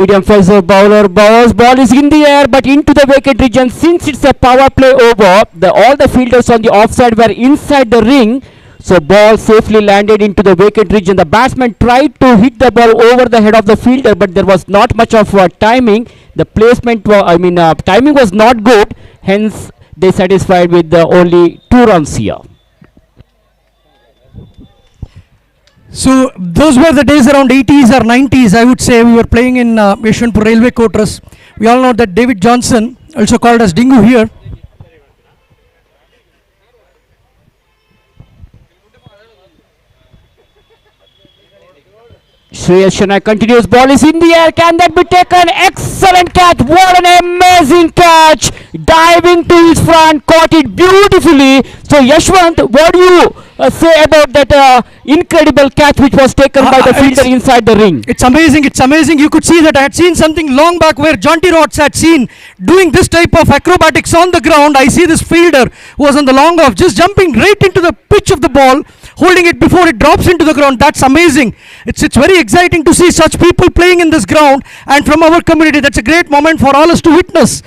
Medium facer bowler ball is in the air but into the vacant region. Since it's a power play over, all the fielders on the offside were inside the ring. So ball safely landed into the vacant region. The batsman tried to hit the ball over the head of the fielder, but there was not much of timing. The placement, timing was not good. Hence, they satisfied with only 2 runs here. So those were the days around 80s or 90s, I would say. We were playing in Yeshwanthpur Railway Quarters. We all know that David Johnson, also called as Dingu here. Shreyas Shanai continues, ball is in the air, can that be taken? Excellent catch, what an amazing catch, diving to his front, caught it beautifully. So Yashwant, what do you say about that incredible catch which was taken by the fielder inside the ring? It's amazing, it's amazing. You could see that I had seen something long back where Jonty Rods had seen doing this type of acrobatics on the ground. I see this fielder who was on the long off just jumping right into the pitch of the ball, holding it before it drops into the ground. That's amazing. It's very exciting to see such people playing in this ground, and from our community that's a great moment for all us to witness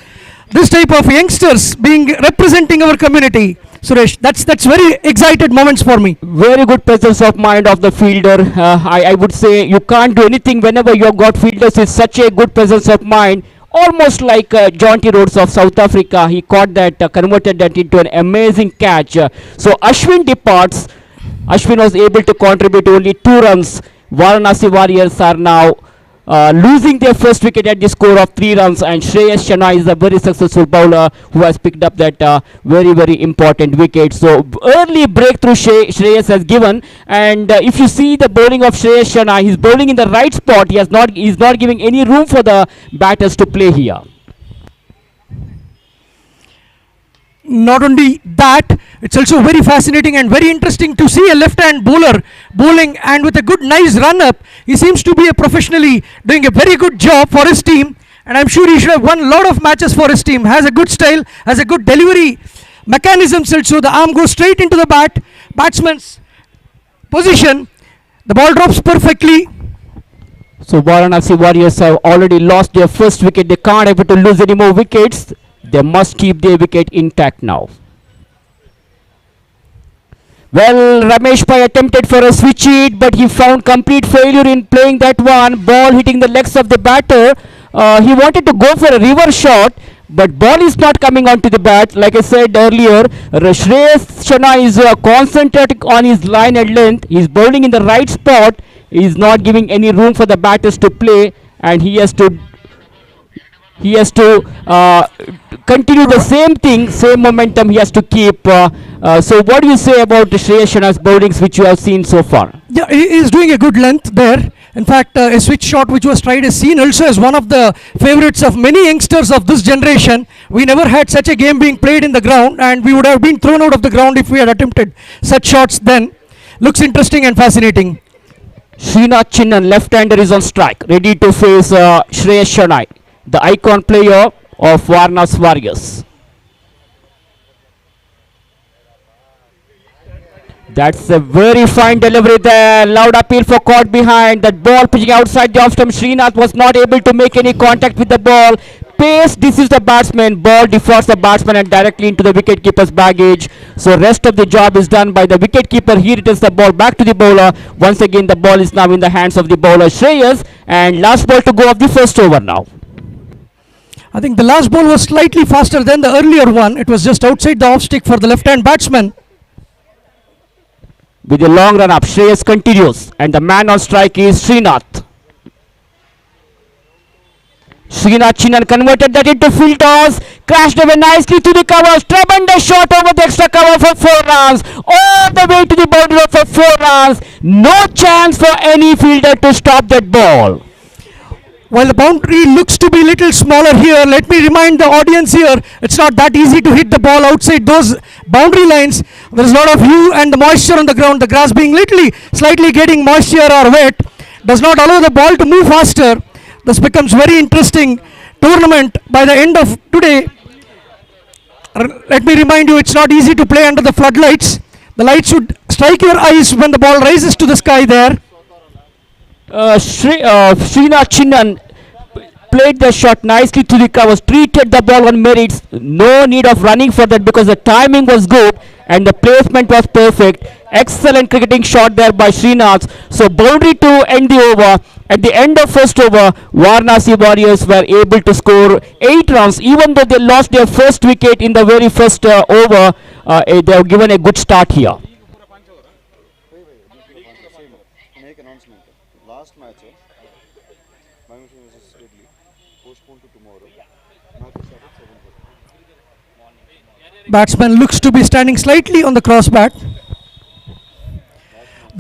this type of youngsters being representing our community. Suresh, that's very excited moments for me. Very good presence of mind of the fielder. I would say you can't do anything whenever you have got fielders with such a good presence of mind. Almost like Jonty Rhodes of South Africa. He caught that, converted that into an amazing catch. So Ashwin departs. Ashwin was able to contribute only 2 runs. Varanasi Warriors are now losing their first wicket at the score of 3 runs, and Shreyas Shanai is a very successful bowler who has picked up that very important wicket. So early breakthrough Shreyas has given, and if you see the bowling of Shreyas Shanai, he's bowling in the right spot. He's not giving any room for the batters to play here. Not only that, it's also very fascinating and very interesting to see a left-hand bowler bowling, and with a good nice run-up. He seems to be professionally doing a very good job for his team, and I'm sure he should have won a lot of matches for his team. Has a good style, has a good delivery mechanisms also. The arm goes straight into the batsman's position. The ball drops perfectly. So Varanasi Warriors have already lost their first wicket. They can't able to lose any more wickets. They must keep their wicket intact now. Well, Ramesh Pai attempted for a switch hit, but he found complete failure in playing that one. Ball hitting the legs of the batter. He wanted to go for a reverse shot, but ball is not coming onto the bat. Like I said earlier, Shreyas Shanai is concentrating on his line and length. He's bowling in the right spot. He's not giving any room for the batters to play, and he has to continue the same thing, same momentum he has to keep. So what do you say about Shreyas Shanai's bowlings which you have seen so far? Yeah, he is doing a good length there. In fact, a switch shot which was tried is seen also as one of the favorites of many youngsters of this generation. We never had such a game being played in the ground, and we would have been thrown out of the ground if we had attempted such shots then. Looks interesting and fascinating. Srinath Chinnan, left-hander, is on strike, ready to face Shreyas Shanai, the icon player of Varanasi Warriors. That's a very fine delivery there. Loud appeal for caught behind. That ball pitching outside the off stump. Srinath was not able to make any contact with the ball. Pace deceives the batsman. Ball defaults the batsman and directly into the wicketkeeper's baggage. So rest of the job is done by the wicketkeeper. He returns the ball back to the bowler. Once again the ball is now in the hands of the bowler Shreyas, and last ball to go of the first over now. I think the last ball was slightly faster than the earlier one. It was just outside the off stick for the left-hand batsman. With a long run up, Shreyas continues, and the man on strike is Srinath. Srinath Chinnan converted that into field toss, crashed away nicely to the covers, tremendous shot over the extra cover for 4 runs, all the way to the boundary for 4 runs. No chance for any fielder to stop that ball. While the boundary looks to be a little smaller here, let me remind the audience here, it's not that easy to hit the ball outside those boundary lines. There's a lot of hue and the moisture on the ground. The grass being slightly getting moisture or wet does not allow the ball to move faster. This becomes very interesting tournament by the end of today. Let me remind you, it's not easy to play under the floodlights. The light should strike your eyes when the ball rises to the sky there. Srinath Chinnan played the shot nicely to the covers, treated the ball on merits. No need of running for that because the timing was good and the placement was perfect. Excellent cricketing shot there by Srinath. So boundary to end the over. At the end of first over, Varanasi Warriors were able to score 8 runs. Even though they lost their first wicket in the very first over, they have given a good start here. Make announcement. Last match, Bangladesh versus Italy, postponed to tomorrow. Match is started 7:30. Batsman looks to be standing slightly on the cross bat.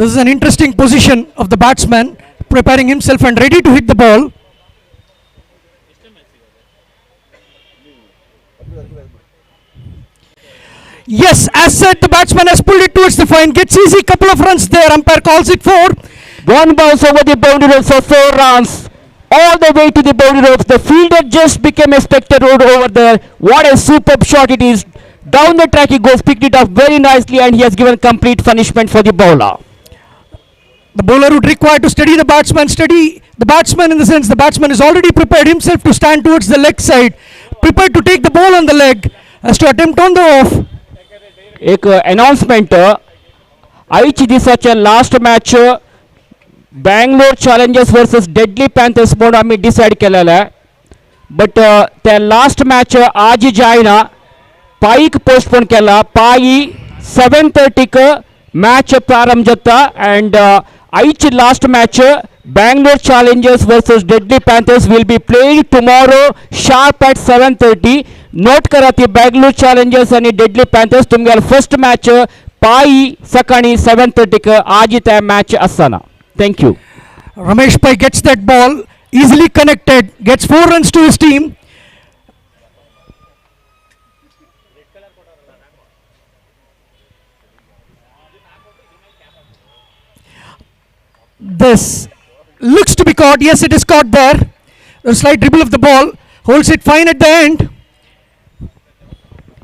This is an interesting position of the batsman, preparing himself and ready to hit the ball. Yes, as said, the batsman has pulled it towards the fine. Gets easy couple of runs there. Umpire calls it 4. One bounce over the boundary ropes for 4 runs. All the way to the boundary ropes. The fielder just became a spectator over there. What a superb shot it is. Down the track he goes, picked it up very nicely, and he has given complete punishment for the bowler. The bowler would require to steady the batsman. Steady the batsman in the sense the batsman is already prepared himself to stand towards the leg side. Prepared to take the ball on the leg as to attempt on the off. एक announcement आईच दिसाच्या last match Bangalore challengers versus deadly Panthers म्हणून आम्ही decide केलेलं आहे but त्या last match आज जायना पाईक पोस्टपोन केला पायी 7:30 मॅच प्रारंभ जाता अँड आईची last match Bangalore Challengers versus Deadly Panthers will be played tomorrow sharp at 7:30. Note करा ती Bangalore Challengers आणि Deadly Panthers तुमगेर फर्स्ट मॅच पायी सकाळी 7:30 आज त्या मॅच असताना. Thank you. Ramesh Pai gets that ball easily connected, gets 4 runs to his team. This looks to be caught. Yes, it is caught there. A slight dribble of the ball, holds it fine at the end.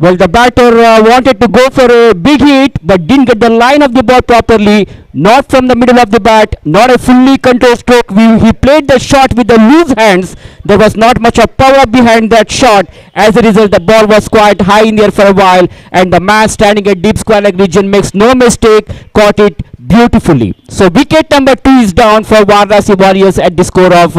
Well, the batter wanted to go for a big hit but didn't get the line of the ball properly. Not from the middle of the bat, not a fully controlled stroke. He played the shot with the loose hands. There was not much of power behind that shot. As a result, the ball was quite high in the air for a while, and the man standing at deep square leg region makes no mistake, caught it beautifully. So wicket number 2 is down for Varanasi Warriors at the score of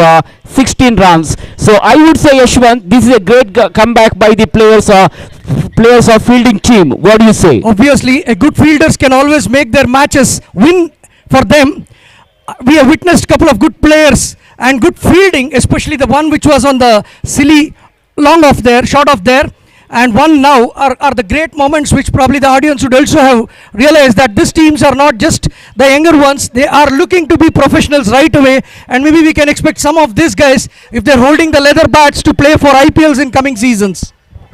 16 runs. So I would say, Yashwant, this is a great comeback by the players of fielding team. What do you say? Obviously, a good fielders can always make their matches win for them. We have witnessed a couple of good players and good fielding, especially the one which was on the silly long off there, short off there, and one now are the great moments which probably the audience would also have realized that these teams are not just the younger ones, they are looking to be professionals right away, and maybe we can expect some of these guys, if they're holding the leather bats, to play for IPLs in coming seasons.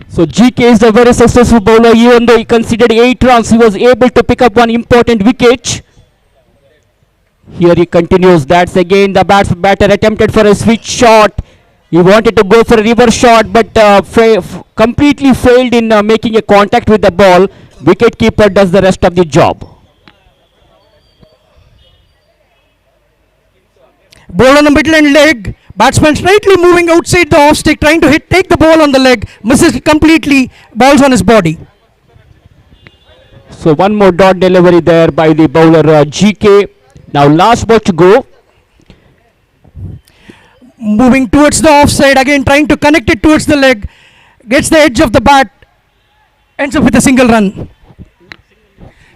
So GK is a very successful bowler. Even though he conceded 8 runs, he was able to pick up one important wicket. Here he continues. That's again the batter attempted for a switch shot. He wanted to go for a reverse shot, but completely failed in making a contact with the ball. Wicket keeper does the rest of the job. Ball on the middle and leg. Batsman slightly moving outside the off stick, trying to take the ball on the leg. Misses it completely. Balls on his body. So one more dot delivery there by the bowler GK. Now last ball to go. Moving towards the offside, again trying to connect it towards the leg. Gets the edge of the bat. Ends up with a single run.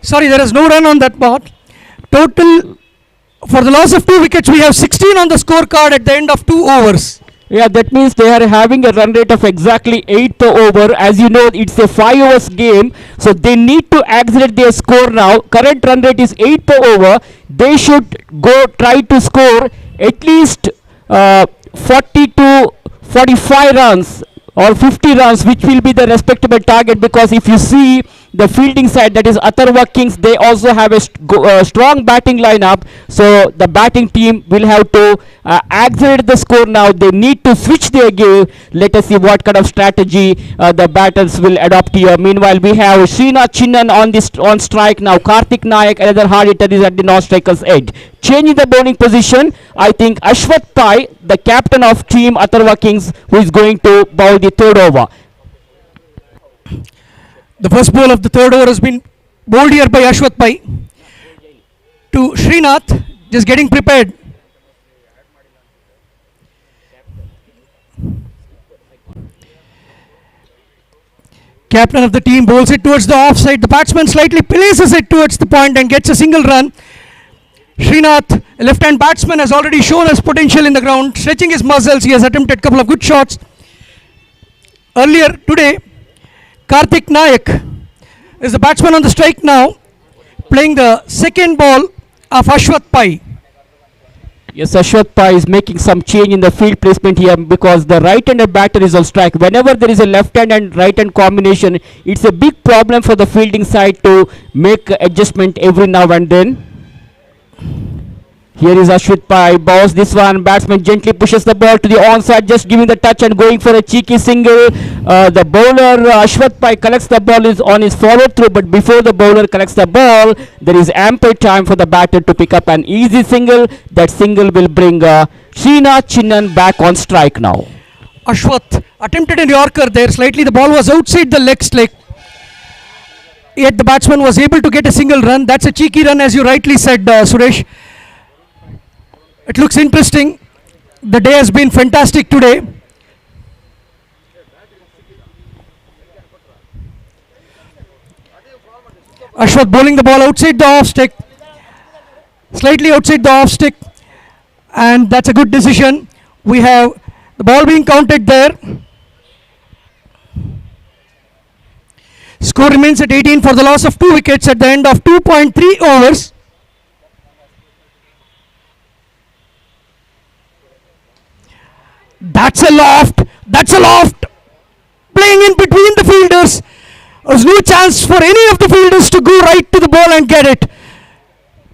Sorry, there is no run on that ball. Total, for the loss of 2 wickets, we have 16 on the scorecard at the end of 2 overs. Yeah, that means they are having a run rate of exactly 8 per over. As you know, it's a 5 overs game, so they need to accelerate their score now. Current run rate is 8 per over. They should try to score at least 40 to 45 runs or 50 runs, which will be the respectable target, because if you see the fielding side, that is Atharva Kings, they also have a strong batting lineup. So the batting team will have to accelerate the score now. They need to switch their game. Let us see what kind of strategy the batters will adopt here. Meanwhile, we have Srinath Chinnan on strike now. Karthik Nayak, another hard hitter, is at the non-striker's edge. Changing the bowling position, I think Ashwath Pai, the captain of team Atharva Kings, who is going to bowl the third over. The first ball of the third over has been bowled here by Ashwath Pai to Srinath, just getting prepared. Captain of the team bowls it towards the offside. The batsman slightly places it towards the point and gets a single run. Srinath, a left-hand batsman, has already shown his potential in the ground, stretching his muscles. He has attempted a couple of good shots. Earlier today, Karthik Nayak is the batsman on the strike now, playing the second ball of Ashwath Pai. Yes, Ashwath Pai is making some change in the field placement here because the right-handed batter is on strike. Whenever there is a left-hand and right-hand combination, it's a big problem for the fielding side to make adjustment every now and then. Here is Ashwath Pai, bows this one, batsman gently pushes the ball to the onside, just giving the touch and going for a cheeky single. The bowler Ashwath Pai collects the ball is on his follow through, but before the bowler collects the ball, there is ample time for the batter to pick up an easy single. That single will bring Srinath Chinnan back on strike now. Ashwath attempted a Yorker there, slightly the ball was outside the leg slick. Yet the batsman was able to get a single run. That's a cheeky run, as you rightly said, Suresh. It looks interesting. The day has been fantastic today. Ashwath bowling the ball outside the off stick, slightly outside the off stick, and that's a good decision. We have the ball being counted there. Score remains at 18 for the loss of 2 wickets at the end of 2.3 overs. That's a loft. That's a loft. Playing in between the fielders. There's no chance for any of the fielders to go right to the ball and get it.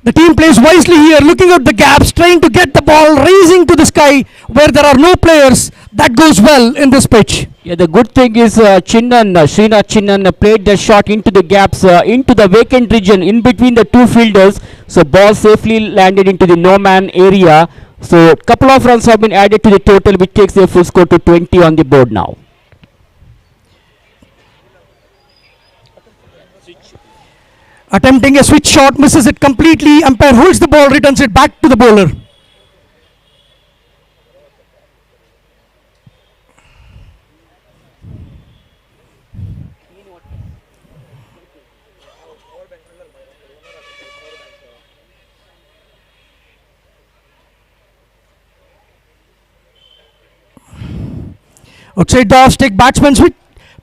The team plays wisely here, looking at the gaps, trying to get the ball raising to the sky where there are no players. That goes well in this pitch. Yeah, the good thing is Srinath Chinnan played the shot into the gaps, into the vacant region in between the two fielders. So ball safely landed into the no-man area. So couple of runs have been added to the total, which takes the full score to 20 on the board now. Attempting a switch shot, misses it completely. Umpire holds the ball, returns it back to the bowler. Outside the off stick, batsman switch,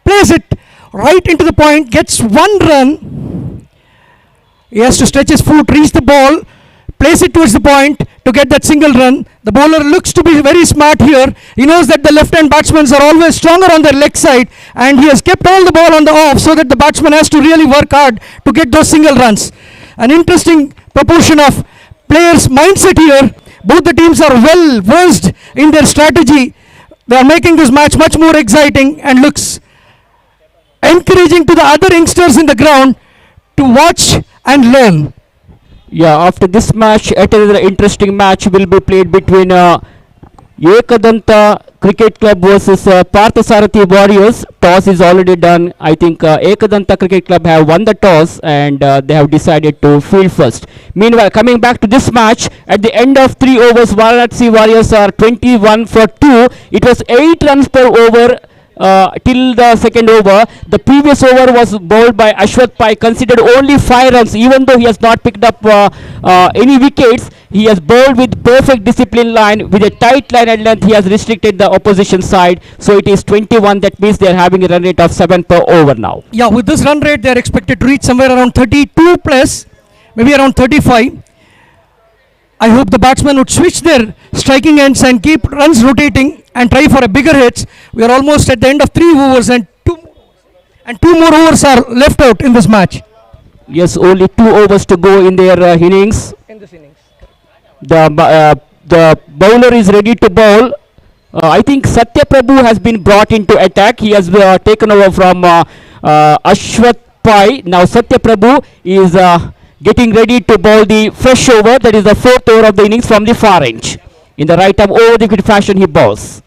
plays it right into the point, gets 1 run. He has to stretch his foot, reach the ball, place it towards the point to get that single run. The bowler looks to be very smart here. He knows that the left-hand batsmen are always stronger on their leg side, and he has kept all the ball on the off so that the batsman has to really work hard to get those single runs. An interesting proportion of players' mindset here. Both the teams are well versed in their strategy. They are making this match much more exciting and looks encouraging to the other youngsters in the ground to watch and learn. Yeah, after this match, another interesting match will be played between Ekadanta Cricket Club versus Parthasarathi Warriors. Toss is already done. I think Ekadanta Cricket Club have won the toss and they have decided to field first. Meanwhile, coming back to this match, at the end of 3 overs, Varanasi Warriors are 21 for 2. It was 8 runs per over till the second over. The previous over was bowled by Ashwath Pai, considered only 5 runs, even though he has not picked up any wickets. He has bowled with perfect discipline line, with a tight line and length. He has restricted the opposition side, so it is 21. That means they are having a run rate of 7 per over now. Yeah, with this run rate, they are expected to reach somewhere around 32 plus, maybe around 35. I hope the batsmen would switch their striking ends and keep runs rotating and try for a bigger hits. We are almost at the end of 3 overs and And 2 more overs are left out in this match. Yes, only 2 overs to go in their innings. In this innings. The bowler is ready to bowl. I think Satya Prabhu has been brought into attack. He has taken over from Ashwath Pai. Now Satya Prabhu is getting ready to bowl the fresh over. That is the 4th over of the innings from the far edge. In the right arm over the wicket fashion he bowls.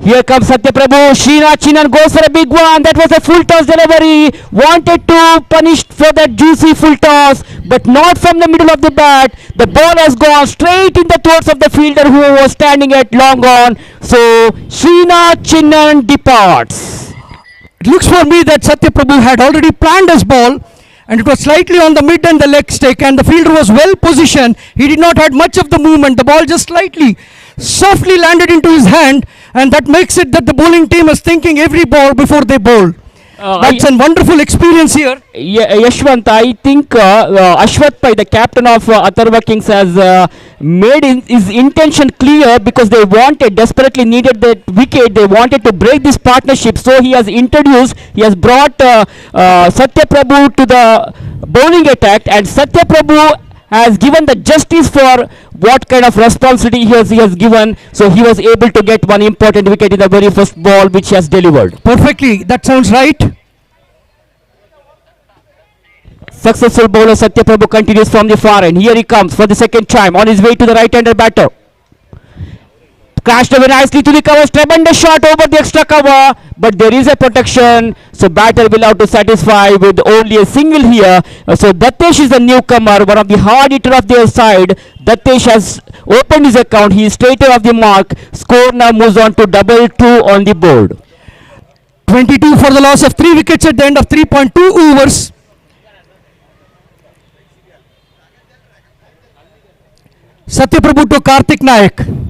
Here comes Satya Prabhu. Srinath Chinnan goes for a big one. That was a full toss delivery. Wanted to punish for that juicy full toss, but not from the middle of the bat. The ball has gone straight in the throats of the fielder who was standing at long on. So Srinath Chinnan departs. It looks for me that Satya Prabhu had already planned his ball, and it was slightly on the mid and the leg stick, and the fielder was well positioned. He did not have much of the movement. The ball just slightly, softly landed into his hand, and that makes it that the bowling team is thinking every ball before they bowl. That's a wonderful experience here. Yashwant, I think Ashwath Pai, the captain of Atharva Kings, has made his intention clear because they desperately needed that wicket. They wanted to break this partnership. So he has brought Satya Prabhu to the bowling attack, and Satya Prabhu has given the justice for what kind of responsibility he has given. So he was able to get one important wicket in the very first ball which he has delivered. Perfectly, that sounds right. Successful bowler Satya Prabhu continues from the far end. Here he comes for the second time on his way to the right-hander batter. Crashed away nicely to the cover. Tremendous shot over the extra cover, but there is a protection, so batter will have to satisfy with only a single here. So Datesh is the newcomer, one of the hard hitter of their side. Datesh has opened his account. He is straight off the mark. Score now moves on to 2-2 on the board. 22 for the loss of 3 wickets at the end of 3.2 overs. Satya Prabhu to Karthik Nayak.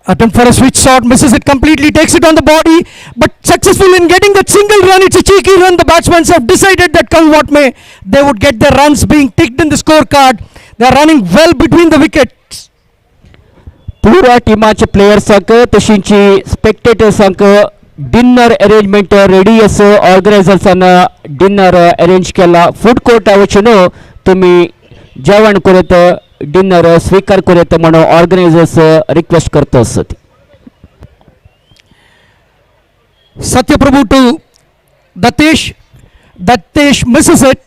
Attempt for a switch shot, misses it completely, takes it on the body, but successful in getting that single run. It's a cheeky run. The batsmen have decided that come what may, they would get their runs being ticked in the scorecard. They are running well between the wickets. Pura टीमाचे player संघ तशींची spectator संघ dinner arrangement ready असो ऑर्गनायझर्सान dinner arrange केला. Food कोर्टा वचून तुम्ही जेवण करत डिनर स्वीकार करत म्हणून ऑर्गनायझर्स रिक्वेस्ट करत असत. Satya Prabhu to Datesh. Datesh misses it.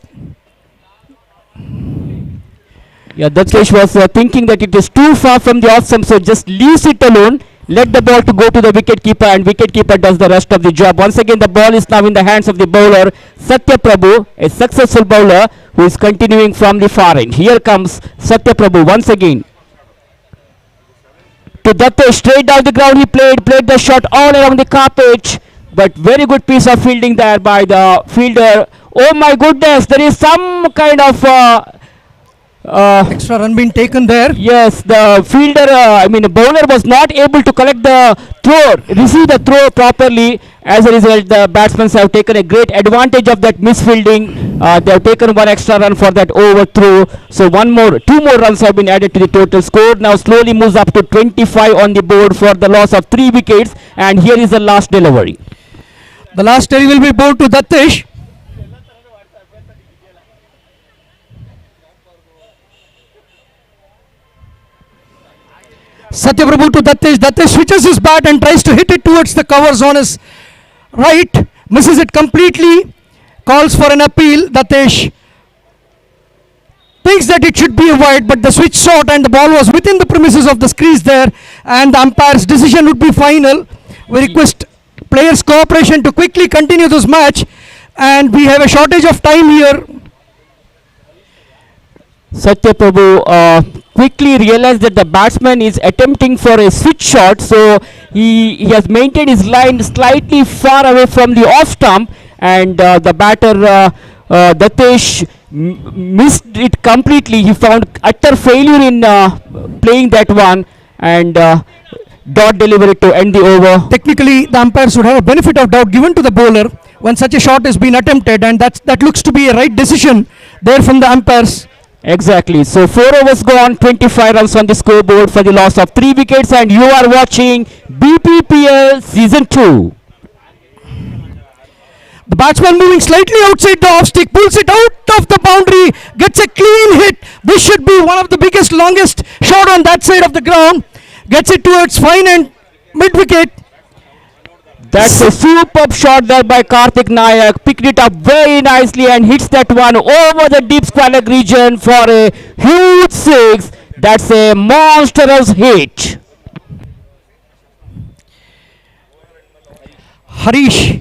Yeah, Datesh was thinking that it is too far from the off stump, so just leaves it alone. Let the ball to go to the wicket keeper, and wicket keeper does the rest of the job. Once again, the ball is now in the hands of the bowler Satya Prabhu, a successful bowler who is continuing from the far end. Here comes Satya Prabhu once again. To Datesh, straight down the ground he played the shot all around the carpet, but very good piece of fielding there by the fielder. Oh my goodness, there is some kind of Extra run being taken there. yes, the fielder, the bowler was not able to receive the throw properly. As a result, the batsmen have taken a great advantage of that misfielding. They have taken one extra run for that overthrow. So two more runs have been added to the total score. Now slowly moves up to 25 on the board for the loss of 3 wickets. And here is the last delivery. The last delivery will be bowled to Datesh. Satya Prabhu to Datesh. Datesh switches his bat and tries to hit it towards the covers on his right. Misses it completely. Calls for an appeal. Datesh thinks that it should be a wide, but the switch shot and the ball was within the premises of the crease there, and the umpire's decision would be final. We request players' cooperation to quickly continue this match, and we have a shortage of time here. Satya Prabhu quickly realized that the batsman is attempting for a switch shot, so he has maintained his line slightly far away from the off stump, and the batter Datesh missed it completely. He found utter failure in playing that one, and dot delivery to end the over. Technically, the umpire should have a benefit of doubt given to the bowler when such a shot has been attempted, and that looks to be a right decision there from the umpires. Exactly. So 4 overs gone, 25 runs on the scoreboard for the loss of 3 wickets, and you are watching BPPL Season 2. The batsman moving slightly outside the off stick, pulls it out of the boundary, gets a clean hit. This should be one of the biggest, longest shot on that side of the ground. Gets it towards fine and mid wicket. That's a superb shot there by Karthik Nayak. Picked it up very nicely and hits that one over the deep square region for a huge six. That's a monstrous hit. Harish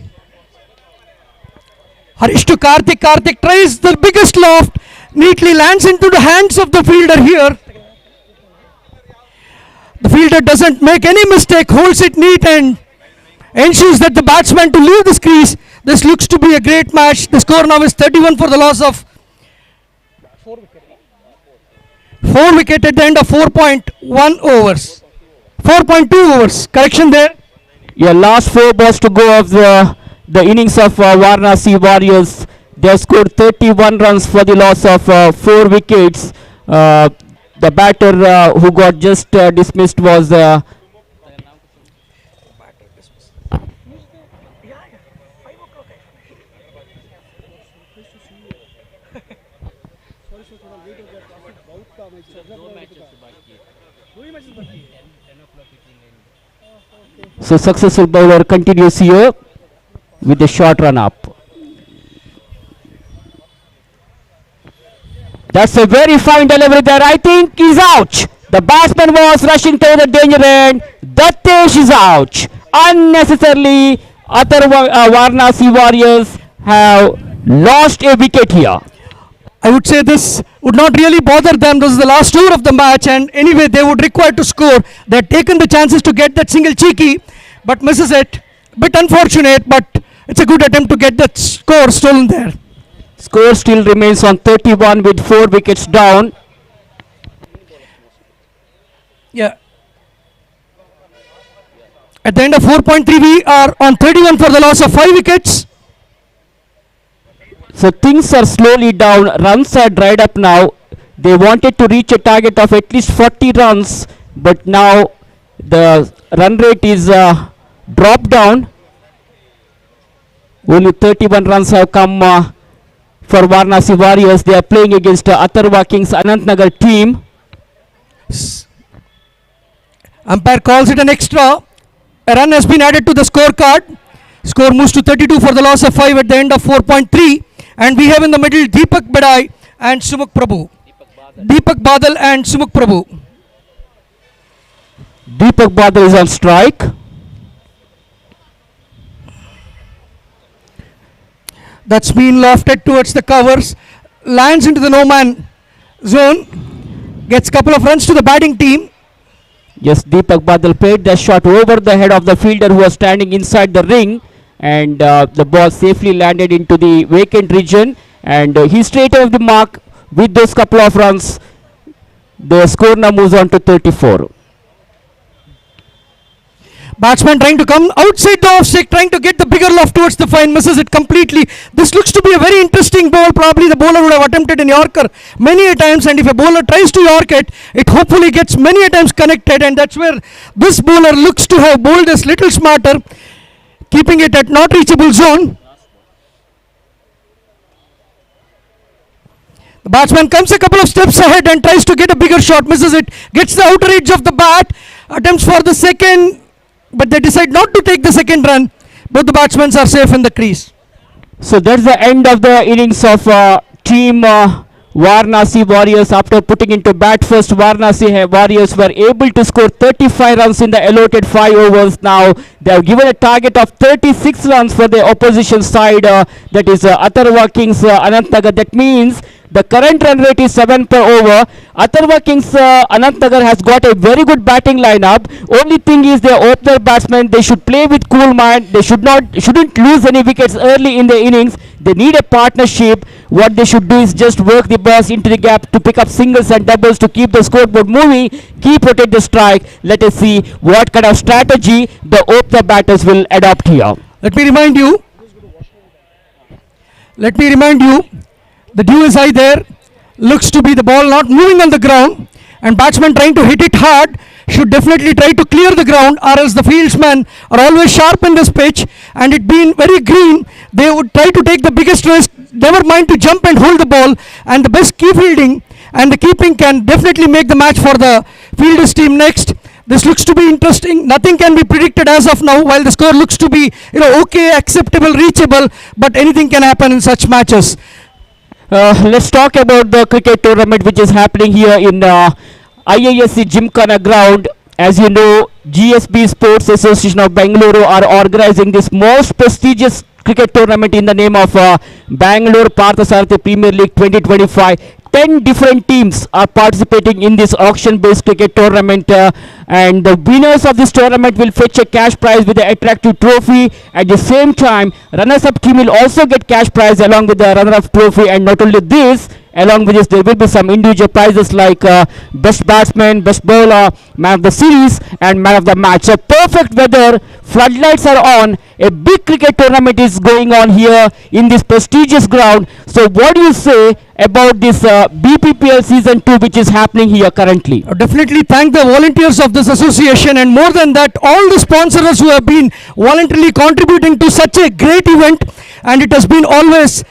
to Karthik. Karthik tries the biggest loft, neatly lands into the hands of the fielder here. The fielder doesn't make any mistake, holds it neat and ensures that the batsman to leave the crease. This looks to be a great match. The score now is 31 for the loss of 4 wicket at the end of 4.1 overs. 4.2 overs. Correction there. Yeah, last 4 balls to go of the innings of Varanasi Warriors. They have scored 31 runs for the loss of 4 wickets. The batter who got just dismissed was so successful bowler continues here with a short run up. That's a very fine delivery there. I think he's out. The batsman was rushing to the danger end. Dattesh is out. Unnecessarily, Varanasi Warriors have lost a wicket here. I would say this would not really bother them. This is the last over of the match, and anyway, they would require to score. They had taken the chances to get that single cheeky, but misses it. Bit unfortunate, but it's a good attempt to get that score stolen there. Score still remains on 31 with 4 wickets down. Yeah. At the end of 4.3, we are on 31 for the loss of 5 wickets. So things are slowly down. Runs are dried up now. They wanted to reach a target of at least 40 runs, but now the run rate is dropped down. Only 31 runs have come for Varanasi Warriors. They are playing against Atharva Kings Anantnagar team. Umpire calls it an extra. A run has been added to the scorecard. Score moves to 32 for the loss of 5 at the end of 4.3. And we have in the middle Deepak Badai and Sumuk Prabhu. Deepak Badal and Sumuk Prabhu. Deepak Badal is on strike. That's been lofted towards the covers. Lands into the no-man zone. Gets a couple of runs to the batting team. Yes, Deepak Badal played the shot over the head of the fielder who was standing inside the ring. And the ball safely landed into the vacant region, and he straight off the mark with those couple of runs. The score now moves on to 34. Batsman trying to come outside the off stick, trying to get the bigger loft towards the fine, misses it completely. This looks to be a very interesting ball. Probably the bowler would have attempted an Yorker many a times, and if a bowler tries to York it, it hopefully gets many a times connected, and that's where this bowler looks to have bowled this little smarter, keeping it at not reachable zone. The batsman comes a couple of steps ahead and tries to get a bigger shot, misses it, gets the outer edge of the bat, attempts for the second, but they decide not to take the second run. Both the batsmen are safe in the crease. So that's the end of the innings of team Varanasi Warriors. After putting into bat first, Varanasi Warriors were able to score 35 runs in the allotted 5 overs. Now they have given a target of 36 runs for the opposition side, that is Atharva Kings Anantnagar. That means the current run rate is 7 per over. Atharva Kings Anantnagar has got a very good batting lineup. Only thing is their opener batsmen, they should play with cool mind. They shouldn't lose any wickets early in the innings. They need a partnership. What they should do is just work the balls into the gap to pick up singles and doubles to keep the scoreboard moving. Keep rotate the strike. Let us see what kind of strategy the opener batters will adopt here. Let me remind you, the dew is high there. looks to be the ball not moving on the ground, and batsman trying to hit it hard should definitely try to clear the ground, or else the fieldsmen are always sharp in this pitch, and it being very green, they would try to take the biggest risk, never mind to jump and hold the ball, and the best key fielding and the keeping can definitely make the match for the fielders team next. This looks to be interesting. Nothing can be predicted as of now, while the score looks to be, okay, acceptable, reachable, but anything can happen in such matches. Let's talk about the cricket tournament which is happening here in IISc Gymkhana ground. As you know, GSB Sports Association of Bangalore are organizing this most prestigious cricket tournament in the name of Bangalore Parthasarathi Premier League 2025. 10 different teams are participating in this auction-based cricket tournament, and the winners of this tournament will fetch a cash prize with an attractive trophy. At the same time, runners-up team will also get cash prize along with the runner-up trophy, and not only this, along with this there will be some individual prizes like best batsman, best bowler, man of the series and man of the match. So perfect weather, floodlights are on, a big cricket tournament is going on here in this prestigious ground. So what do you say about this BPPL season 2 which is happening here currently? Definitely thank the volunteers of this association, and more than that, all the sponsors who have been voluntarily contributing to such a great event, and it has been always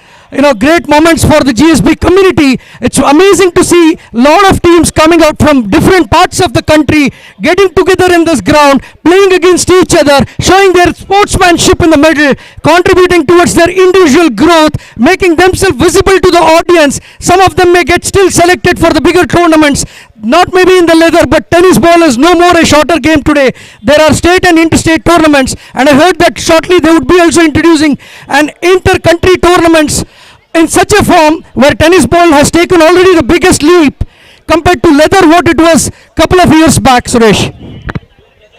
great moments for the GSB community. It's amazing to see lot of teams coming out from different parts of the country, getting together in this ground, playing against each other, showing their sportsmanship in the middle, contributing towards their individual growth, making themselves visible to the audience. Some of them may get still selected for the bigger tournaments, not maybe in the leather, but tennis ball is no more a shorter game today. There are state and interstate tournaments, and I heard that shortly they would be also introducing an inter-country tournaments in such a form where tennis ball has taken already the biggest leap compared to leather what it was couple of years back. Suresh,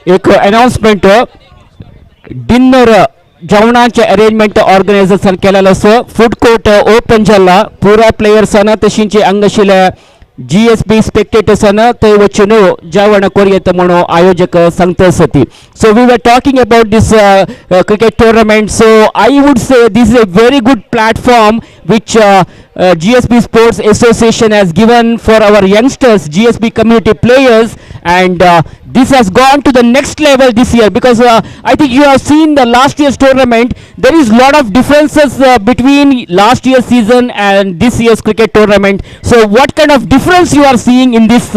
एक announcement dinner जेवणाचे arrangement organisation केलेलं आसा. Food court open जाला, पुरा प्लेयर्सांना तशींची हांगाशिल्ले GSB spectatorsana they वचून जेवण करूं येता म्हणून आयोजक सांगता आसती. So we were talking about this cricket tournament. So I would say this is a very good platform which GSB Sports Association has given for our youngsters, GSB community players, and this has gone to the next level this year, because I think you have seen the last year's tournament. There is lot of differences between last year's season and this year's cricket tournament. So what kind of difference you are seeing in this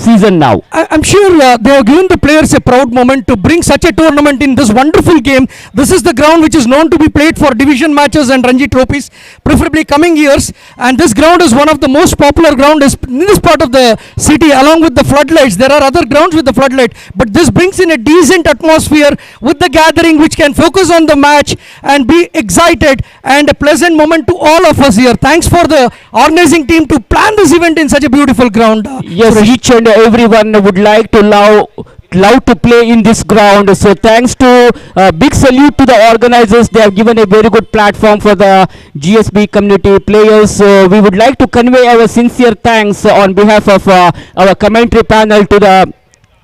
season now? I'm sure they have given the players a proud moment to bring such a tournament in this wonderful game. This is the ground which is known to be played for division matches and Ranji trophies, preferably coming years, and this ground is one of the most popular grounds in this part of the city, along with the floodlights. There are other grounds with the floodlight, but this brings in a decent atmosphere with the gathering which can focus on the match and be excited, and a pleasant moment to all of us here. Thanks for the organizing team to plan this event in such a beautiful ground. Yes, Suresh. each and everyone would like to love to play in this ground. So thanks to big salute to the organizers. They have given a very good platform for the GSB community players. So we would like to convey our sincere thanks on behalf of our commentary panel to the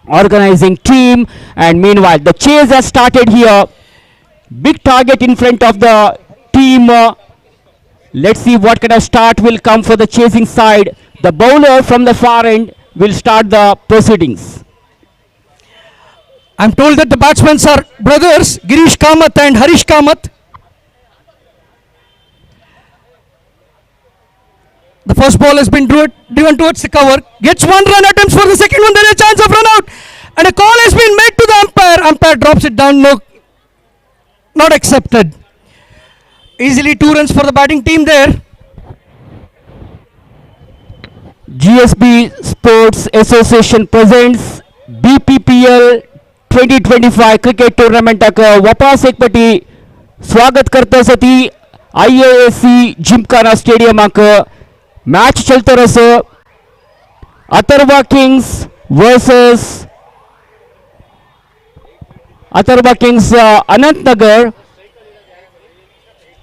organizing team. And meanwhile, the chase has started here. Big target in front of the team. Let's see what kind of start will come for the chasing side. The bowler from the far end will start the proceedings. I'm told that the batsmen are brothers Girish Kamath and Harish Kamath. The first ball has been driven towards the cover. Gets one run, attempts for the second one. There is a chance of run out, and a call has been made to the umpire. Umpire drops it down. No, not accepted. Easily 2 runs for the batting team there. GSB Sports Association presents BPPL 2025 cricket tournament वापस एक पटी स्वागत करता सती IISc Gymkhana stadium match चलता रस. Atharva Kings versus Atharva Kings Anantnagar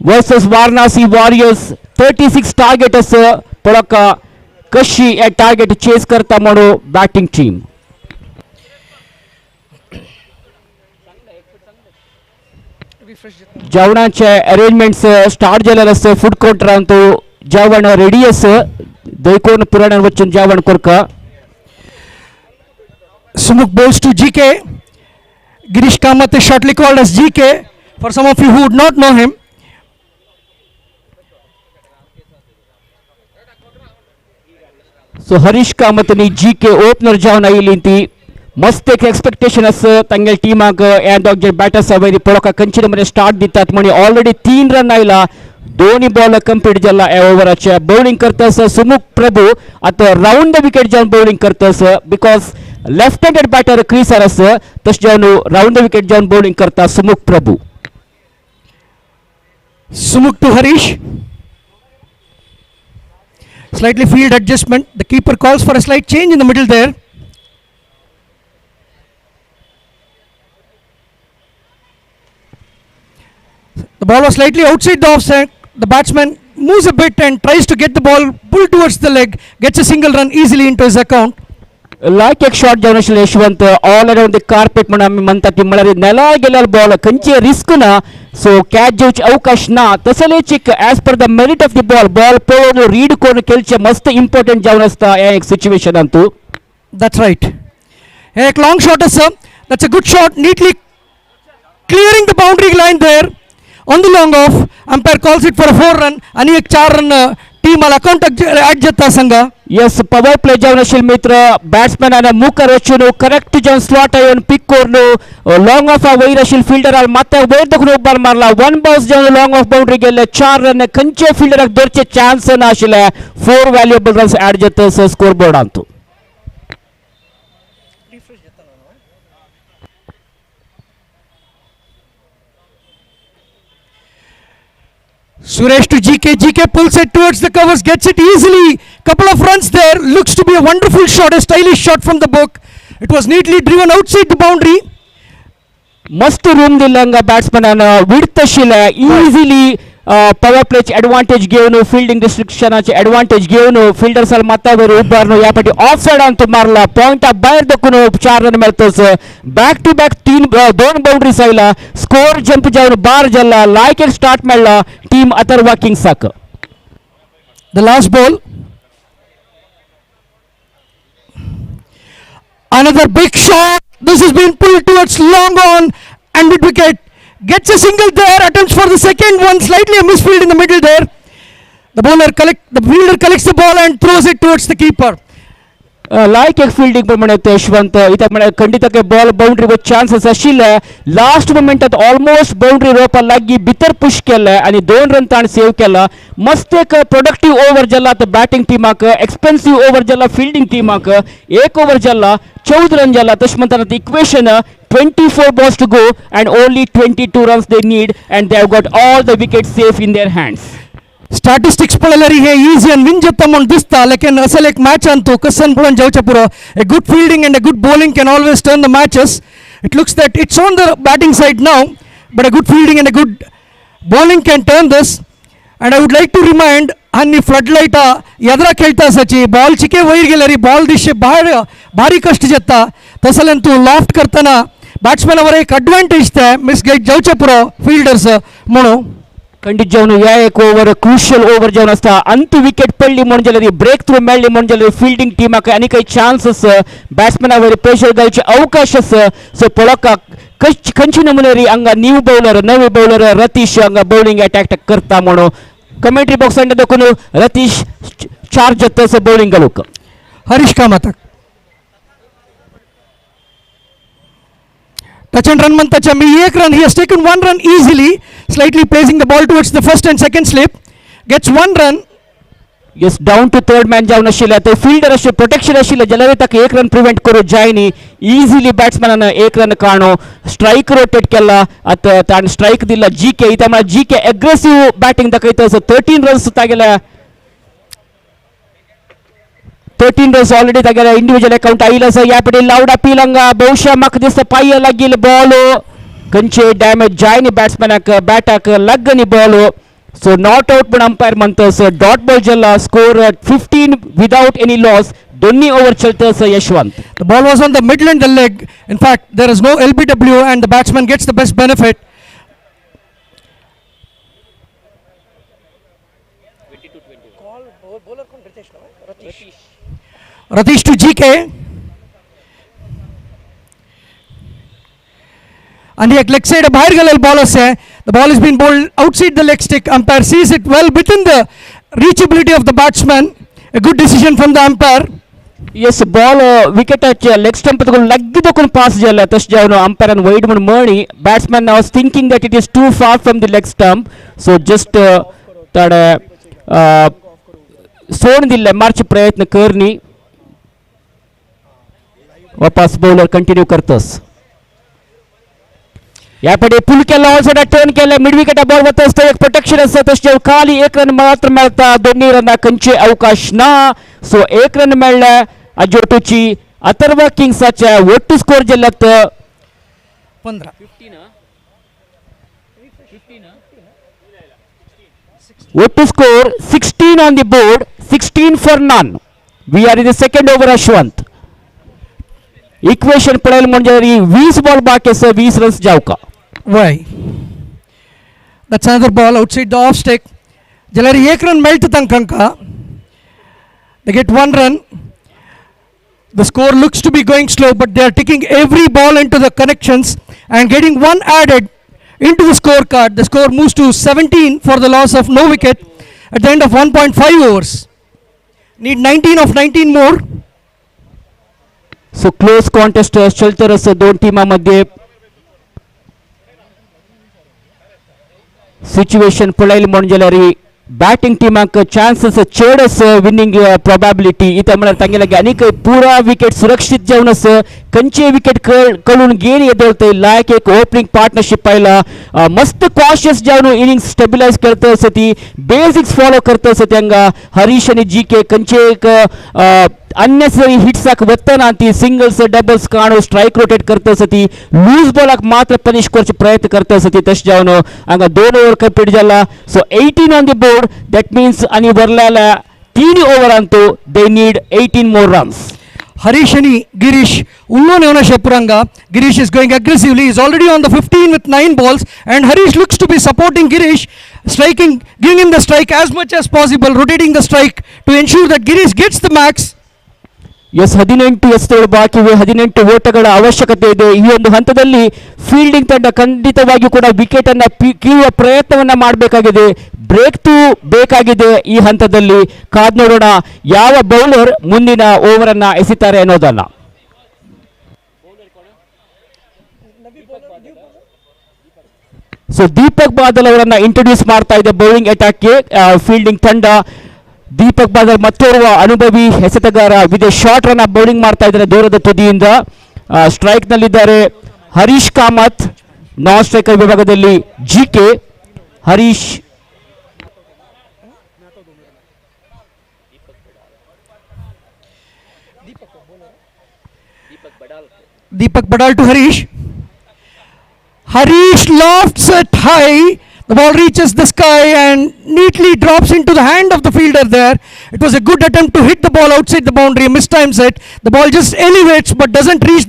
versus Varanasi Warriors. 36 target पडक कशी या टार्गेट चेस करता म्हणून बॅटिंग टीम. जेवणाचे अरेंजमेंट्स स्टार्ट झालेले फूड कोर्टरान तो जेवण रेडी दोयकोन पुराण वचन जावन कोरका Sumuk bowls to GK. Girish Kamath is shortly called as GK. For some of you who would not know him, so Harish Kamat knee GK opener जावन आयिलींती मस्त एक एक्सपेक्टेशन असं तांगेल टीमाक एंड ऑफ जे बॅटर्स वयरी पळोवका कंचिन मध्ये स्टार्ट दितात म्हणी ऑलरेडी 3 रन आयला दोन्ही ball complete जाला या ओव्हराच्या बॉलिंग करतास सुमुख प्रभू आता राउंड द विकेट जावन बॉलिंग करतास बिकॉज लेफ्ट हँडेड बॅटर क्रीसार असं तस जावन राउंड द विकेट जावन बॉलिंग करता Sumukh Prabhu Sumuk to Harish. Slightly field adjustment. The keeper calls for a slight change in the middle there. The ball was slightly outside the offside. The batsman moves a bit and tries to get the ball pulled towards the leg. Gets a single run easily into his account. Like एक shot जावन आशिल्लें Yashwant all around the carpet म्हणून आमी म्हणतात ती म्हळ्यार नेलार गेल्यार ball खंयचे रिस्क ना सो कॅच घेवचे अवकाश ना तसलेच एक as per the merit of the ball ball पळोवन रीड करून खेळचे मस्त इम्पॉर्टंट जावन आसता ह्या एक सिच्युएशनांत तूं That's right. A long shot, sir. That's a good shot. Neatly clearing the boundary line there. On the long off, umpire calls it for a 4 run. आणि एक 4 run team ala account add जाता संघा. Yes power play जावन आशिल्लें मित्र batsman आनी मुखार वचून correct जावन स्लॉट येवन पिक करून लॉंग ऑफ वयर आशिल्ले फिल्डराल माथ्याक वयर दखून बॉल मारला 1 बाउंस जावन लॉंग ऑफ बाउंड्री गेले 4 रन खंयचे फिल्डराक धरचे चान्स ना आशिल्ले 4 व्हॅल्युएबल रन्स ऍड जातात score बोर्डांत Suresh to GK. GK pulls it towards the covers, gets it easily. Couple of runs there. Looks to be a wonderful shot, a stylish shot from the book. It was neatly driven outside the boundary. मस्त room दिल्ल्या बॅट्समॅनान width आशिल्ले easily power प्लेचे advantage घेवन fielding रिस्ट्रिक्शनाचे advantage घेवन फिल्डर्साल माथ्यावर उबारून ह्या फाटी of सायडान तो मारला पॉइंटा भायर दखून 4 रन मेळतस बॅक टू बॅक 2 बाउंड्रीज आयला स्कोर जंप जावन 12 जाला लायक एक स्टार्ट मेळ्ळा टीम अथर्वा किंग्साक The last ball. Another big shot. This has been pulled towards long on and mid wicket. Gets a single there. Attempts for the second one. Slightly a misfield in the middle there. The fielder collects the ball and throws it towards the keeper. लायक एक fielding प्रमाणे यशवंत इथं म्हळ्यार खंडित ball boundary वर chances आशिल्ले last मोमेंटात almost boundary रोवपा लागीं भितर push केले आनी 2 रन ताण सेव केला मस्त एक प्रोडक्टिव्ह ओव्हर जाला बॅटिंग टीमाक एक्सपेन्सिव्ह ओव्हर जाला फिल्डिंग टीमाक एक ओव्हर जाला 14 रन जाला तशें म्हणटात equation 24 balls to go and only 22 runs they need and they have got all the wickets safe in their hands. Statistics पळयल्यार हे इजी आनी विन जाता म्हूण दिसता लेकिन असल एक मॅच तूं कसन पळोवन जावचें पुरो a good fielding and a good bowling can always turn the matches it looks that it's on the batting side now but a good fielding and a good bowling can turn this and I would like to remind आनी flood लायटा येद्रा खेळटा आसाची ball चिके वयर गेल्यार ball दिशे भारी कश्ट जाता तसल्यान तूं लॉफ्ट करतना बॅट्समॅनावर एक एडवांटेज ते मिसगाईड जावचें पुरो फिल्डर्स म्हणून खंडीत जावन ह्या एक ओव्हर क्रुशियल ओव्हर जावन आसता अंत विकेट पडली म्हण जाल्यार ब्रेक थ्रू मेळ्ळी म्हण जाल्यार फिल्डिंग टीमाक आनी काही चान्स बॅट्समॅना वयर प्रेशर घालचे अवकाश सो पळोवका खंयची नमुनेरी हांगा नवे बॉलर रतीश हांगा बॉलिंग अटॅक करता म्हणून कमेंट्री बॉक्सान देखून रतीश चार्ज जाता बॉलिंग घालूक Harish Kamat touch and run म्हणताच्या मी एक run he has taken 1 run easily slightly placing the ball towards the first and second slip gets 1 run yes down to third man जावन आशिल्ले ते fielder आशिल्ले प्रोटेक्शन आशिल्ले जाल्यार ताका एक रन प्रिव्हेंट करूं जायनी इजिली बॅट्समॅनान एक रन काडून स्ट्राईक रोटेट केला आता ताणें स्ट्राईक दिला जीके इता म्हळ्यार जीके एग्रेसिव्ह बॅटिंग दाखयता 13 रन्स तागेल्या 13 रन्स ऑलरेडी तागेल्या इंडिविजुअल अकाउंट आयिल्लो आसा ह्या फाटी लावडा पिलंगा बहुशा म्हाका दिसता पांय लागील बॉल खंयचे डॅमेज जायनी बॅट्समॅनाक बॅटाक लागनी बॉल सो नॉट आउट पण अंपायर म्हणतस डॉट बॉल जाला स्कोर 15 विदाउट एनी लॉस दोन्ही ओव्हर चलतस Yashwant the ball was on the middle and the leg in fact there is no LBW and the batsman gets the best benefit Ratish to GK. And the leg side बाहर गलल ball से the ball has been bowled outside the leg stick. Umpire sees it well within the reachability of the batsman. A good decision from the umpire. Yes, ball wicket at leg stump laggi pass jala touch down umpire and wide money. Batsman now was thinking that it is too far from the leg stump, so just that सोड दिल्ले मार्च प्रयत्न करनी वापस bowler continue करतस या पडे पुल केला also turn केला मिड विकेट बॉल वतस एक प्रोटेक्शन असता तशे खाली एक रन मात्र मेळता दोन्ही रन कंचे अवकाश ना सो एक रन मेळ्ळा अजोटुची अथर्व किंग्सच्या ಒಟ್ಟು ಸ್ಕೋರ್ ಜಲ್ಲत 15 ಒಟ್ಟು score 16 on the board, 16 for none. We are in the second over. Ashwant equation पडेल म्हणजे 20 बॉल बाकी आहे 20 रन्स जाऊ का why that's another ball outside the off stick जलरी एक रन मेळ्त तंका they get one run. The score looks to be going slow, but they are taking every ball into the connections and getting one added into the scorecard. The score moves to 17 for the loss of no wicket at the end of 1.5 overs. Need 19 of 19 more. So close contest चलते रस दोन टीमांमध्ये situation पळायली म्हणजे batting टीमाक chances चेडस winning probability इथे म्हणल्यार तांगेले अनेक पुरा wicket सुरक्षित जावनस कंचे विकेट कळून गेन येदोलते लायक एक ओपनिंग पार्टनरशिप पाहिला मस्त कॉशियस जावन इनिंग्स स्टेबिलाइज करता सती बेसिक्स फॉलो करता सती हंगा हरीश आणि जीके कंचे एक अननेसेसरी हिट्स वत्तना ती सिंगल्स डबल्स काणू स्ट्राइक रोटेट करता सती लूज बॉलाक मात्र पनिश करचे प्रयत्न करता सती तशें जावन हांगा 2 ओव्हर कंप्लीट जाला सो 18 on the board that means ani varlala 3 overantu they need 18 more runs. Harish and Girish ullone ownership puranga. Girish is going aggressively. He is already on the 15 with 9 balls and Harish looks to be supporting Girish, striking, giving him the strike as much as possible, rotating the strike to ensure that Girish gets the max. Yes 18 ಎಸೆತಗಳು ಬಾಕಿ ಇವೆ 18 ಓಟಗಳ ಅವಶ್ಯಕತೆ ಇದೆ ಈ ಒಂದು ಹಂತದಲ್ಲಿ fielding ತಂಡ ಖಂಡಿತವಾಗಿಯೂ ಕೂಡ ವಿಕೆಟ್ ಅನ್ನು ಕೀಳುವ ಪ್ರಯತ್ನವನ್ನ ಮಾಡಬೇಕಾಗಿದೆ ಬ್ರೇಕ್ ಥ್ರೂ ಬೇಕಾಗಿದೆ ಈ ಹಂತದಲ್ಲಿ ಕಾದ್ ನೋಡೋಣ ಯಾವ ಬೌಲರ್ ಮುಂದಿನ ಓವರ್ ಅನ್ನ ಎಸೆತಾರೆ ಅನ್ನೋದನ್ನ ಸೊ ದೀಪಕ್ ಬಾದಲ್ ಅವರನ್ನ ಇಂಟ್ರೊಡ್ಯೂಸ್ ಮಾಡ್ತಾ ಇದೆ ಬೌಲಿಂಗ್ ಅಟ್ಯಾಕ್ಗೆ ಫೀಲ್ಡಿಂಗ್ ತಂಡ ದೀಪಕ್ ಬಾದಲ್ ಮತ್ತೋರ್ವ ಅನುಭವಿ ಎಸೆತಗಾರ ವಿದೆ ಶಾರ್ಟ್ ರನ್ ಬೌಲಿಂಗ್ ಮಾಡ್ತಾ ಇದ್ದಾರೆ ದೂರದ ತುದಿಯಿಂದ ಸ್ಟ್ರೈಕ್ ನಲ್ಲಿದ್ದಾರೆ ಹರೀಶ್ ಕಾಮತ್ ನಾನ್ ಸ್ಟ್ರೈಕರ್ ವಿಭಾಗದಲ್ಲಿ GK Harish Deepak Badal to Harish Harish lofts it high. The ball reaches the sky and neatly drops into the hand of the fielder there. It was a good attempt to hit the ball outside the boundary, mistimes it. The ball just elevates but doesn't reach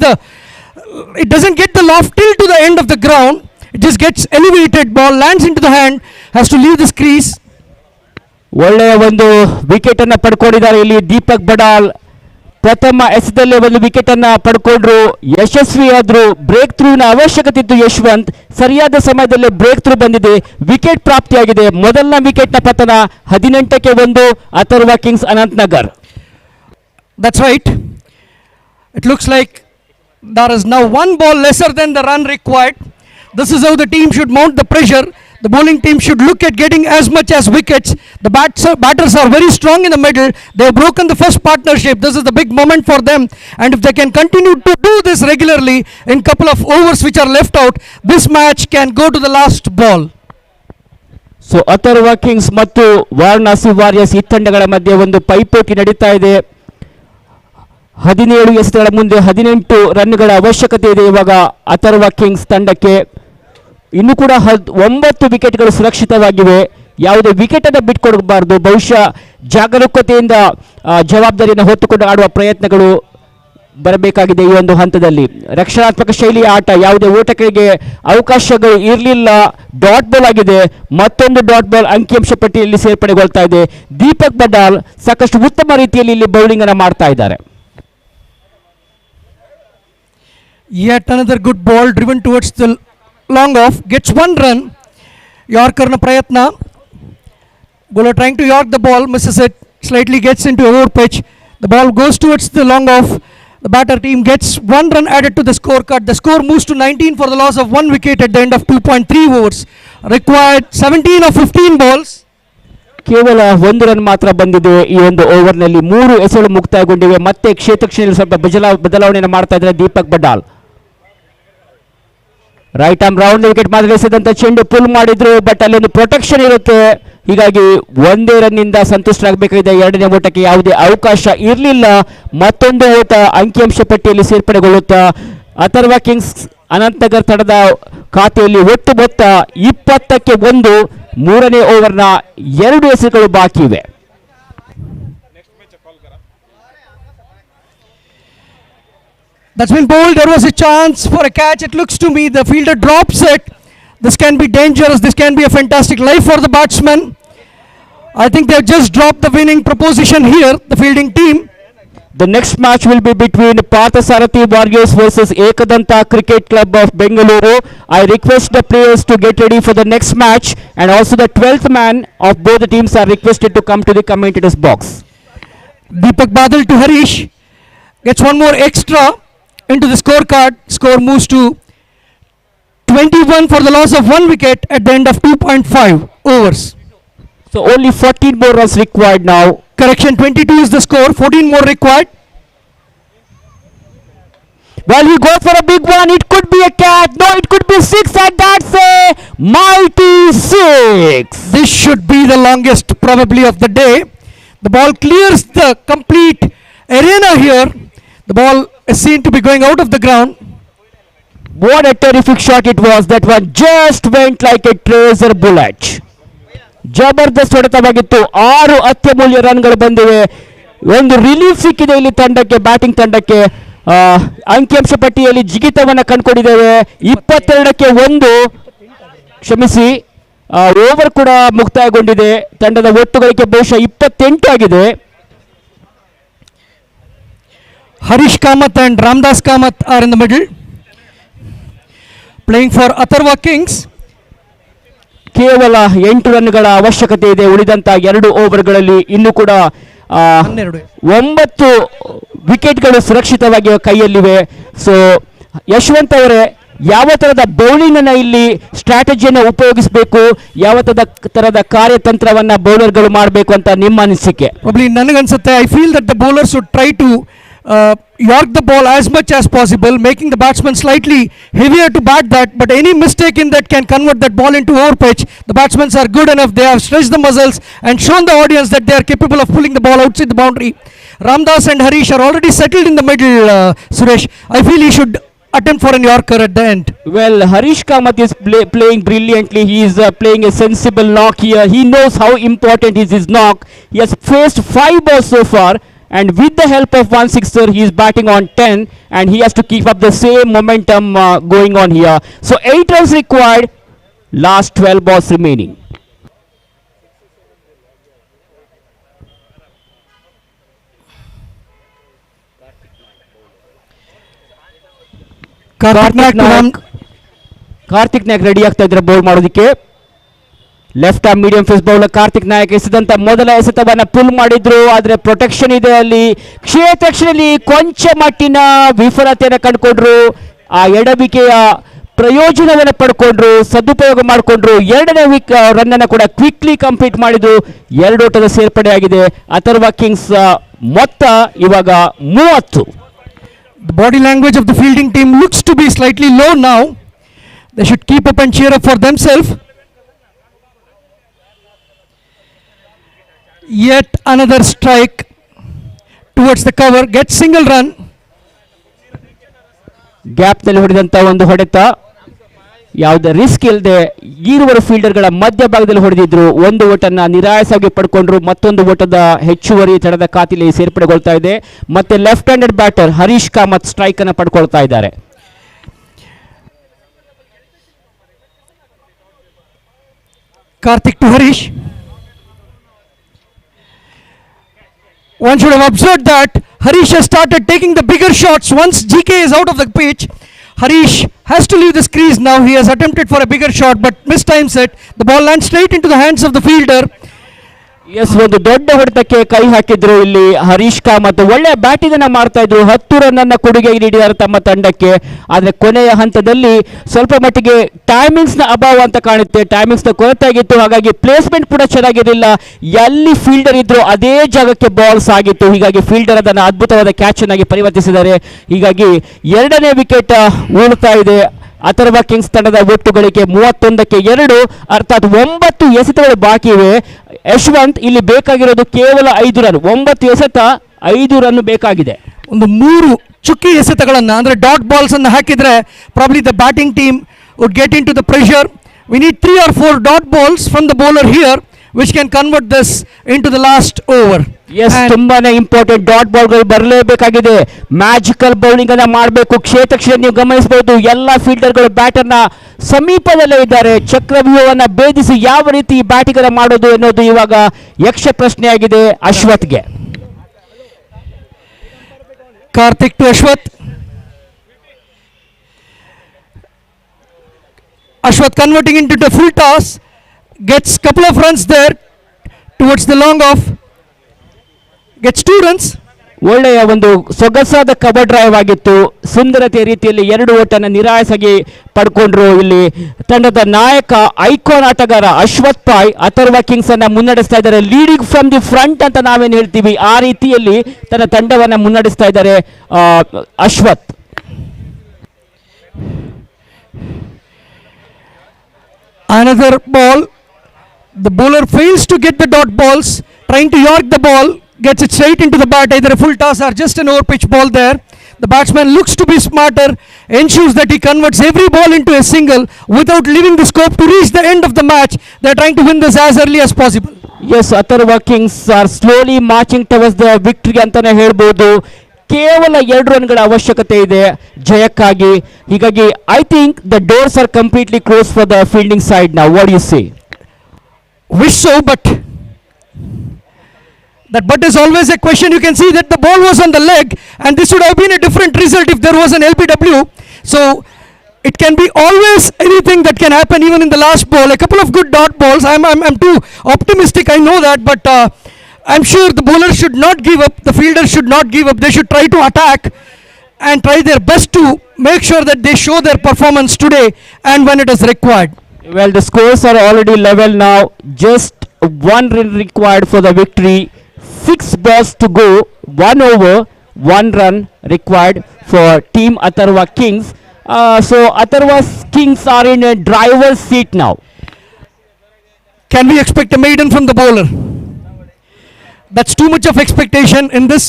it doesn't get the loft till to the end of the ground. It just gets elevated, ball lands into the hand, has to leave this crease. ಒಳ್ಳೆಯ ಒಂದು wicket ಅನ್ನು ಪಡ್ಕೊಂಡಿದ್ದಾರೆ ಇಲ್ಲಿ ದೀಪಕ್ ಬಡಾಲ್ ಪ್ರಥಮ ಎಸೆತದಲ್ಲೇ ಒಂದು wicket ಅನ್ನ ಪಡ್ಕೊಂಡ್ರು ಯಶಸ್ವಿಯಾದ್ರು break ಥ್ರೂನ ಅವಶ್ಯಕತೆ ಇತ್ತು ಯಶವಂತ್ ಸರಿಯಾದ ಸಮಯದಲ್ಲಿ ಬ್ರೇಕ್ ಥ್ರೂ ಬಂದಿದೆ ವಿಕೆಟ್ ಪ್ರಾಪ್ತಿಯಾಗಿದೆ ಮೊದಲನೇ ವಿಕೆಟ್ ನ ಪತನ 18ಕ್ಕೆ 1 Atharva Kings Anant Nagar That's right. It looks like there is now one ball lesser than the run required. This is how the team should mount the pressure. The bowling team should look at getting as much as wickets. The batters are very strong in the middle. They have broken the first partnership. This is the big moment for them. And if they can continue to do this regularly in couple of overs which are left out, this match can go to the last ball. So Atharva Kings ಮತ್ತು Varanasi warriors ಈ ತಂಡಗಳ ಮಧ್ಯೆ ಒಂದು ಪೈಪೋಟಿ ನಡೀತಾ ಇದೆ 17 ಎಸೆತಗಳ ಮುಂದೆ 18 ರನ್ಗಳ ಅವಶ್ಯಕತೆ ಇದೆ ಇವಾಗ ಅಥರ್ವ ಕಿಂಗ್ಸ್ ತಂಡಕ್ಕೆ ಇನ್ನು ಕೂಡ 9 ವಿಕೆಟ್ಗಳು ಸುರಕ್ಷಿತವಾಗಿವೆ ಯಾವುದೇ ವಿಕೆಟ್ ಅನ್ನು ಬಿಟ್ಕೊಡಬಾರದು ಬಹುಶಃ ಜಾಗರೂಕತೆಯಿಂದ ಜವಾಬ್ದಾರಿಯನ್ನು ಹೊತ್ತುಕೊಂಡು ಆಡುವ ಪ್ರಯತ್ನಗಳು ಬರಬೇಕಾಗಿದೆ ಈ ಒಂದು ಹಂತದಲ್ಲಿ. ರಕ್ಷಣಾತ್ಮಕ ಶೈಲಿಯ ಆಟ, ಯಾವುದೇ ಓಟಗಳಿಗೆ ಅವಕಾಶಗಳು ಇರಲಿಲ್ಲ. ಡಾಟ್ ಬಾಲ್ ಆಗಿದೆ, ಮತ್ತೊಂದು ಡಾಟ್ ಬಾಲ್ ಅಂಕಿಅಂಶ ಪಟ್ಟಿಯಲ್ಲಿ ಸೇರ್ಪಡೆಗೊಳ್ತಾ ಇದೆ. ದೀಪಕ್ ಬಡಾಲ್ ಸಾಕಷ್ಟು ಉತ್ತಮ ರೀತಿಯಲ್ಲಿ ಇಲ್ಲಿ ಬೌಲಿಂಗ್ ಅನ್ನು ಮಾಡ್ತಾ ಇದ್ದಾರೆ. Yet another good ball driven towards the long off, gets one run. Yorker na prayatna, bowler trying to york the ball, misses it, slightly gets into a over pitch. The ball goes towards the long off. The batter team gets one run added to the scorecard. The score moves to 19 for the loss of one wicket at the end of 2.3 overs. Required 17 of 15 balls. ಕೇವಲ ಒಂದು run ಮಾತ್ರ ಬಂದಿದೆ ಈ ಒಂದು ಓವರ್ನಲ್ಲಿ. 3 ಎಸೆಗಳು ಮುಕ್ತಾಯಗೊಂಡಿವೆ. ಮತ್ತೆ ಕ್ಷೇತ್ರಕ್ಷಣೆಯಲ್ಲಿ ಸ್ವಲ್ಪ ಬದಲಾವಣೆಯನ್ನು ಮಾಡ್ತಾ ಇದ್ದಾರೆ Deepak Badal. Right arm round wicket ಮಾತ್ರ ಎಸೆದಂತ ಚೆಂಡು ಪುಲ್ ಮಾಡಿದ್ರು, ಬಟ್ ಅಲ್ಲೊಂದು ಪ್ರೊಟೆಕ್ಷನ್ ಇರುತ್ತೆ. ಹೀಗಾಗಿ ಒಂದೇ ರನ್ನಿಂದ ಸಂತುಷ್ಟರಾಗಬೇಕಾಗಿದೆ. ಎರಡನೇ ಓಟಕ್ಕೆ ಯಾವುದೇ ಅವಕಾಶ ಇರಲಿಲ್ಲ. ಮತ್ತೊಂದು ಓಟ ಅಂಕಿಅಂಶ ಪಟ್ಟಿಯಲ್ಲಿ ಸೇರ್ಪಡೆಗೊಳ್ಳುತ್ತಾ ಅಥರ್ವ ಕಿಂಗ್ಸ್ ಅನಂತನಗರ್ ತಂಡದ ಖಾತೆಯಲ್ಲಿ ಒಟ್ಟು ಮೊತ್ತ 20ಕ್ಕೆ 1. ಮೂರನೇ ಓವರ್ನ 2 ಎಸೆಗಳು ಬಾಕಿ ಇವೆ. That's been bowled. There was a chance for a catch. It looks to me the fielder drops it. This can be dangerous. This can be a fantastic life for the batsman. I think they've just dropped the winning proposition here, the fielding team. The next match will be between Varanasi Warriors versus Ekadanta Cricket Club of Bengaluru. I request the players to get ready for the next match, and also the 12th man of both the teams are requested to come to the commentators box. Deepak Badal to Harish gets one more extra into the scorecard. Score moves to 21 for the loss of one wicket at the end of 2.5 overs. So only 14 more runs required now. Correction, 22 is the score, 14 more required. Well, he goes for a big one. It could be a catch. No, it could be 6, and that's a mighty 6. This should be the longest probably of the day. The ball clears the complete arena here. The ball is seen to be going out of the ground. What a terrific shot it was. That one just went like a tracer bullet. ಜಬರ್ದಸ್ತ್ ಹೊಡೆತವಾಗಿತ್ತು. 6 ಅತ್ಯಮೂಲ್ಯ ರನ್ಗಳು ಬಂದಿವೆ. ಒಂದು relief ಸಿಕ್ಕಿದೆ ಇಲ್ಲಿ ತಂಡಕ್ಕೆ, batting ತಂಡಕ್ಕೆ. ಅಂಕಿಅಂಶ ಪಟ್ಟಿಯಲ್ಲಿ ಜಿಗಿತವನ್ನು ಕಂಡುಕೊಂಡಿದ್ದೇವೆ. 22ಕ್ಕೆ 1, ಕ್ಷಮಿಸಿ, ಓವರ್ ಕೂಡ ಮುಕ್ತಾಯಗೊಂಡಿದೆ. ತಂಡದ ಒಟ್ಟು ಗಳಿಕೆ ಬಹುಶಃ 28 ಆಗಿದೆ. Harish Kamath and Ramdas Kamath are in the middle, playing for Atharva Kings. ಕೇವಲ 8 ರನ್ಗಳ ಅವಶ್ಯಕತೆ ಇದೆ ಉಳಿದಂತ 2 ಓವರ್ಗಳಲ್ಲಿ. ಇನ್ನೂ ಕೂಡ 9 ವಿಕೆಟ್ಗಳು ಸುರಕ್ಷಿತವಾಗಿ ಕೈಯಲ್ಲಿವೆ. ಸೊ ಯಶವಂತ್ ಅವರೇ, ಯಾವ ತರದ ಬೌಲಿಂಗ್ ಅನ್ನ ಇಲ್ಲಿ ಸ್ಟ್ರಾಟಜಿಯನ್ನು ಉಪಯೋಗಿಸಬೇಕು, ಯಾವ ತರದ ಕಾರ್ಯತಂತ್ರವನ್ನ ಬೌಲರ್ಗಳು ಮಾಡಬೇಕು ಅಂತ ನಿಮ್ಮ ಅನಿಸಿಕೆ? ನನಗನ್ಸುತ್ತೆ, I feel that the bowler should try to york the ball as much as possible, making the batsman slightly heavier to bat that, but any mistake in that can convert that ball into over pitch. The batsmen are good enough. They have stretched the muscles and shown the audience that they are capable of pulling the ball outside the boundary. Ramdas and Harish are already settled in the middle, Suresh. I feel he should attempt for an yorker at the end. Well, Harish Kamath is playing brilliantly. He is playing a sensible knock here. He knows how important is his knock. He has faced 5 balls so far, and with the help of 1 sixer, he is batting on 10, and he has to keep up the same momentum going on here. So 8 runs required, last 12 balls remaining. Karthik Nayak ready ಆಗ್ತಾ ಇದ್ದಾರೆ bowl ಮಾಡೋದಕ್ಕೆ. Left arm medium pace bowler Karthik Nayak ಎಸೆದಂತ ಮೊದಲ ಎಸೆತವನ್ನ full ಮಾಡಿದ್ರು, ಆದ್ರೆ protection ಇದೆ ಅಲ್ಲಿ. ಕ್ಷೇತ್ರಕ್ಷಣದಲ್ಲಿ ಕೊಂಚ ಮಟ್ಟಿನ ವಿಫಲತೆಯನ್ನು ಕಂಡುಕೊಂಡ್ರು. ಆ ಎಡವಿಕೆಯ ಪ್ರಯೋಜನವನ್ನು ಪಡ್ಕೊಂಡ್ರು, ಸದುಪಯೋಗ ಮಾಡಿಕೊಂಡ್ರು. 2ನೇ ರನ್ ಅನ್ನು ಕೂಡ ಕ್ವಿಕ್ಲಿ ಕಂಪ್ಲೀಟ್ ಮಾಡಿದ್ರು. 2 ಓಟದ ಸೇರ್ಪಡೆಯಾಗಿದೆ. ಅಥರ್ವ ಕಿಂಗ್ಸ್ ಮೊತ್ತ ಇವಾಗ 30. The body language of the fielding team looks to be slightly low now. They should keep up and cheer up for themselves. Yet another strike towards the cover, gets single run. Gap ನಲ್ಲಿ ಹೊಡೆದಂತ ಒಂದು ಹೊಡೆತ. ಯಾವುದೇ risk ಇಲ್ಲದೆ ಈರುವರು ಫೀಲ್ಡರ್ಗಳ ಮಧ್ಯಭಾಗದಲ್ಲಿ ಹೊಡೆದಿದ್ರು. ಒಂದು ಓಟನ್ನು ನಿರಾಯಾಸವಾಗಿ ಪಡ್ಕೊಂಡ್ರು. ಮತ್ತೊಂದು ಓಟದ ಹೆಚ್ಚುವರಿ ತಡದ ಖಾತೆಯಲ್ಲಿ ಸೇರ್ಪಡೆಗೊಳ್ತಾ ಇದೆ. ಮತ್ತೆ left handed batter Harish Kamath strike ಅನ್ನು ಪಡ್ಕೊಳ್ತಾ ಇದ್ದಾರೆ. Karthik to Harish. One should have observed that Harish has started taking the bigger shots once GK is out of the pitch. Harish has to leave this crease now. He has attempted for a bigger shot but mistimes it. The ball lands straight into the hands of the fielder. Yes, ಒಂದು ದೊಡ್ಡ ಹೊಡೆತಕ್ಕೆ ಕೈ ಹಾಕಿದ್ರು ಇಲ್ಲಿ ಹರೀಶ್ ಕಾಮತ್. ಒಳ್ಳೆ batting ಅನ್ನ ಮಾಡ್ತಾ ಇದ್ರು. 10 ರನ್ ಅನ್ನ ಕೊಡುಗೆ ನೀಡಿದ್ದಾರೆ ತಮ್ಮ ತಂಡಕ್ಕೆ. ಆದ್ರೆ ಕೊನೆಯ ಹಂತದಲ್ಲಿ ಸ್ವಲ್ಪ ಮಟ್ಟಿಗೆ ಟೈಮಿಂಗ್ಸ್ ನ ಅಭಾವ ಅಂತ ಕಾಣುತ್ತೆ. ಟೈಮಿಂಗ್ಸ್ ನ ಕೊರತೆ ಆಗಿತ್ತು. ಹಾಗಾಗಿ ಪ್ಲೇಸ್ಮೆಂಟ್ ಕೂಡ ಚೆನ್ನಾಗಿರಲಿಲ್ಲ. ಎಲ್ಲಿ ಫೀಲ್ಡರ್ ಇದ್ರು ಅದೇ ಜಾಗಕ್ಕೆ ಬಾಲ್ಸ್ ಆಗಿತ್ತು. ಹೀಗಾಗಿ ಫೀಲ್ಡರ್ ಅದನ್ನು ಅದ್ಭುತವಾದ ಕ್ಯಾಚ್ ಅನ್ನಾಗಿ ಪರಿವರ್ತಿಸಿದ್ದಾರೆ. ಹೀಗಾಗಿ 2ನೇ ವಿಕೆಟ್ ಉಳ್ತಾ ಇದೆ. ಅಥರ್ವ ಕಿಂಗ್ಸ್ ತಂಡದ ಒಟ್ಟು ಗಳಿಕೆ 31ಕ್ಕೆ 2, ಅರ್ಥಾತ್ 9 ಎಸೆತಗಳು ಬಾಕಿ ಇವೆ. ಯಶವಂತ್, ಇಲ್ಲಿ ಬೇಕಾಗಿರೋದು ಕೇವಲ 5 ರನ್. 9 ಎಸೆತ 5 ರನ್ ಬೇಕಾಗಿದೆ. ಒಂದು 3 ಚುಕ್ಕಿ ಎಸೆತಗಳನ್ನು ಅಂದರೆ ಡಾಟ್ ಬಾಲ್ಸ್ ಅನ್ನು ಹಾಕಿದರೆ probably the batting team would get into the pressure. We need 3 or 4 dot balls from the bowler here which can convert this into the last over. Yes, ತುಂಬಾನೇ important. ಡಾಟ್ ಬಾಲ್ಗಳು ಬರಲೇಬೇಕಾಗಿದೆ. Magical bowling ಅನ್ನ ಮಾಡಬೇಕು. ಕ್ಷೇತ್ರ ನೀವು ಗಮನಿಸಬಹುದು, ಎಲ್ಲ ಫೀಲ್ಡರ್ಗಳು ಬ್ಯಾಟರ್ನ ಸಮೀಪದಲ್ಲೇ ಇದ್ದಾರೆ. ಚಕ್ರವ್ಯೂಹವನ್ನ ಭೇದಿಸಿ ಯಾವ ರೀತಿ ಬ್ಯಾಟಿಂಗ್ ಅನ್ನ ಮಾಡೋದು ಎನ್ನುವುದು ಇವಾಗ ಯಕ್ಷ ಪ್ರಶ್ನೆಯಾಗಿದೆ ಅಶ್ವತ್ಗೆ. Karthik to Ashwath. Ashwath converting into the full toss, gets couple of runs there towards the long off, gets 2 runs. ಒಳ್ಳೆಯ ಒಂದು ಸೊಗಸಾದ ಕವರ್ ಡ್ರೈವ್ ಆಗಿತ್ತು. ಸುಂದರತೆಯ ರೀತಿಯಲ್ಲಿ 2 ಓಟನ್ನು ನಿರಾಯಾಸಾಗಿ ಪಡ್ಕೊಂಡ್ರು. ಇಲ್ಲಿ ತಂಡದ ನಾಯಕ ಐಕಾನ್ ಆಟಗಾರ ಅಶ್ವಥ್ ಪಾಯ್ ಅಥರ್ವ ಕಿಂಗ್ಸ್ ಅನ್ನ ಮುನ್ನಡೆಸ್ತಾ ಇದ್ದಾರೆ. ಲೀಡಿಂಗ್ ಫ್ರಮ್ ದಿ ಫ್ರಂಟ್ ಅಂತ ನಾವೇನು ಹೇಳ್ತೀವಿ ಆ ರೀತಿಯಲ್ಲಿ ತನ್ನ ತಂಡವನ್ನು ಮುನ್ನಡೆಸ್ತಾ ಇದ್ದಾರೆ Ashwath. Another ball. The bowler fails to get the dot balls, trying to york the ball, gets it straight into the bat, either a full toss or just an overpitch ball there. The batsman looks to be smarter, ensures that he converts every ball into a single without leaving the scope to reach the end of the match. They are trying to win this as early as possible. Yes, Atharva Kings are slowly marching towards the victory ಅಂತಾನೆ ಹೇಳ್ಬೋದು. ಕೇವಲ 2 ರನ್ಗಳ ಅವಶ್ಯಕತೆ ಇದೆ ಜಯಕ್ಕಾಗಿ. ಹೀಗಾಗಿ I think the doors are completely close for the fielding side now. What you say? Wish so, but that but is always a question. You can see that the ball was on the leg and this would have been a different result if there was an LBW. So it can be always anything that can happen even in the last ball. A couple of good dot balls. I'm too optimistic, I know that, but I'm sure the bowler should not give up, the fielder should not give up. They should try to attack and try their best to make sure that they show their performance today and when it is required. Well, the scores are already level now. Just 1 run required for the victory. 6 balls to go. 1 over, 1 run required for Team Atharva Kings. So Atharva Kings are in a driver's seat now. Can we expect a maiden from the bowler? That's too much of expectation in this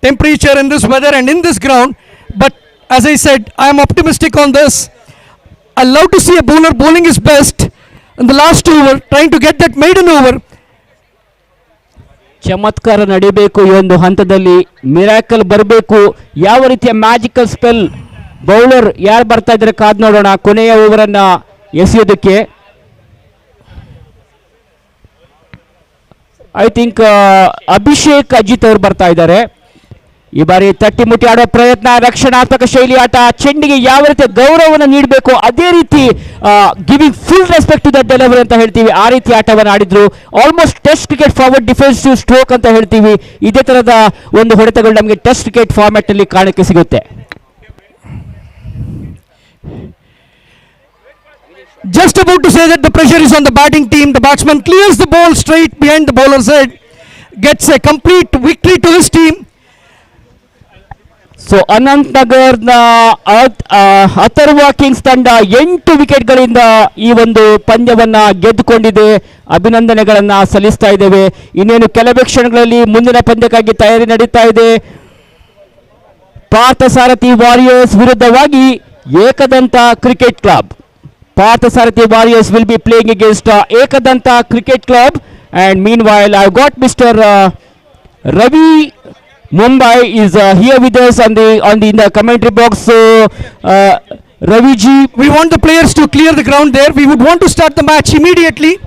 temperature, in this weather and in this ground. But as I said, I am optimistic on this. I love to see a bowler bowling his best in the last over, trying to get that maiden over. ಚಮತ್ಕಾರ ನಡಿಬೇಕು ಈ ಒಂದು ಹಂತದಲ್ಲಿ. Miracle ಬರಬೇಕು. ಯಾವ ರೀತಿಯ magical spell bowler ಯಾರು ಬರ್ತಾ ಇದ್ದಾರೆ ಕಾದ್ ನೋಡೋಣ ಕೊನೆಯ ಓವರನ್ನ ಎಸೆಯೋದಕ್ಕೆ. ಐ ಥಿಂಕ್ ಅಭಿಷೇಕ್ ಅಜಿತ್ ಅವರು ಬರ್ತಾ ಇದ್ದಾರೆ. ಈ ಬಾರಿ ತಟ್ಟಿ ಮುಟ್ಟಿ ಆಡೋ ಪ್ರಯತ್ನ, ರಕ್ಷಣಾತ್ಮಕ ಶೈಲಿ ಆಟ, ಚೆಂಡಿಗೆ ಯಾವ ರೀತಿ ಗೌರವವನ್ನು ನೀಡಬೇಕು ಅದೇ ರೀತಿ giving full respect to the delivery ಅಂತ ಹೇಳ್ತೀವಿ. ಆ ರೀತಿ ಆಟವನ್ನು ಆಡಿದ್ರು. Almost test cricket forward defensive stroke ಅಂತ ಹೇಳ್ತೀವಿ. ಇದೇ ತರದ ಒಂದು ಹೊಡೆತಗಳು ನಮಗೆ ಟೆಸ್ಟ್ ಕ್ರಿಕೆಟ್ ಫಾರ್ಮ್ಯಾಟ್ ನಲ್ಲಿ ಕಾಣಕ್ಕೆ ಸಿಗುತ್ತೆ. Just about to say that the pressure is on the batting team. The batsman clears the ball straight behind the bowler's head, gets a complete victory to his team. So Anant ನಗರ್ನ Atharva Kings ತಂಡ 8 ವಿಕೆಟ್ಗಳಿಂದ ಈ ಒಂದು ಪಂದ್ಯವನ್ನ ಗೆದ್ದುಕೊಂಡಿದೆ. ಅಭಿನಂದನೆಗಳನ್ನ ಸಲ್ಲಿಸ್ತಾ ಇದ್ದೇವೆ. ಇನ್ನೇನು ಕೆಲವೇ ಕ್ಷಣಗಳಲ್ಲಿ ಮುಂದಿನ ಪಂದ್ಯಕ್ಕಾಗಿ ತಯಾರಿ ನಡೀತಾ ಇದೆ. ಪಾರ್ಥಸಾರಥಿ ವಾರಿಯರ್ಸ್ ವಿರುದ್ಧವಾಗಿ Ekadanta cricket club. Parthasarathi Warriors will be playing against Ekadanta Cricket Club. And meanwhile, I've got Mr. Ravi Mumbai is here with us on the in the commentary box. So, Ravi ji, We want the players to clear the ground there. We would want to start the match immediately.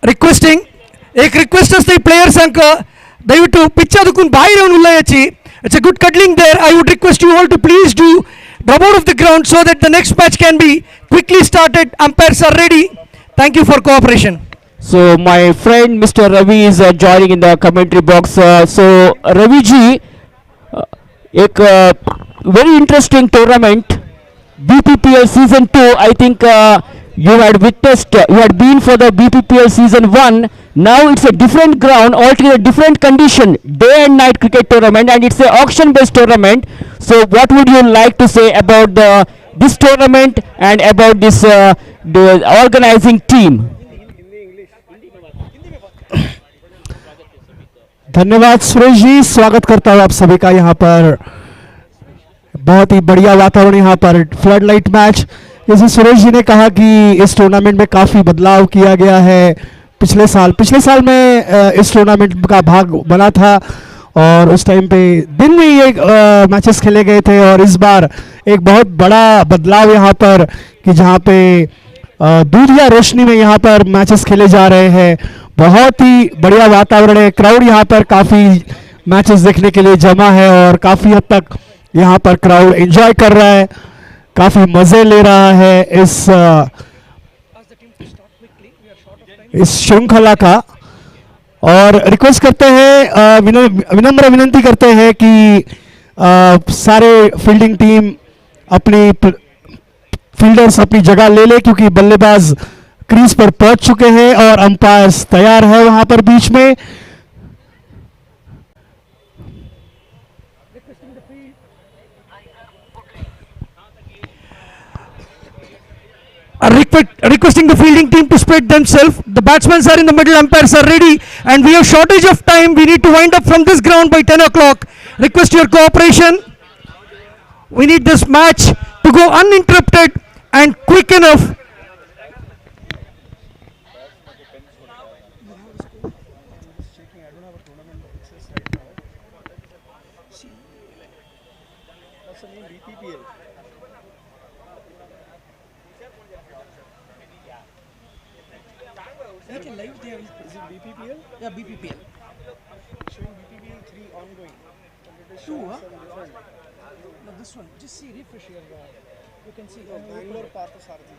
Requesting, एक request असते players अंक दयविಟ್ಟು pitch ಅದಕ್ಕೂ ಬಾಹಿರ ಉಲ್ಲಯಚಿ. It's a good cuddling there. I would request you all to please do drop out of the ground so that the next match can be quickly started. Umpires are ready. Thank you for cooperation. so my friend Mr. Ravi is joining in the commentary box. So Ravi ji, एक very interesting tournament, BPPL season 2. I think you had witnessed, you had been for the BPPL season 1. Now it's a different ground, altogether different condition, day and night cricket tournament, and it's a auction based tournament. So what would you like to say about this tournament and about this the organizing team? धन्यवाद सुरेश जी, स्वागत करता हूँ आप सभी का यहाँ पर। बहुत ही बढ़िया वातावरण यहाँ पर, फ्लड लाइट मैच। जैसे सुरेश जी ने कहा कि इस टूर्नामेंट में काफ़ी बदलाव किया गया है। पिछले साल में इस टूर्नामेंट का भाग बना था और उस टाइम पे दिन में ये मैचेस खेले गए थे, और इस बार एक बहुत बड़ा बदलाव यहाँ पर कि जहाँ पे दूध या रोशनी में यहाँ पर मैचेस खेले जा रहे हैं। बहुत ही बढ़िया वातावरण है, क्राउड यहाँ पर काफ़ी मैचेस देखने के लिए जमा है और काफ़ी हद तक यहाँ पर क्राउड एंजॉय कर रहा है, काफ़ी मज़े ले रहा है इस श्रृंखला का। और रिक्वेस्ट करते हैं, विनम्र विनंती करते हैं कि सारे फील्डिंग टीम अपनी फील्डर्स अपनी जगह ले ले, क्योंकि बल्लेबाज क्रीज पर पहुंच चुके हैं और अंपायर्स तैयार है वहां पर बीच में। Requesting the fielding team to spread themselves. The batsmen are in the middle, umpires are ready, and we have shortage of time. We need to wind up from this ground by 10 o'clock. Request your cooperation. We need this match to go uninterrupted and quick enough. Yeah, BPPL. Showing BPPL 3 ongoing. Two, huh? Different. No, this one. Just see, refresh here. You can see. Bangalore Parthasarathi.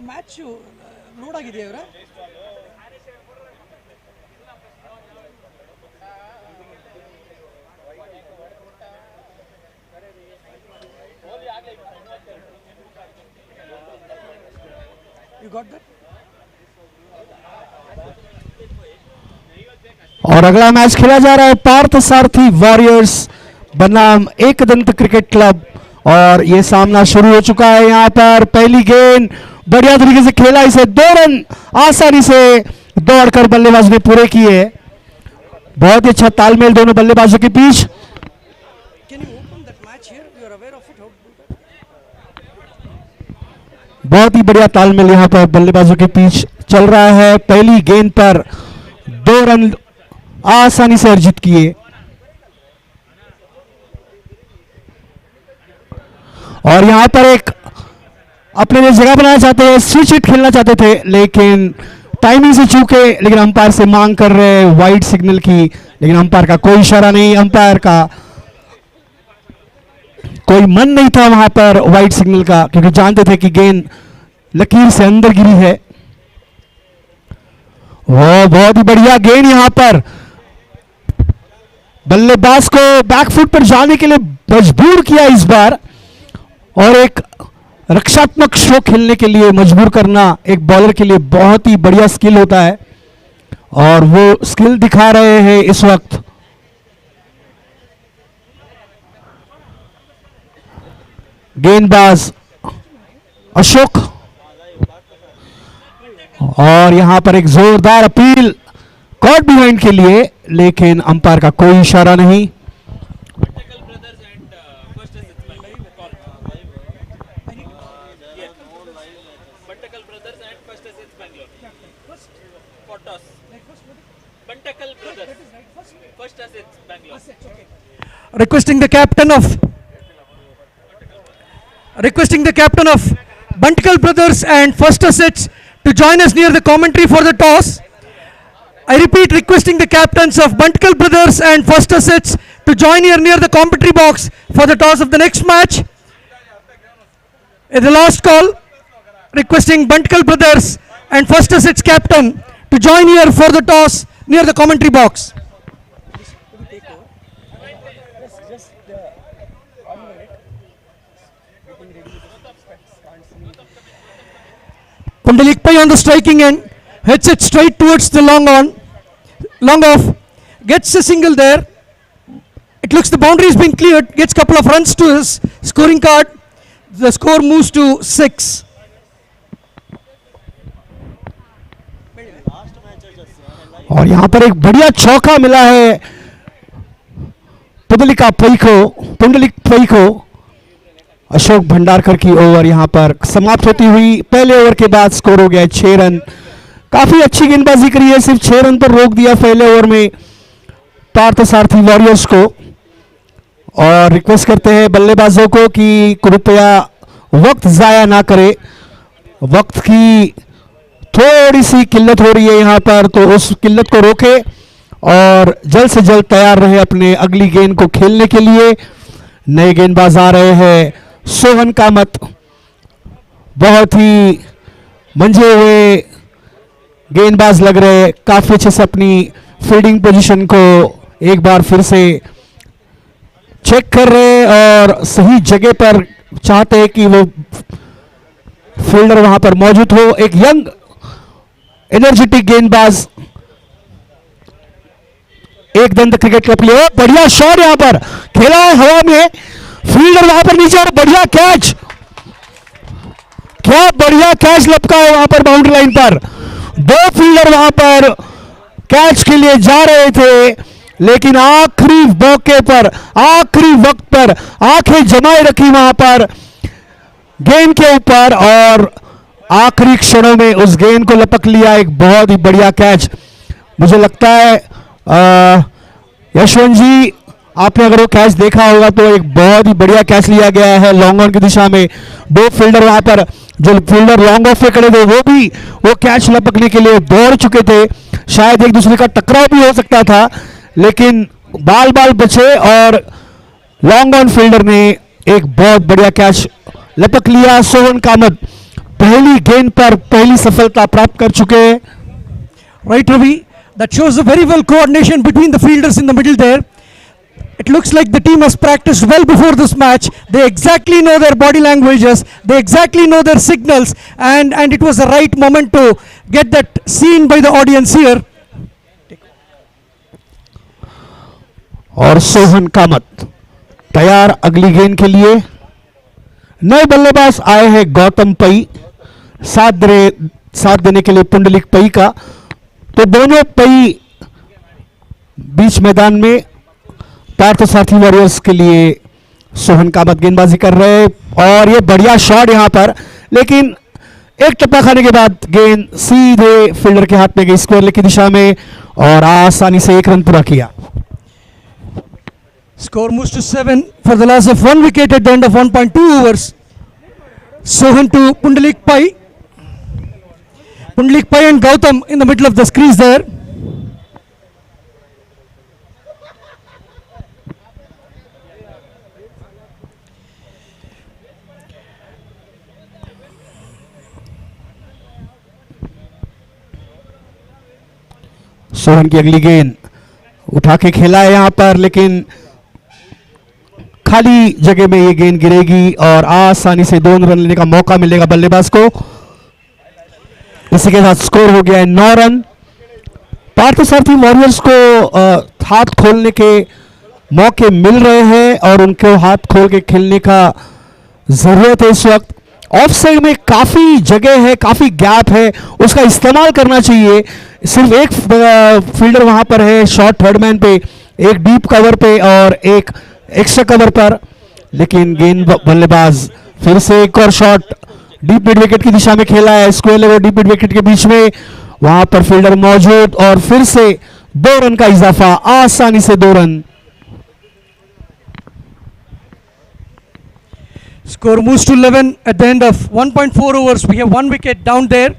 Match load ಆಗಿದೆಯಾ ಇವರ? You got that? और अगला match खेला जा रहा है Parthasarathi warriors बनाम Ekdant cricket club, और ये सामना शुरू हो चुका है। यहाँ पर पहली गेंद बढ़िया तरीके से खेला, इसे 2 रन आसानी से दौड़कर बल्लेबाज ने पूरे किए। बहुत ही अच्छा तालमेल दोनों बल्लेबाजों के बीच। Can you open that match here? You are aware of it? How to do that? बहुत ही बढ़िया तालमेल यहाँ पर बल्लेबाजों के बीच चल रहा है। पहली गेंद पर 2 रन आसानी से अर्जित किए, और यहां पर एक अपने लिए जगह बनाना चाहते हैं, स्विच हिट खेलना चाहते थे लेकिन टाइमिंग से चूके, लेकिन अंपायर से मांग कर रहे हैं वाइड सिग्नल की, लेकिन अंपायर का कोई इशारा नहीं, अंपायर का कोई मन नहीं था वहां पर वाइड सिग्नल का, क्योंकि जानते थे कि गेंद लकीर से अंदर गिरी है। वो बहुत ही बढ़िया गेंद, यहां पर बल्लेबाज को बैकफुट पर जाने के लिए मजबूर किया इस बार, और एक रक्षात्मक शो खेलने के लिए मजबूर करना एक बॉलर के लिए बहुत ही बढ़िया स्किल होता है, और वो स्किल दिखा रहे हैं इस वक्त। गेंदबाज अशोक, और यहां पर एक जोरदार अपील कॉट बिहाइंड के लिए, लेकिन अंपायर का कोई इशारा नहीं। Requesting the captain of Buntkal Brothers and First Assets to join us near the commentary for the toss. I repeat, requesting the captains of Buntkal Brothers and First Assets to join here near the commentary box for the toss of the next match. The last call, requesting Buntkal Brothers and First Assets captain to join here for the toss near the commentary box. Pundalik Pai on the striking end, hits it straight towards the long off, gets a single there. It looks the boundary has been cleared, gets couple of runs to his scoring card. The score moves to 6. और यहां पर एक बढ़िया चौका मिला है पुंडलिक पई को। अशोक भंडारकर की ओवर यहां पर समाप्त होती हुई। पहले ओवर के बाद स्कोर हो गया 6 रन। काफी अच्छी गेंदबाजी करी है, सिर्फ 6 रन पर रोक दिया पहले ओवर में पार्थसारथी वॉरियर्स को। और रिक्वेस्ट करते हैं बल्लेबाजों को कि कृपया वक्त जाया ना करें, वक्त की थोड़ी सी किल्लत हो रही है यहां पर, तो उस किल्लत को रोके और जल्द से जल्द तैयार रहे अपने अगली गेंद को खेलने के लिए। नए गेंदबाज आ रहे हैं। सोहन कामत बहुत ही मंझे हुए गेंदबाज लग रहे, काफी अच्छे से अपनी फील्डिंग पोजीशन को एक बार फिर से चेक कर रहे और सही जगह पर चाहते हैं कि वो फील्डर वहां पर मौजूद हो। एक यंग एनर्जेटिक गेंदबाज, एक दंत क्रिकेट का प्लेयर। बढ़िया शॉट यहां पर खेला है हवा में, फील्डर वहां पर नीचे और बढ़िया कैच, क्या बढ़िया कैच लपका है वहां पर बाउंड्री लाइन पर। 2 फील्डर वहां पर कैच के लिए जा रहे थे, लेकिन आखिरी मौके पर, आखिरी वक्त पर आंखें जमाए रखी वहां पर गेंद के ऊपर और आखिरी क्षणों में उस गेंद को लपक लिया। एक बहुत ही बढ़िया कैच। मुझे लगता है यशवंत जी, आपने अगर वो कैच देखा होगा तो एक बहुत ही बढ़िया कैच लिया गया है लॉन्ग ऑन की दिशा में। 2 फील्डर वहां पर, जो फील्डर लॉन्ग ऑफ पे खड़े थे वो भी वो कैच लपकने के लिए दौड़ चुके थे। शायद एक दूसरे का टकराव भी हो सकता था, लेकिन बाल बचे और लॉन्ग ऑन फील्डर ने एक बहुत बढ़िया कैच लपक लिया। सोहन कामत पहली गेंद पर पहली सफलता प्राप्त कर चुके हैं। Right, Ravi, that shows a very well coordination between the fielders in the middle there. It looks like the team has practiced well before this match. They exactly know their body languages, they exactly know their signals, and it was the right moment to get that seen by the audience here. और सोहन कामत तैयार अगली गेंद के लिए। नए बल्लेबाज आए हैं गौतम पई, साथ देने के लिए पुंडलिक पई का। तो दोनों पई बीच मैदान में, पार्थसारथी वॉरियर्स के लिए सोहन कामत गेंदबाजी कर रहे हैं। और ये बढ़िया शॉट यहां पर, लेकिन एक टप्पा खाने के बाद गेंद सीधे फील्डर के हाथ में गई स्क्वायर लेग की दिशा में और आसानी से 1 रन पूरा किया। Score moves to 7 for the loss of 1 wicket at the end of 1.2 overs. Sohan to Pundalik Pai. Pundalik Pai and Gautam in the middle of the crease there. Sohan की अगली गेंद उठा के खेला है यहां पर, लेकिन खाली जगह में ये गेंद गिरेगी और आसानी से 2 रन लेने का मौका मिलेगा बल्लेबाज को। इसी के साथ स्कोर हो गया है 9 रन। पार्थसारथी वॉरियर्स को हाथ खोलने के मौके मिल रहे हैं और उनको हाथ खोल के खेलने का जरूरत है इस वक्त। ऑफ साइड में काफी जगह है, काफी गैप है, उसका इस्तेमाल करना चाहिए। सिर्फ एक फील्डर वहां पर है शॉर्ट थर्ड मैन पे, एक डीप कवर पे और एक एक्स्ट्रा कवर पर, लेकिन गेंद बल्लेबाज फिर से एक और शॉट डीप मिड विकेट की दिशा में खेला है, स्क्वायर लेग और डीप मिड विकेट के बीच में, वहां पर फील्डर मौजूद और फिर से 2 रन का इजाफा, आसानी से 2 run. Score moves to 11 at the end of 1.4 overs. We have 1 wicket down there.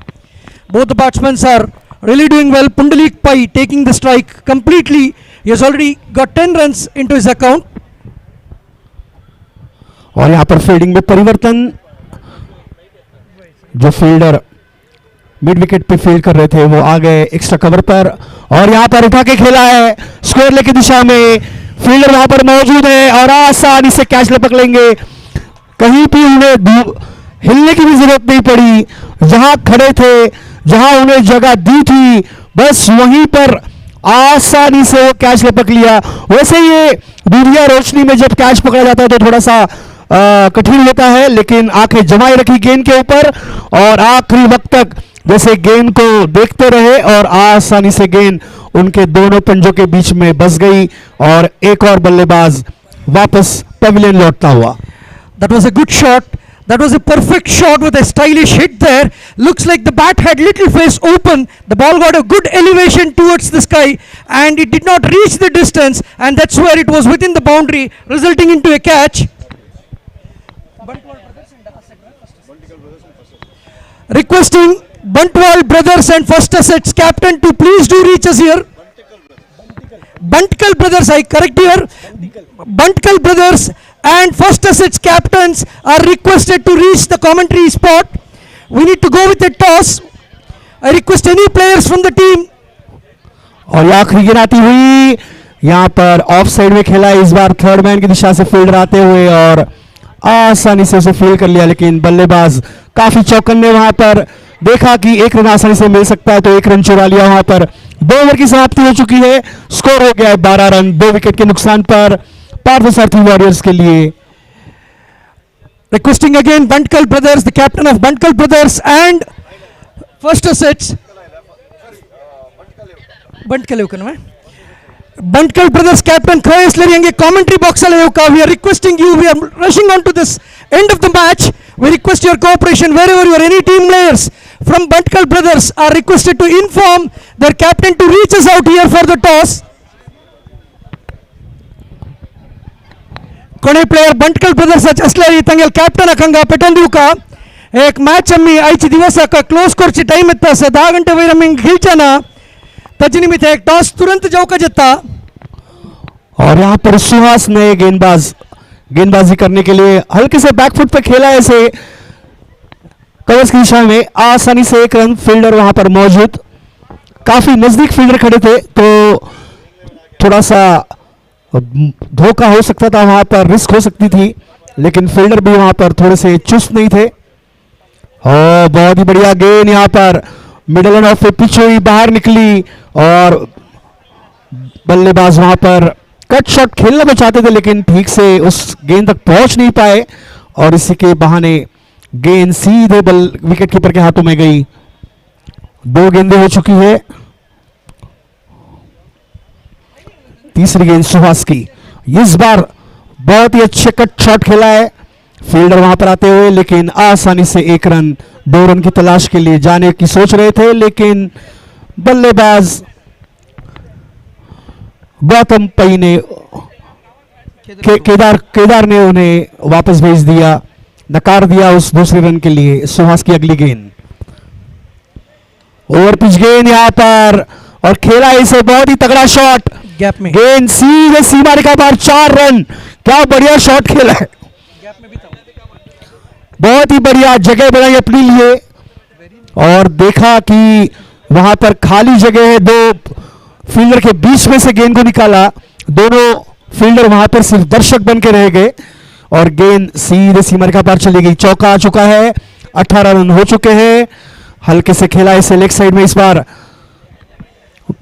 Both the batsmen are really doing well. Pundalik Pai taking the strike completely. He has already got 10 runs into his account. और यहां पर fielding में परिवर्तन, जो fielder mid wicket पे field कर रहे थे वो आ गए एक्स्ट्रा कवर पर, और यहां पर उठा के खेला है स्क्वायर लेग की दिशा में, फील्डर वहां पर मौजूद है और आसानी से कैच लपक लेंगे। कहीं भी उन्हें हिलने की भी जरूरत नहीं पड़ी, जहां खड़े थे, जहां उन्हें जगह दी थी, बस वहीं पर आसानी से वो कैच लपक लिया। वैसे ये दूरिया रोशनी में जब कैच पकड़ा जाता है तो थोड़ा सा कठिन होता है, लेकिन आंखें जमाए रखी गेंद के ऊपर और आखिरी वक्त तक जैसे गेंद को देखते रहे और आसानी से गेंद उनके दोनों पंजों के बीच में बस गई और एक और बल्लेबाज वापस पवेलियन लौटता हुआ। That was a good shot. That was a perfect shot with a stylish hit there. Looks like the bat had little face open. The ball got a good elevation towards the sky and it did not reach the distance, and that's where it was within the boundary, resulting into a catch. Requesting Buntkal Brothers and First Assets captain to please do reach us here. Buntkal Brothers, I correct here. Buntkal Brothers and First Assets captains are requested to reach the commentary spot. We need to go with a toss. I request any players from the team. और ये आखिरी गेंद आती हुई यहाँ पर of side में खेला, इस बार थर्ड मैन की दिशा से फील्डर आते हुए और आसानी से उसे फील्ड कर लिया, लेकिन बल्लेबाज काफी चौकन्ने, वहां पर देखा कि 1 रन आसानी से मिल सकता है तो 1 रन चुरा लिया। वहां पर 2 ओवर की समाप्ति हो चुकी है, स्कोर हो गया है 12 रन 2 विकेट के नुकसान पर पार्थसारथी वॉरियर्स के लिए। Requesting again Buntkal Brothers, the captain of Buntkal Brothers and First Assets. Buntkal Brothers captain Khayesh Lerienge commentary box alayuka. We are requesting you, we are rushing on to this end of the match. We request your cooperation wherever you are. Any team players from Buntkal Brothers are requested to inform their captain to reach us out here for the toss. कोणे player बंटकल brothers असले तंगेल captain अखंगा पेटंदूका एक match अम्मी आईची दिवस का close कोर्ची time इत्ता से 10 घंटे वैर अम्मी खिलचना तजनी में एक टॉस तुरंत जाओ का जत्ता। और यहाँ पर सुहास ने गेंदबाजी करने के लिए हल्के से बैकफुट पे खेला, ऐसे कवर्स की दिशा में आसानी से 1 रन। फील्डर वहां पर मौजूद, काफी नजदीक फील्डर खड़े थे तो थोड़ा सा धोखा हो सकता था, वहां पर रिस्क हो सकती थी, लेकिन फील्डर भी वहां पर थोड़े से चुस्त नहीं थे। और बहुत ही बढ़िया गेंद यहाँ पर मिडल एंड ऑफ पे पिच हुई, बाहर निकली और बल्लेबाज वहां पर कट शॉट खेलना तो चाहते थे लेकिन ठीक से उस गेंद तक पहुंच नहीं पाए और इसी के बहाने गेंद सीधे विकेट कीपर के हाथों में गई। 2 गेंदें हो चुकी है, तीसरी गेंद सुहास की। इस बार बहुत ही अच्छे कट शॉट खेला है फील्डर वहां पर आते हुए, लेकिन आसानी से 1 रन 2 रन की तलाश के लिए जाने की सोच रहे थे, लेकिन बल्लेबाज गौतम पई ने केदार ने उन्हें वापस भेज दिया, नकार दिया उस दूसरे रन के लिए। सुहास की अगली गेंद ओवर पिच गेंद यहां पर और खेला इसे बहुत ही तगड़ा शॉट, गैप में गेंद सीधे सीमा रेखा पर 4 रन। क्या बढ़िया शॉट खेला है, बहुत ही बढ़िया जगह बनाई अपने लिए और देखा कि वहां पर खाली जगह है, 2 फील्डर के बीच में से गेंद को निकाला, दोनों फील्डर वहां पर सिर्फ दर्शक बन के रह गए और गेंद सीधे सीमा रेखा पर चली गई। चौका आ चुका है, 18 रन हो चुके हैं। हल्के से खेला इसे लेग साइड में, इस बार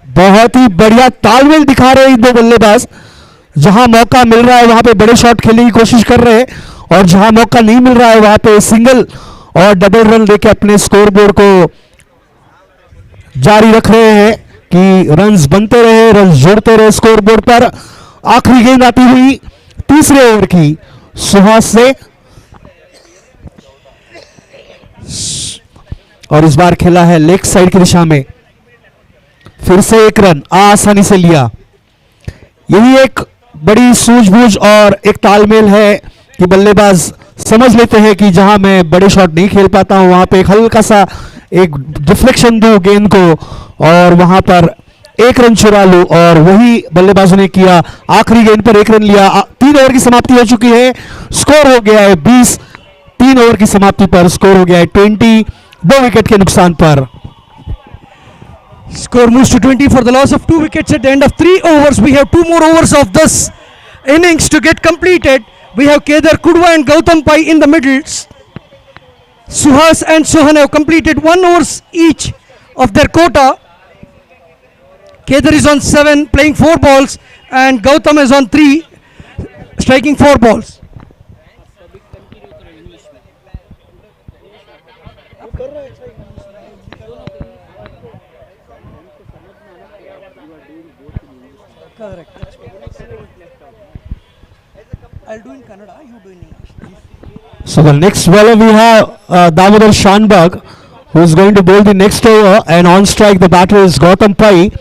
बहुत ही बढ़िया तालमेल दिखा रहे हैं इन 2 बल्लेबाज, जहां मौका मिल रहा है वहां पे बड़े शॉट खेलने की कोशिश कर रहे हैं और जहां मौका नहीं मिल रहा है वहां पे सिंगल और डबल रन लेके अपने स्कोर बोर्ड को जारी रख रहे हैं कि रन्स बनते रहे, रन्स जोड़ते रहे स्कोर बोर्ड पर। आखिरी गेंद आती हुई तीसरे ओवर की सुहास से, और इस बार खेला है लेग साइड की दिशा में। फिर से एक रन आसानी से लिया। यही एक बड़ी सूझबूझ और एक तालमेल है कि बल्लेबाज समझ लेते हैं कि जहां मैं बड़े शॉट नहीं खेल पाता हूं, वहां पे एक हल्का सा एक डिफ्लेक्शन दूं गेंद को और वहां पर एक रन चुरा लूं, और वही बल्लेबाजों ने किया। आखिरी गेंद पर एक रन लिया। 3 ओवर की समाप्ति हो चुकी है, स्कोर हो गया है 20। 3 ओवर की समाप्ति पर स्कोर हो गया है 20, 2 विकेट के नुकसान पर। Score moves to 20 for the loss of 2 wickets at the end of 3 overs. We have 2 more overs of this innings to get completed. We have Kedar Kudwa and Gautam Pai in the middles. Suhas and Sohan have completed 1 overs each of their quota. Kedar is on 7, playing 4 balls, and Gautam is on 3, striking 4 balls. Correct. I'll do in Kannada, you do in English. So the next bowler we have Damodar Shanbag, who is going to bowl the next over, and on strike the batter is Gautam Pai.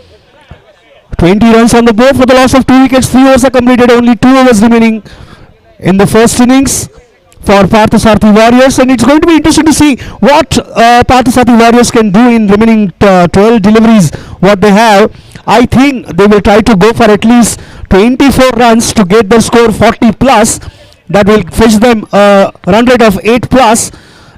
20 runs on the board for the loss of 2 wickets. 3 overs are completed, only 2 overs remaining in the first innings for Varanasi Warriors, and it's going to be interesting to see what Varanasi Warriors can do in remaining 12 deliveries what they have. I think they will try to go for at least 24 runs to get their score 40 plus. That will fetch them a run rate of 8 plus,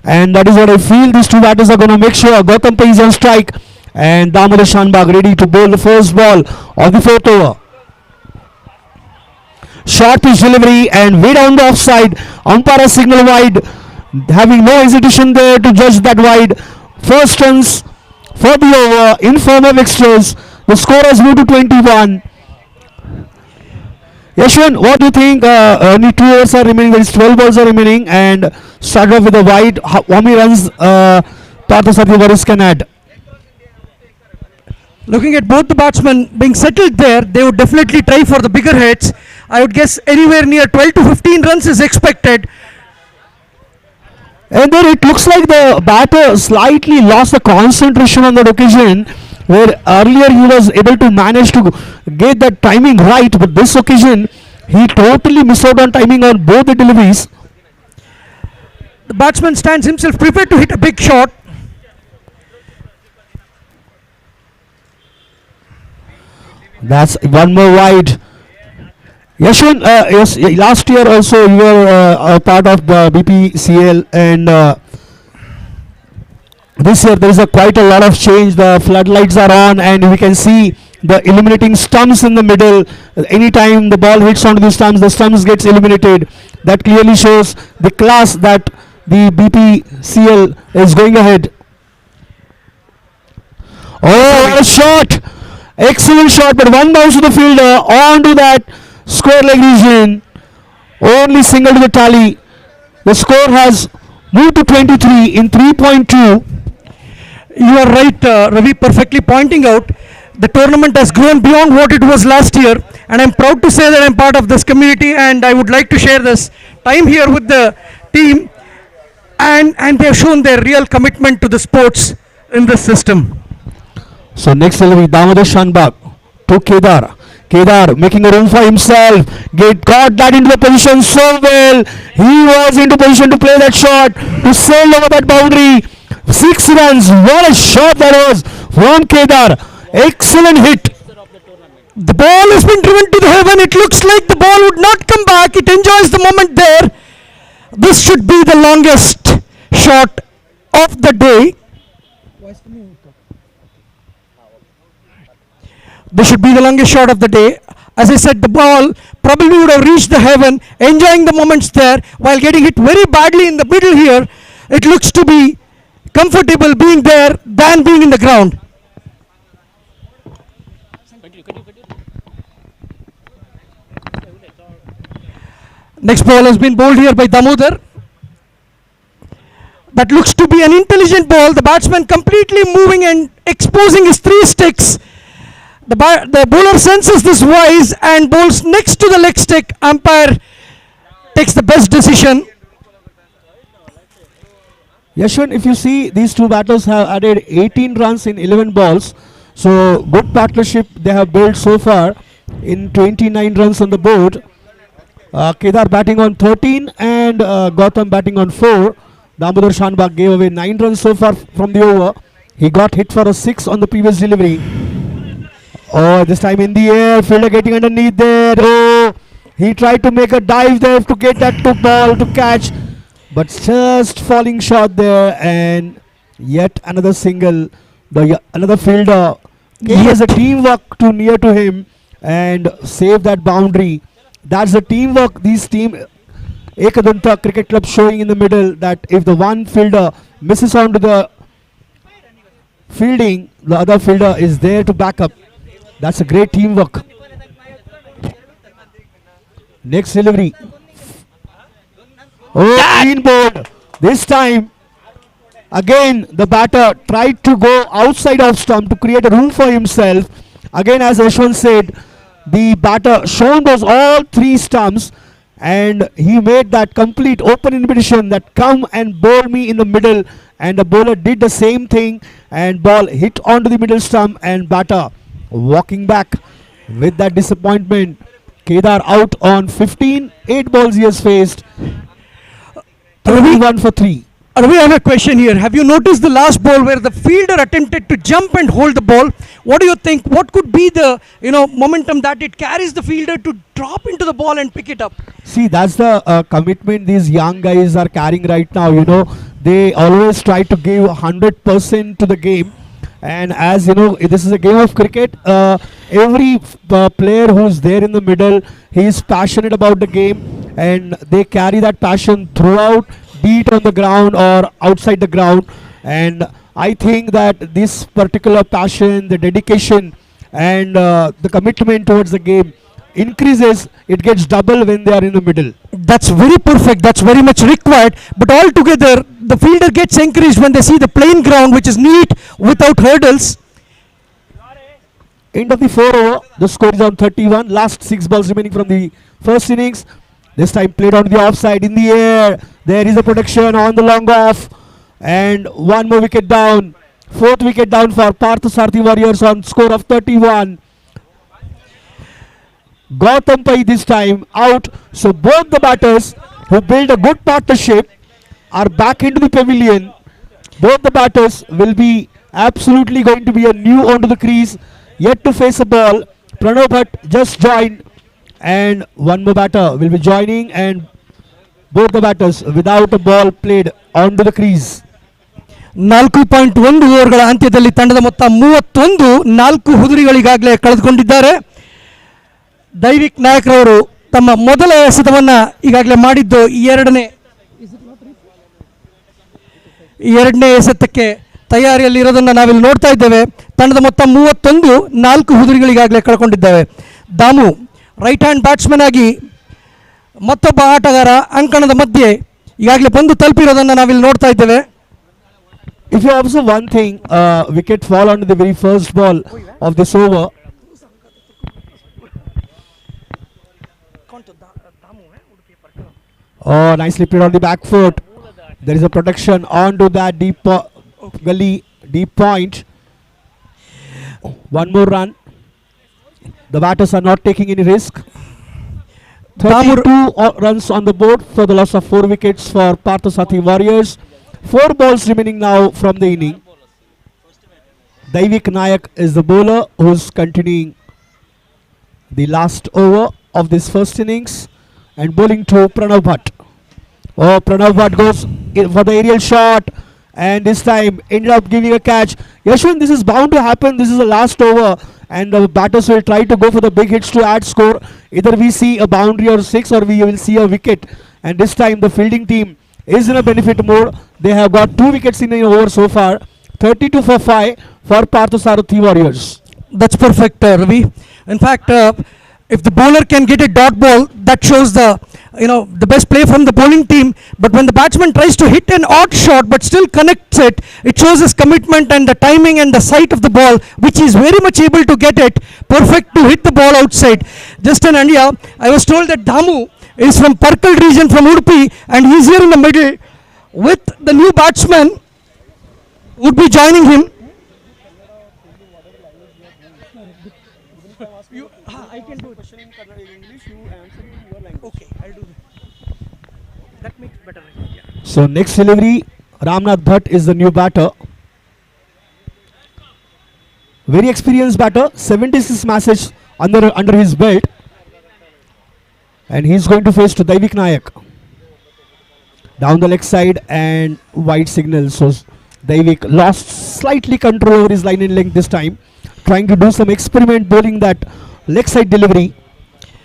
and that is what I feel these two batters are going to make sure. Gautam Pai is on strike and Damodar Shanbag ready to bowl the first ball of the 4th over. Short pitch delivery and way down the offside. Umpire signal wide, having no hesitation there to judge that wide. First runs for the over in form of extras. The score has moved to 21. Yashwan, what do you think? Only 2 overs are remaining. There is 12 balls are remaining, and start off with a wide. How many runs Varanasi Warriors can add? Looking at both the batsmen being settled there, they would definitely try for the bigger hits. I would guess anywhere near 12 to 15 runs is expected. And then it looks like the batter slightly lost the concentration on that occasion, where earlier he was able to manage to get that timing right, but this occasion he totally missed out on timing on both the deliveries. The batsman stands himself prepared to hit a big shot. That's one more wide. Yashwan, yes, last year also you were a part of the BPCL, and this year there is quite a lot of change. The floodlights are on, and we can see the eliminating stumps in the middle. Anytime the ball hits onto the stumps gets eliminated. That clearly shows the class that the BPCL is going ahead. Oh, what a shot! Excellent shot, but one bounce to the fielder onto that square leg region. Only single to the tally. The score has moved to 23 in 3.2. You are right, Ravi, perfectly pointing out the tournament has grown beyond what it was last year, and I'm proud to say that I'm part of this community, and I would like to share this time here with the team, and they have shown their real commitment to the sports in this system. So next delivery, Damodar Shanbag to Kedar. Kedar making a room for himself. Got that into the position so well. He was into position to play that shot, to sail over that boundary. 6 runs. What a shot that was from Kedar. Excellent hit. The ball has been driven to the heaven. It looks like the ball would not come back. It enjoys the moment there. This should be the longest shot of the day. This should be the longest shot of the day. As I said, the ball probably would have reached the heaven, enjoying the moments there while getting hit very badly in the middle here. It looks to be comfortable being there than being in the ground. Next ball has been bowled here by Damodar. That looks to be an intelligent ball. The batsman completely moving and exposing his 3 sticks. The bowler senses this wise and bowls next to the leg stick. Umpire takes the best decision. Yashwant, if you see, these two batters have added 18 runs in 11 balls. So good partnership they have built so far in 29 runs on the board. Kedar batting on 13 and Gautam batting on 4. Damodar Shanbag gave away 9 runs so far from the over. He got hit for a 6 on the previous delivery. Oh, this time in the air, fielder getting underneath there. Oh, he tried to make a dive there to get that ball to catch, but just falling short there, and yet another single. Another fielder has a teamwork to near to him and save that boundary. That's the teamwork these team Ekadanta Cricket Club showing in the middle, that if the one fielder misses onto the fielding, the other fielder is there to back up. That's a great teamwork. Next delivery. Oh, clean bowled. This time, again, the batter tried to go outside of stump to create a room for himself. Again, as Ashwin said, the batter shown those all 3 stumps, and he made that complete open invitation that come and bowl me in the middle, and the bowler did the same thing, and ball hit onto the middle stump, and batter walking back with that disappointment. Kedar out on 15, 8 balls he has faced, 31 for 3. We have a question here. Have you noticed the last ball where the fielder attempted to jump and hold the ball? What do you think? What could be the momentum that it carries the fielder to drop into the ball and pick it up? See, that's the commitment these young guys are carrying right now. They always try to give 100% to the game. And as you know, this is a game of cricket. Every player who's there in the middle, he is passionate about the game, and they carry that passion throughout, be it on the ground or outside the ground. And I think that this particular passion, the dedication, and the commitment towards the game increases. It gets double when they are in the middle. That's very perfect. That's very much required. But altogether, the fielder gets encouraged when they see the plain ground, which is neat without hurdles. End of the 4 over. The score is on 31. Last 6 balls remaining from the first innings. This time played on the offside, in the air. There is a protection on the long off. And 1 more wicket down. 4th wicket down for Varanasi Warriors on score of 31. Gautam Pai this time out. So both the batters who built a good partnership are back into the pavilion. Both the batters will be absolutely going to be a new onto the crease. Yet to face a ball. Pranav Bhatt just joined, and one more batter will be joining, and both the batters without a ball played onto the crease. 4.1 ಓವರ್ಗಳ ಅಂತ್ಯದಲ್ಲಿ ತಂಡದ ಮೊತ್ತ 31. 4 ಹುದುರಿಗಳಿಗಾಗಲೇ ಕಳೆದುಕೊಂಡಿದ್ದಾರೆ. ದೈವಿಕ್ ನಾಯಕರವರು ತಮ್ಮ ಮೊದಲ ಎಸೆತವನ್ನು ಈಗಾಗಲೇ ಮಾಡಿದ್ದು ಎರಡನೇ ಎಸೆತಕ್ಕೆ ತಯಾರಿಯಲ್ಲಿ ಇರೋದನ್ನು ನಾವಿಲ್ಲಿ ನೋಡ್ತಾ ಇದ್ದೇವೆ. ತಂಡದ ಮೊತ್ತ 31, 4 ಹುದುರಿಗಳಿಗಾಗಲೇ ಕಳ್ಕೊಂಡಿದ್ದೇವೆ. ದಾಮು ರೈಟ್ ಹ್ಯಾಂಡ್ ಬ್ಯಾಟ್ಸ್ಮನ್ ಆಗಿ ಮತ್ತೊಬ್ಬ ಆಟಗಾರ ಅಂಕಣದ ಮಧ್ಯೆ ಈಗಾಗಲೇ ಬಂದು ತಲುಪಿರೋದನ್ನು ನಾವಿಲ್ಲಿ ನೋಡ್ತಾ ಇದ್ದೇವೆ. If you observe one thing, wicket fall on the very first ball of this over. Oh, nicely played on the back foot. There is a protection onto that deep gully, deep point. One more run. The batters are not taking any risk. 32 runs on the board for the loss of 4 wickets for Varanasi Warriors. 4 balls remaining now from the inning. Daivik Nayak is the bowler who is continuing the last over of this first innings and bowling to Pranav Bhatt. Oh, Pranav Bhatt goes for the aerial shot, and this time ended up giving a catch. Yashwant, this is bound to happen. This is the last over, and the batters will try to go for the big hits to add score. Either we see a boundary or 6, or we will see a wicket. And this time the fielding team is in a benefit mode. They have got 2 wickets in the over so far. 32 for 5 for Varanasi Warriors. That's perfect, Ravi. In fact, if the bowler can get a dot ball, that shows the best play from the bowling team. But when the batsman tries to hit an odd shot but still connects it, it shows his commitment and the timing and the sight of the ball, which he is very much able to get it perfect to hit the ball outside. Just an idea, I was told that Damu is from Parkal region, from Udupi, and he is here in the middle with the new batsman would be joining him. I can do question in English, you answer in your language. Okay, I'll do that. That makes better. Yeah. So next delivery, Ramnath Bhatt is the new batter. Very experienced batter, 76 matches under his belt, and he's going to face to Daivik Nayak. Down the leg side and wide signal. So Daivik lost slightly control over his line and length this time, trying to do some experiment bowling that leg side delivery.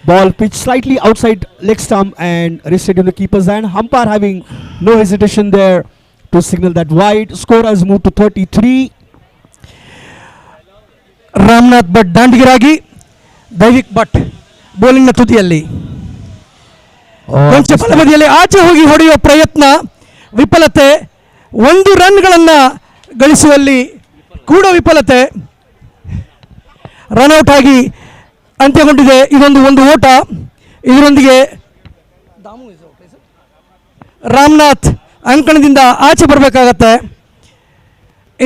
Ball pitched slightly outside leg stump and rested in the keeper's hand. Umpire having no hesitation there to signal that wide. Score has moved to 33. Ramnath Bhat ದಾಂಡಿಗರಾಗಿ, Daivik Bhat ಬೌಲಿಂಗ್ನ ತುದಿಯಲ್ಲಿ ಕೊಂಚ ಬಲಬದಿಯಲ್ಲಿ ಆಚೆ ಹೋಗಿ ಹೊಡೆಯುವ ಪ್ರಯತ್ನ, ವಿಫಲತೆ. 1 ರನ್ಗಳನ್ನು ಗಳಿಸುವಲ್ಲಿ ಕೂಡ ವಿಫಲತೆ. Run out ಆಗಿ ಅಂತ್ಯಗೊಂಡಿದೆ ಒಂದು ಓಟ. ಇದರೊಂದಿಗೆ ರಾಮನಾಥ್ ಅಂಕಣದಿಂದ ಆಚೆ ಬರಬೇಕಾಗತ್ತೆ.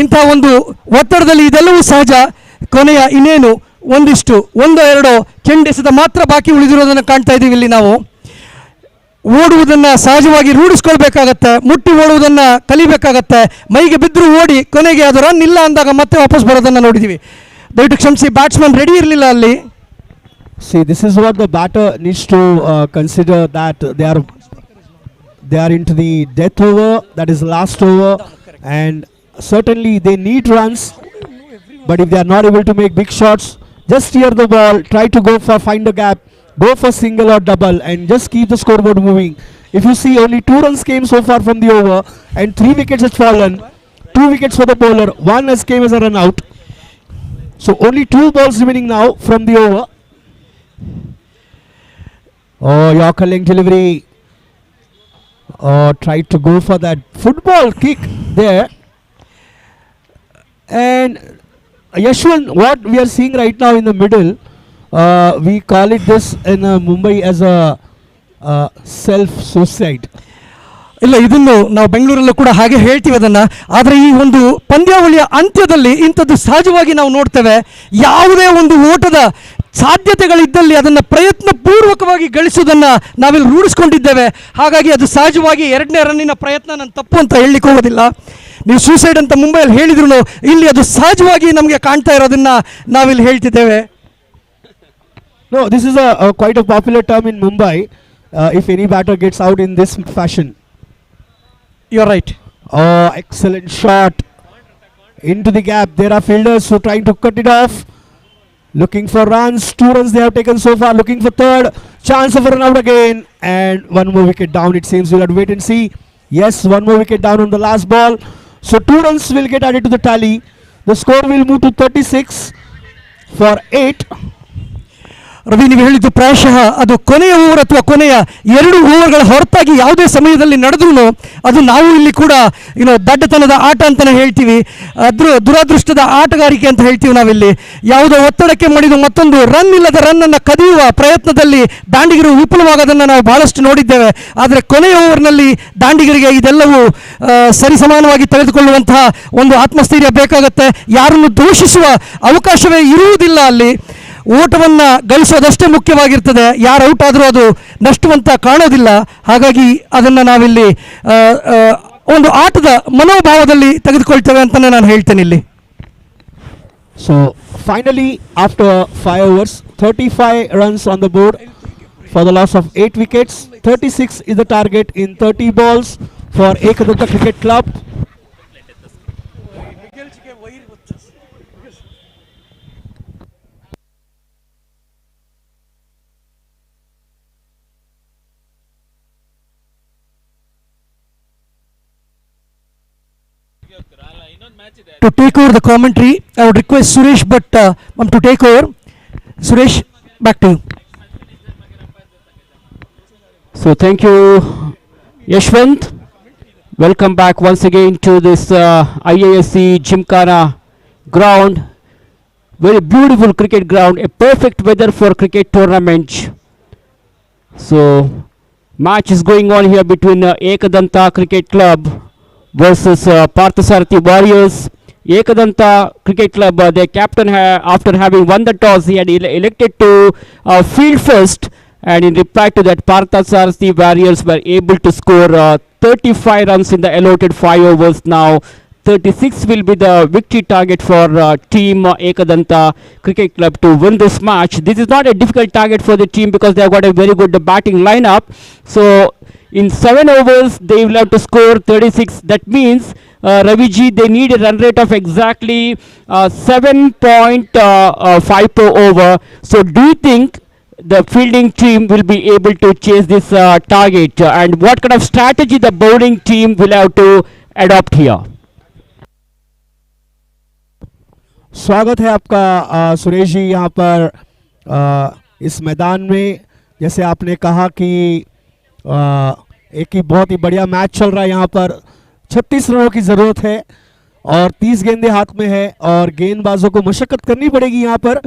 ಇಂಥ ಒಂದು ಒತ್ತಡದಲ್ಲಿ ಇದೆಲ್ಲವೂ ಸಹಜ. ಕೊನೆಯ ಇನ್ನೇನು 1-1-2 ಚೆಂಡೆಸೆದ ಮಾತ್ರ ಬಾಕಿ ಉಳಿದಿರೋದನ್ನು ಕಾಣ್ತಾ ಇದ್ದೀವಿ ಇಲ್ಲಿ ನಾವು. ಓಡುವುದನ್ನು ಸಹಜವಾಗಿ ರೂಢಿಸ್ಕೊಳ್ಬೇಕಾಗತ್ತೆ, ಮುಟ್ಟಿ ಓಡುವುದನ್ನು ಕಲಿಬೇಕಾಗತ್ತೆ. ಮೈಗೆ ಬಿದ್ದರೂ ಓಡಿ ಕೊನೆಗೆ ಅದು ರನ್ ಇಲ್ಲ ಅಂದಾಗ ಮತ್ತೆ ವಾಪಸ್ ಬರೋದನ್ನು ನೋಡಿದ್ದೀವಿ. ದಯವಿಟ್ಟು ಕ್ಷಮಿಸಿ, ಬ್ಯಾಟ್ಸ್ಮನ್ ರೆಡಿ ಇರಲಿಲ್ಲ ಅಲ್ಲಿ. See, this is what the batter needs to consider, that they are into the death over, that is last over, and certainly they need runs. But if they are not able to make big shots, just steer the ball, try to find the gap, go for single or double, and just keep the scoreboard moving. If you see, only 2 runs came so far from the over, and 3 wickets has fallen. 2 wickets for the bowler, 1 has came as a run out. So only 2 balls remaining now from the over. Oh, Yorker length delivery. Oh, tried to go for that football kick there. And Yashwant, what we are seeing right now in the middle, we call it this in Mumbai as a self-suicide. ಇಲ್ಲ, ಇದನ್ನು ನಾವು ಬೆಂಗಳೂರಲ್ಲೂ ಕೂಡ ಹಾಗೆ ಹೇಳ್ತೀವಿ ಅದನ್ನು. ಆದರೆ ಈ ಒಂದು ಪಂದ್ಯಾವಳಿಯ ಅಂತ್ಯದಲ್ಲಿ ಇಂಥದ್ದು ಸಹಜವಾಗಿ ನಾವು ನೋಡ್ತೇವೆ. ಯಾವುದೇ ಒಂದು ಓಟದ ಸಾಧ್ಯತೆಗಳಿದ್ದಲ್ಲಿ ಅದನ್ನು ಪ್ರಯತ್ನಪೂರ್ವಕವಾಗಿ ಗಳಿಸೋದನ್ನು ನಾವಿಲ್ಲಿ ರೂಢಿಸ್ಕೊಂಡಿದ್ದೇವೆ. ಹಾಗಾಗಿ ಅದು ಸಹಜವಾಗಿ 2ನೇ ರನ್ನಿನ ಪ್ರಯತ್ನ ನಾನು ತಪ್ಪು ಅಂತ ಹೇಳಲಿಕ್ಕೆ ಹೋಗೋದಿಲ್ಲ. ನೀವು ಸೂಸೈಡ್ ಅಂತ ಮುಂಬೈಯಲ್ಲಿ ಹೇಳಿದ್ರು, ಇಲ್ಲಿ ಅದು ಸಹಜವಾಗಿ ನಮಗೆ ಕಾಣ್ತಾ ಇರೋದನ್ನು ನಾವಿಲ್ಲಿ ಹೇಳ್ತಿದ್ದೇವೆ. No, this is quite a popular term in Mumbai. If any batter gets out in this fashion. You're right. Oh, excellent shot into the gap. There are fielders who are trying to cut it off, looking for runs. 2 runs they have taken so far, looking for third. Chance of a run out again, and 1 more wicket down. It seems we'll have to wait and see. Yes, 1 more wicket down on the last ball. So 2 runs will get added to the tally. The score will move to 36 for 8. Ravi, ನೀವು ಹೇಳಿದ್ದು ಪ್ರಾಯಶಃ ಅದು ಕೊನೆಯ over ಅಥವಾ ಕೊನೆಯ 2 ಓವರ್ಗಳ ಹೊರತಾಗಿ ಯಾವುದೇ ಸಮಯದಲ್ಲಿ ನಡೆದ್ರೂ ಅದು ನಾವು ಇಲ್ಲಿ ಕೂಡ ದಡ್ಡತನದ ಆಟ ಅಂತಲೇ ಹೇಳ್ತೀವಿ, ದುರಾದೃಷ್ಟದ ಆಟಗಾರಿಕೆ ಅಂತ ಹೇಳ್ತೀವಿ ನಾವಿಲ್ಲಿ. ಯಾವುದೋ ಒತ್ತಡಕ್ಕೆ ಮಡಿದು ಮತ್ತೊಂದು ರನ್ ಇಲ್ಲದ ರನ್ನನ್ನು ಕದಿಯುವ ಪ್ರಯತ್ನದಲ್ಲಿ ದಾಂಡಿಗರು ವಿಫಲವಾಗೋದನ್ನು ನಾವು ಬಹಳಷ್ಟು ನೋಡಿದ್ದೇವೆ. ಆದರೆ ಕೊನೆಯ ಓವರ್ನಲ್ಲಿ ದಾಂಡಿಗರಿಗೆ ಇದೆಲ್ಲವೂ ಸರಿಸಮಾನವಾಗಿ ತೆಗೆದುಕೊಳ್ಳುವಂತಹ ಒಂದು ಆತ್ಮಸ್ಥೈರ್ಯ ಬೇಕಾಗುತ್ತೆ. ಯಾರನ್ನು ದೂಷಿಸುವ ಅವಕಾಶವೇ ಇರುವುದಿಲ್ಲ ಅಲ್ಲಿ. ಓಟವನ್ನು ಗಳಿಸೋದಷ್ಟೇ ಮುಖ್ಯವಾಗಿರ್ತದೆ. ಯಾರು ಔಟ್ ಆದರೂ ಅದು ನಷ್ಟವಂತ ಕಾಣೋದಿಲ್ಲ. ಹಾಗಾಗಿ ಅದನ್ನು ನಾವಿಲ್ಲಿ ಒಂದು ಆಟದ ಮನೋಭಾವದಲ್ಲಿ ತೆಗೆದುಕೊಳ್ತೇವೆ ಅಂತಲೇ ನಾನು ಹೇಳ್ತೇನೆ ಇಲ್ಲಿ. So finally, after 5 overs, 35 runs on the board for the loss of 8 wickets. 36 is the target in 30 balls for Ekadutta Cricket Club. To take over the commentary, I would request Suresh Bhatt to take over. Suresh, back to you. So thank you, Yashwant. Welcome back once again to this IASC Gymkhana ground. Very beautiful cricket ground, a perfect weather for cricket tournament. So match is going on here between Ekadanta Cricket Club versus Parthasarathi Warriors. Ekadanta Cricket Club, their captain, after having won the toss, he had elected to field first, and in reply to that, Parthasarathi Warriors were able to score 35 runs in the allotted 5 overs. Now 36 will be the victory target for team Ekadanta Cricket Club to win this match. This is not a difficult target for the team because they have got a very good batting lineup. So in 7 overs they will have to score 36. That means Raviji, they need a run rate of exactly 7.5 per over. So do you think the fielding team will be able to chase this target, and what kind of strategy the bowling team will have to adopt here? स्वागत है आपका सुरेश जी यहाँ पर इस मैदान में। जैसे आपने कहा कि एक ही बहुत ही बढ़िया मैच चल रहा है यहाँ पर। 36 रनों की ज़रूरत है और 30 गेंदें हाथ में है और गेंदबाजों को मशक्कत करनी पड़ेगी यहाँ पर,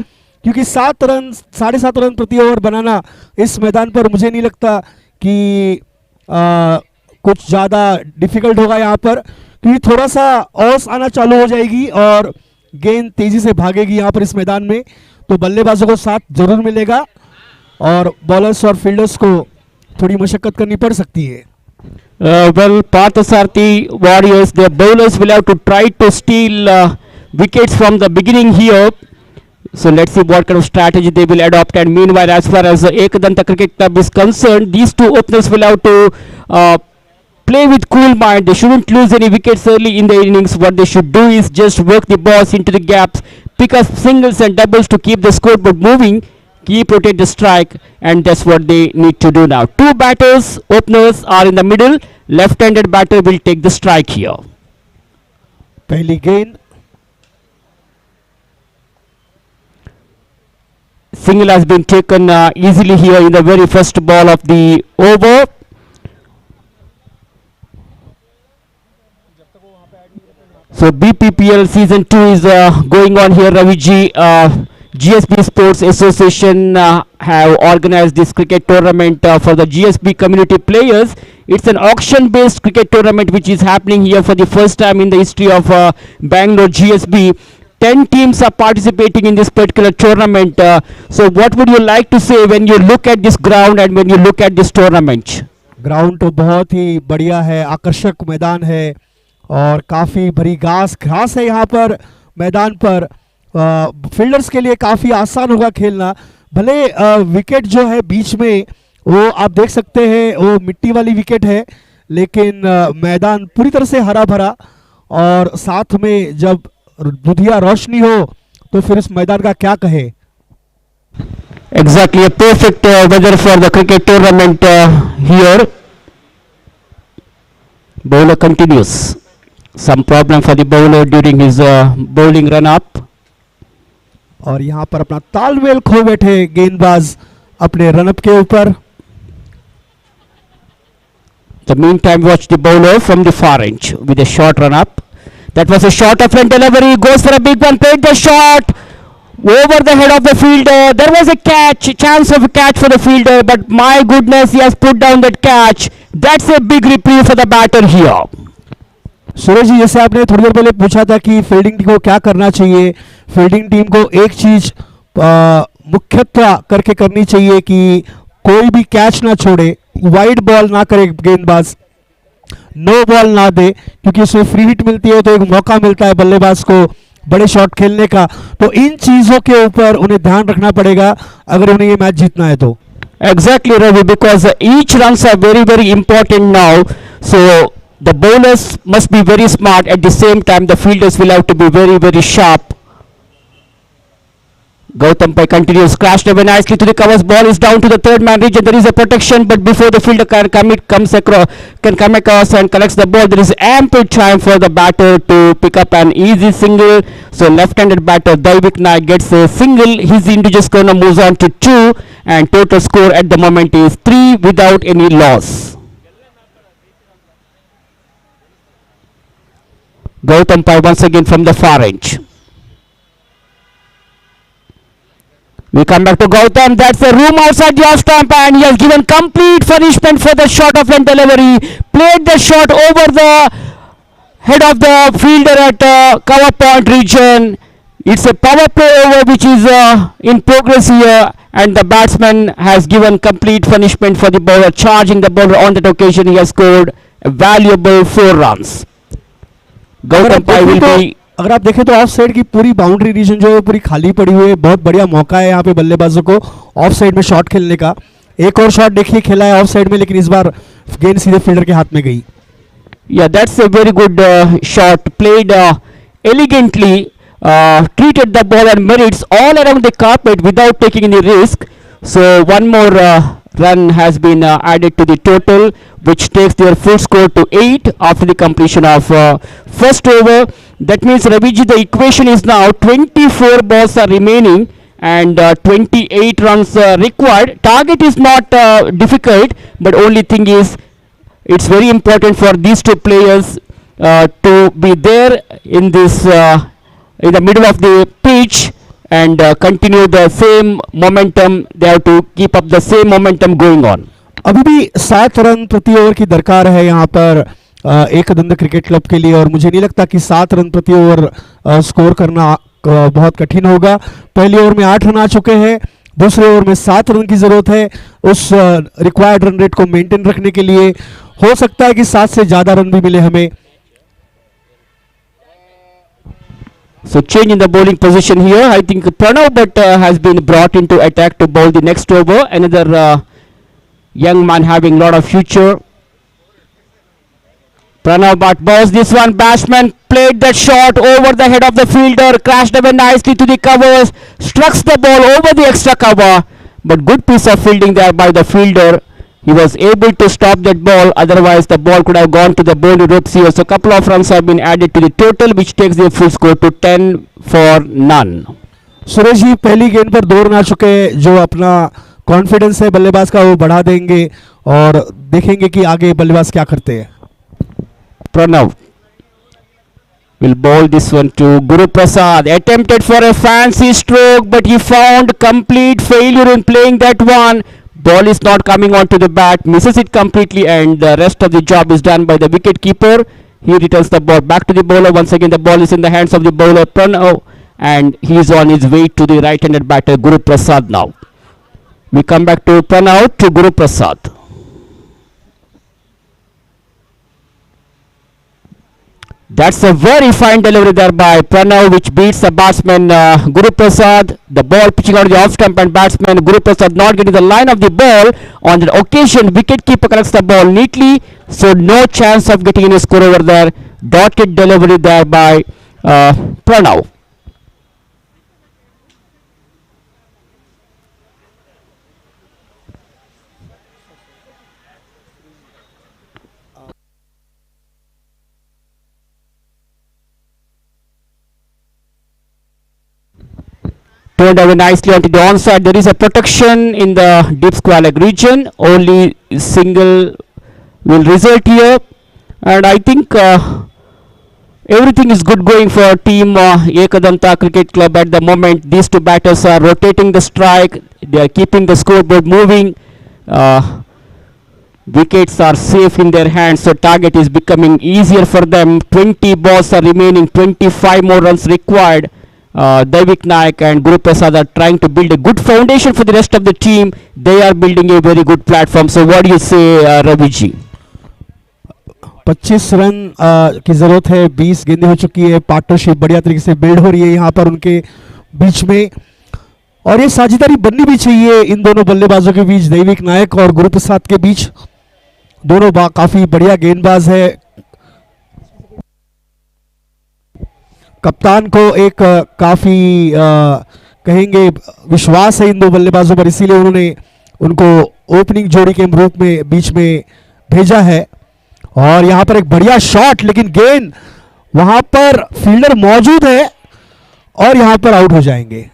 क्योंकि 7 रन 7.5 रन प्रति ओवर बनाना इस मैदान पर मुझे नहीं लगता कि कुछ ज़्यादा डिफ़िकल्ट होगा यहाँ पर, क्योंकि थोड़ा सा ऑस आना चालू हो जाएगी और गेंद तेज़ी से भागेगी यहाँ पर इस मैदान में, तो बल्लेबाजों को साथ ज़रूर मिलेगा और बॉलर्स और फील्डर्स को थोड़ी मशक्कत करनी पड़ सकती है। Well, Parthasarathi Warriors, their bowlers will have to try to steal wickets from the beginning here. So let's see what kind of strategy they will adopt. And meanwhile, as far as Ekadanta Cricket Club is concerned, these two openers will have to play with cool mind. They shouldn't lose any wickets early in the innings. What they should do is just work the balls into the gaps, pick up singles and doubles to keep the scoreboard moving, keep rotate the strike, and that's what they need to do now. Two batters, openers are in the middle. Left-handed batter will take the strike here. पहली गेंद Single has been taken easily here in the very first ball of the over. So BPPL season 2 is going on here, Raviji. GSB Sports Association have organized this cricket tournament for the GSB community players. It's an auction based cricket tournament which is happening here for the first time in the history of Bangalore GSB. 10 teams are participating in this particular tournament. So what would you like to say when you look at this ground and when you look at this tournament? Ground तो बहुत ही बढ़िया है, आकर्षक मैदान है और काफ़ी भरी घास है यहाँ पर मैदान पर। फील्डर्स के लिए काफ़ी आसान होगा खेलना। भले विकेट जो है बीच में वो आप देख सकते हैं वो मिट्टी वाली विकेट है, लेकिन मैदान पूरी तरह से हरा भरा और साथ में जब दुधिया रोशनी हो तो फिर इस मैदान का क्या कहे। Exactly, a perfect weather for the cricket tournament here. Bowler continues. Some problem for the bowler during his bowling run up. और यहाँ पर अपना तालमेल खो बैठे गेंदबाज अपने रनअप के ऊपर। The meantime, watch the bowler from the far edge with a short run up. That was a short of front delivery. Goes for a big one. Played the shot over the head of the fielder. There was a chance of a catch for the fielder, but my goodness, he has put down that catch. That's a big reprieve for the batter here. सूरज जी, जैसे आपने थोड़ी देर पहले पूछा था कि fielding team को क्या करना चाहिए, फील्डिंग टीम को एक चीज मुख्यतः करके करनी चाहिए कि कोई भी कैच ना छोड़े, वाइड बॉल ना करे गेंदबाज, नो बॉल ना दे, क्योंकि उसमें फ्री हिट मिलती है तो एक मौका मिलता है बल्लेबाज को बड़े शॉट खेलने का। तो इन चीज़ों के ऊपर उन्हें ध्यान रखना पड़ेगा अगर उन्हें ये मैच जीतना है तो। Exactly, Ravi, because each runs are very important now. So the bowlers must be very smart. At the same time, the fielders will have to be very sharp. Gautam Pai continues, crashed away nicely to the covers. Ball is down to the third man region. There is a protection, but before the fielder can come across and collects the ball, there is ample time for the batter to pick up an easy single. So left-handed batter Daivik Naik gets a single. His individual score now moves on to 2, and total score at the moment is 3 without any loss. Gautam Pai once again from the far edge. We come back to Gautam. That's a room outside the off stump, and he has given complete punishment for the short of length delivery. Played the shot over the head of the fielder at cover point region. It's a power play over which is in progress here, and the batsman has given complete punishment for the bowler, charging the bowler on that occasion. He has scored a valuable 4 runs. Gautam Pai will be. अगर आप देखें तो of side की पूरी boundary reason जो है पूरी खाली पड़ी हुई है. बहुत बढ़िया मौका है यहाँ पे बल्लेबाजों को ऑफ साइड में शॉट खेलने का. एक और शॉट देखिए खेला है ऑफ साइड में, लेकिन इस बार गेंद सीधे फील्डर के हाथ में गई. Yeah, that's a very good shot. Played elegantly, treated the ball and merits all around the carpet without taking any risk. So one more run has been added to the total, which takes their full score to 8 after the completion of first over. That means, Raviji, the equation is now 24 balls are remaining and 28 runs required. Target is not difficult, but only thing is it's very important for these two players to be there in this in the middle of the pitch and continue the same momentum. They have to keep up the same momentum going on. अभी भी 7 run प्रति over की दरकार है यहाँ पर एक दंड क्रिकेट क्लब के लिए, और मुझे नहीं लगता कि 7 रन प्रति ओवर स्कोर करना बहुत कठिन होगा. पहली ओवर में 8 रन आ चुके हैं, दूसरे ओवर में 7 रन की जरूरत है उस रिक्वायर्ड रन रेट को मेंटेन रखने के लिए. हो सकता है कि 7 से ज्यादा रन भी मिले हमें. So change in the bowling position here. I think Pranav Bhatt has been brought into attack to bowl the next over. Another young man having lot of future. Pranav Bhatt bowls this one. Batsman played that shot over the head of the fielder, crashed away nicely to the covers, struck the ball over the extra cover, but good piece of fielding there by the fielder. He was able to stop that ball, otherwise the ball could have gone to the boundary ropes here. So a couple of runs have been added to the total, which takes the full score to 10 for none. Suresh ji पहली गेंद पर 2 run आ चुके हैं, जो अपना confidence है बल्लेबाज का वो बढ़ा देंगे, और देखेंगे कि आगे बल्लेबाज क्या करते हैं. Pranav will bowl this one to Guru Prasad. Attempted for a fancy stroke, but he found complete failure in playing that one. Ball is not coming onto the bat, misses it completely, and the rest of the job is done by the wicket keeper. He returns the ball back to the bowler. Once again the ball is in the hands of the bowler Pranav, and he is on his way to the right-handed batter Guru Prasad now. We come back to Pranav to Guru Prasad. That's a very fine delivery there by Pranav, which beats the batsman Guru Prasad. The ball pitching out the off stump, and batsman Guru Prasad not getting the line of the ball. On that occasion, wicketkeeper collects the ball neatly, so no chance of getting any score over there. Dotted delivery there by Pranav. Turned away nicely onto the onside. There is a protection in the deep square leg region. Only single will result here, and I think everything is good going for team Ekadanta Cricket Club at the moment. These two batters are rotating the strike. They are keeping the scoreboard moving. Wickets are safe in their hands, so target is becoming easier for them. 20 balls are remaining, 25 more runs required. Daivik Naik and Guru Prasad are trying to build a good foundation for the rest of the team. They are building a very good platform. So what do you say, Ravi ji? 25 run की जरूरत है. 20 गेंदें हो चुकी है. Partnership बढ़िया तरीके से बिल्ड हो रही है यहाँ पर उनके बीच में, और ये साझेदारी बननी भी चाहिए इन दोनों बल्लेबाजों के बीच, दैविक नायक और गुरु प्रसाद के बीच. दोनों काफी बढ़िया गेंदबाज है. कप्तान को एक काफी कहेंगे विश्वास है इन दो बल्लेबाजों पर, इसीलिए उन्होंने उनको ओपनिंग जोड़ी के रूप में बीच में भेजा है। और यहां पर एक बढ़िया शॉट, लेकिन गेंद वहां पर फील्डर मौजूद है और यहां पर आउट हो जाएंगे।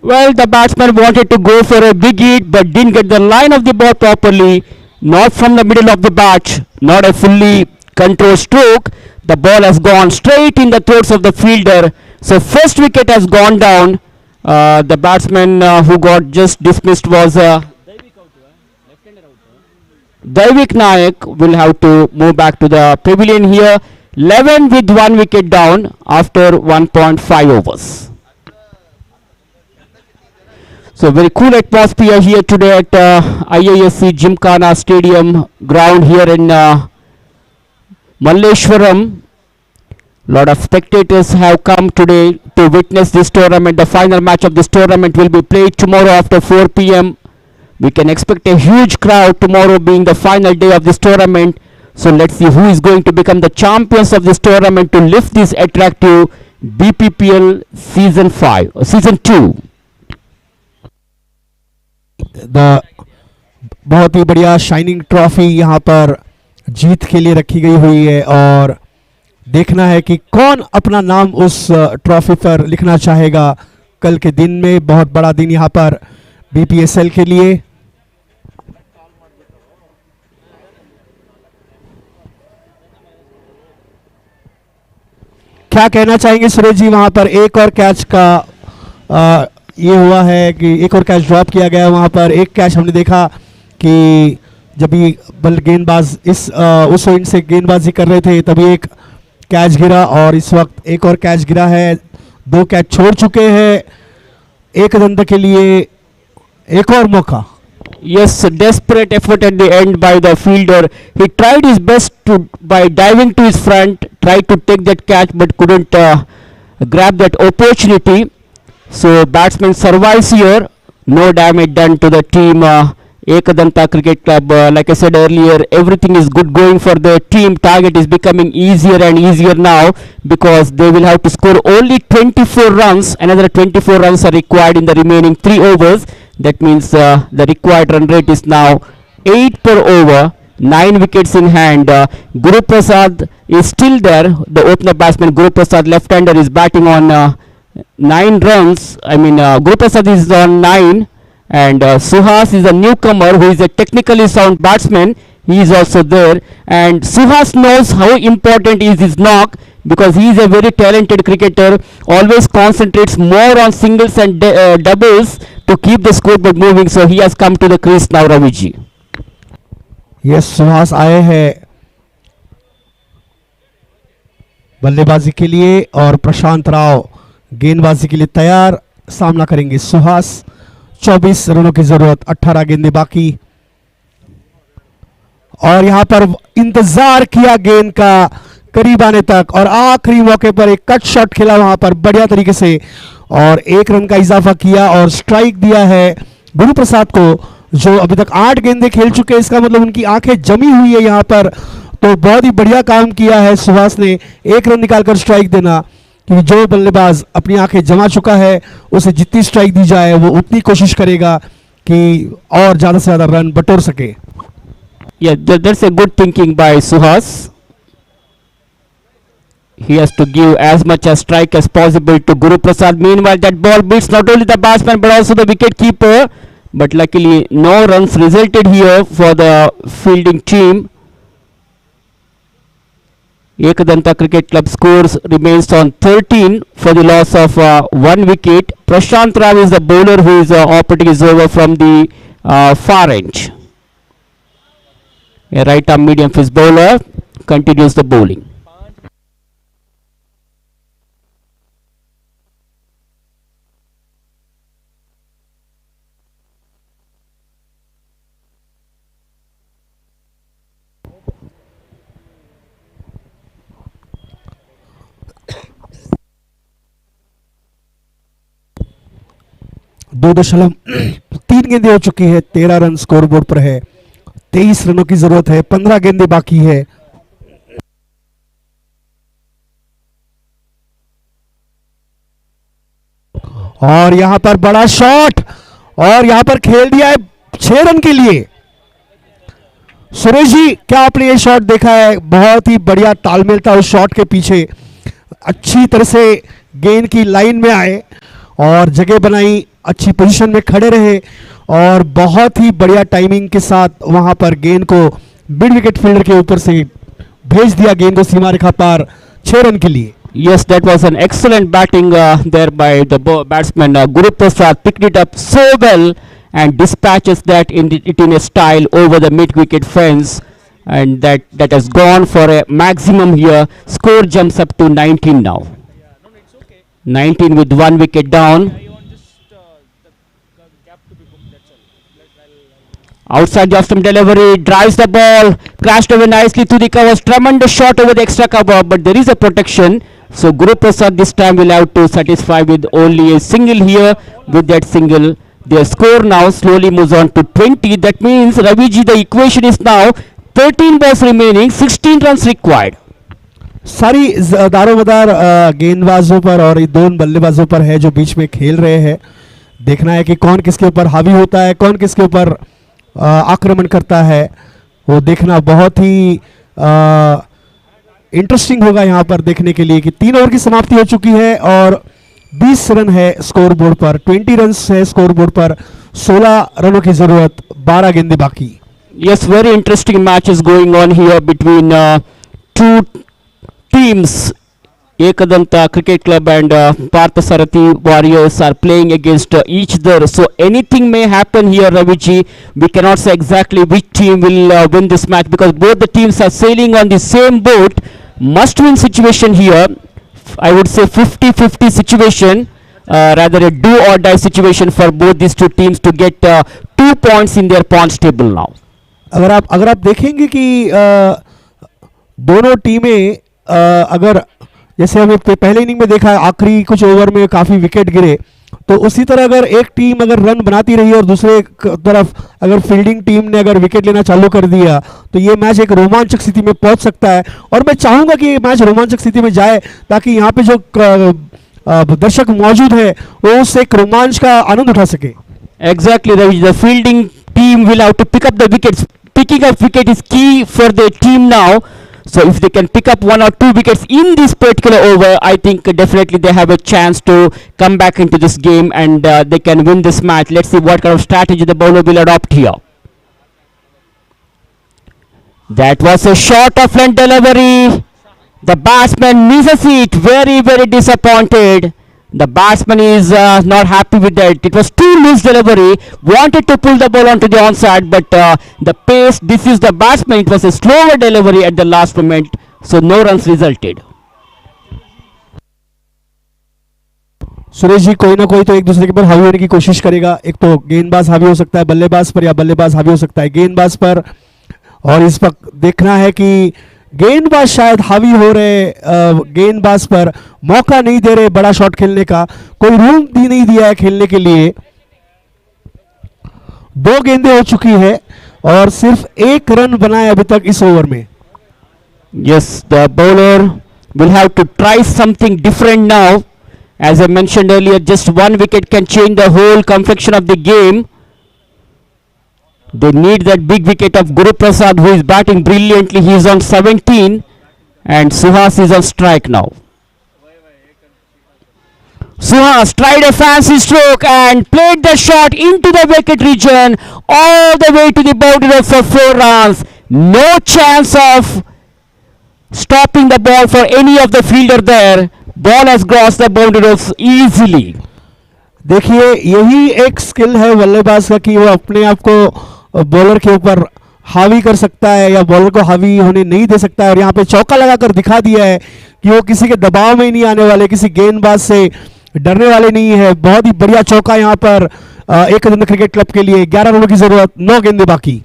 Well, the batsman wanted to go for a big hit but didn't get the line of the ball properly. Not from the middle of the bat, not a fully controlled stroke. The ball has gone straight in the throats of the fielder. So first wicket has gone down. The batsman who got just dismissed was Daivik Nayak. Will have to move back to the pavilion here. 11 with 1 wicket down after 1.5 overs. So very cool atmosphere here today at IISC Gymkhana Stadium ground here in Malleshwaram. Lot of spectators have come today to witness this tournament. The final match of this tournament will be played tomorrow after 4 p.m. We can expect a huge crowd tomorrow being the final day of this tournament. So let's see who is going to become the champions of this tournament to lift this attractive BPPL Season 5 or Season 2. बहुत ही बढ़िया shining trophy यहाँ पर जीत के लिए रखी गई हुई है और देखना है कि कौन अपना नाम उस ट्रॉफी पर लिखना चाहेगा कल के दिन में। बहुत बड़ा दिन यहाँ पर बीपीएसएल के लिए। क्या कहना चाहेंगे सुरेश जी? वहां पर एक और कैच का ये हुआ है कि एक और कैच ड्रॉप किया गया। वहां पर एक कैच हमने देखा कि जब भी गेंदबाज उस ओवर से गेंदबाजी कर रहे थे तभी एक कैच गिरा और इस वक्त एक और कैच गिरा है। 2 कैच छोड़ चुके हैं, एक दंड के लिए एक और मौका। Yes, desperate effort at the end by the fielder. He tried his best by diving to his front, tried to take that catch but couldn't grab that opportunity. So batsman survives here. No damage done to the team. Ekadanta Cricket Club. Like I said earlier, everything is good going for the team. Target is becoming easier and easier now because they will have to score only 24 runs. Another 24 runs are required in the remaining 3 overs. That means the required run rate is now 8 per over. 9 wickets in hand. Guru Prasad is still there. The opener batsman Guru Prasad, left-hander, is batting on 9 runs. I mean, Guru Prasad is on 9, and Suhas is a newcomer who is a technically sound batsman. He is also there, and Suhas knows how important is his knock because he is a very talented cricketer. Always concentrates more on singles and doubles to keep the scoreboard moving. So he has come to the crease now, Raviji. Yes, Suhas आए हैं बल्लेबाजी के लिए और प्रशांत राव गेंदबाजी के लिए तैयार। सामना करेंगे सुहास। 24 रनों की जरूरत, 18 गेंदें बाकी और यहां पर इंतजार किया गेंद का करीब आने तक और आखिरी मौके पर एक कट शॉट खेला वहां पर बढ़िया तरीके से और 1 रन का इजाफा किया और स्ट्राइक दिया है गुरु प्रसाद को, जो अभी तक 8 गेंदें खेल चुके हैं। इसका मतलब उनकी आंखें जमी हुई है यहां पर। तो बहुत ही बढ़िया काम किया है सुहास ने 1 रन निकालकर स्ट्राइक देना, क्योंकि जो बल्लेबाज अपनी आंखें जमा चुका है उसे जितनी स्ट्राइक दी जाए वो उतनी कोशिश करेगा कि और ज्यादा से ज्यादा रन बटोर सके। Yeah, that's a good thinking by Suhas. He has to give as much as strike as possible to Guru Prasad. Meanwhile, that ball beats not only the batsman but also the wicket keeper. But luckily, no runs resulted here for the fielding team. Ekadanta Cricket Club scores remains on 13 for the loss of 1 wicket. Prashant Rao is the bowler who is operating his over from the far end. A right arm medium fist bowler continues the bowling. दो 3 गेंदें हो चुकी है, 13 run score board पर है, 23 रनों की जरूरत है, 15 गेंदें बाकी है। और यहां पर बड़ा शॉट और यहां पर खेल दिया है 6 रन के लिए। सुरेश जी, क्या आपने ये शॉट देखा है? बहुत ही बढ़िया तालमेल था उस शॉट के पीछे, अच्छी तरह से गेंद की लाइन में आए और जगह बनाई, अच्छी पोजीशन में खड़े रहे और बहुत ही बढ़िया टाइमिंग के साथ वहां पर गेंद को मिड विकेट फील्डर के ऊपर से भेज दिया, गेंद को सीमा रेखा पार 6 रन के लिए। Yes, that was an excellent batting there by the batsman. Guru Prasad picked it up so well and dispatches that it in a style over the mid-wicket fence, and that has gone for a maximum here. Score jumps up to 19 now. 19 with 1 wicket down. Outside off stump delivery, drives the ball, crashed over nicely to the covers. Tremendous shot over the extra cover, but there is a protection. So Guru Prasad this time will have to satisfy with only a single here. With that single, their score now slowly moves on to 20. That means, Raviji, the equation is now 13 balls remaining, 16 runs required. सारी दारोमदार गेंदबाजों पर और दोनों बल्लेबाजों पर है जो बीच में खेल रहे हैं। देखना है कि कौन किसके ऊपर हावी होता है, कौन किसके ऊपर आक्रमण करता है, वो देखना बहुत ही इंटरेस्टिंग होगा यहाँ पर देखने के लिए कि 3 ओवर की समाप्ति हो चुकी है और 20 रन है स्कोर बोर्ड पर, 20 रन है स्कोर बोर्ड पर, 16 रनों की जरूरत, 12 गेंदें बाकी। Yes, very interesting match is going on here between two teams. Ekadanta Cricket Club and Varanasi Warriors are playing against each other. So anything may happen here, Raviji. We cannot say exactly which team will win this match because both the teams are sailing on the same boat. Must-win situation here. I would say 50-50 situation, rather a do-or-die situation for both these two teams to get 2 points in their points table now. अगर आप देखेंगे कि दोनों टीमें अगर जैसे हमें पहले इनिंग में देखा, आखिरी कुछ ओवर में काफ़ी विकेट गिरे, तो उसी तरह अगर एक टीम अगर रन बनाती रही और दूसरे तरफ अगर फील्डिंग टीम ने अगर विकेट लेना चालू कर दिया तो ये मैच एक रोमांचक स्थिति में पहुंच सकता है। और मैं चाहूंगा कि ये मैच रोमांचक स्थिति में जाए ताकि यहाँ पे जो दर्शक मौजूद है वो उस एक रोमांच का आनंद उठा सके। Exactly, the fielding team will have to pick up the wickets. Picking up wicket is key for the team now. So if they can pick up 1 or 2 wickets in this particular over, I think definitely they have a chance to come back into this game and they can win this match. Let's see what kind of strategy the bowler will adopt here. That was a short of length delivery. The batsman misses it. Very, very disappointed. The batsman is not happy with that. It was too loose delivery. Wanted to pull the ball onto the onside, but the pace deceived the batsman. It was a slower delivery at the last moment, so no runs resulted. Suresh ji, कोई ना कोई तो एक दूसरे के ऊपर हावी होने की कोशिश करेगा। एक तो गेंदबाज हावी हो सकता है बल्लेबाज पर या बल्लेबाज हावी हो सकता है गेंदबाज पर, और इस वक्त देखना है कि गेंदबाज शायद हावी हो रहे गेंदबाज पर, मौका नहीं दे रहे बड़ा शॉट खेलने का, कोई रूम नहीं दिया है खेलने के लिए। 2 गेंदें हो चुकी है और सिर्फ 1 रन बनाए अभी तक इस ओवर में। Yes, the bowler will have to try something different now. As I mentioned earlier, just 1 wicket can change the whole complexion of the game. They need that big wicket of Guru Prasad, who is batting brilliantly. He is on 17 and Suhas is on strike now. Suhas tried a fancy stroke and played the shot into the wicket region all the way to the boundary for 4 runs. No chance of stopping the ball for any of the fielder there. Ball has crossed the boundary easily. देखिए, यही एक skill है बल्लेबाज का कि वो अपने आप को बॉलर के ऊपर हावी कर सकता है या बॉलर को हावी होने नहीं दे सकता है। और यहाँ पे चौका लगाकर दिखा दिया है कि वो किसी के दबाव में ही नहीं आने वाले, किसी गेंदबाज से डरने वाले नहीं है। बहुत ही बढ़िया चौका यहाँ पर एकदिन क्रिकेट क्लब के लिए। 11 रनों की जरूरत, 9 गेंदें बाकी।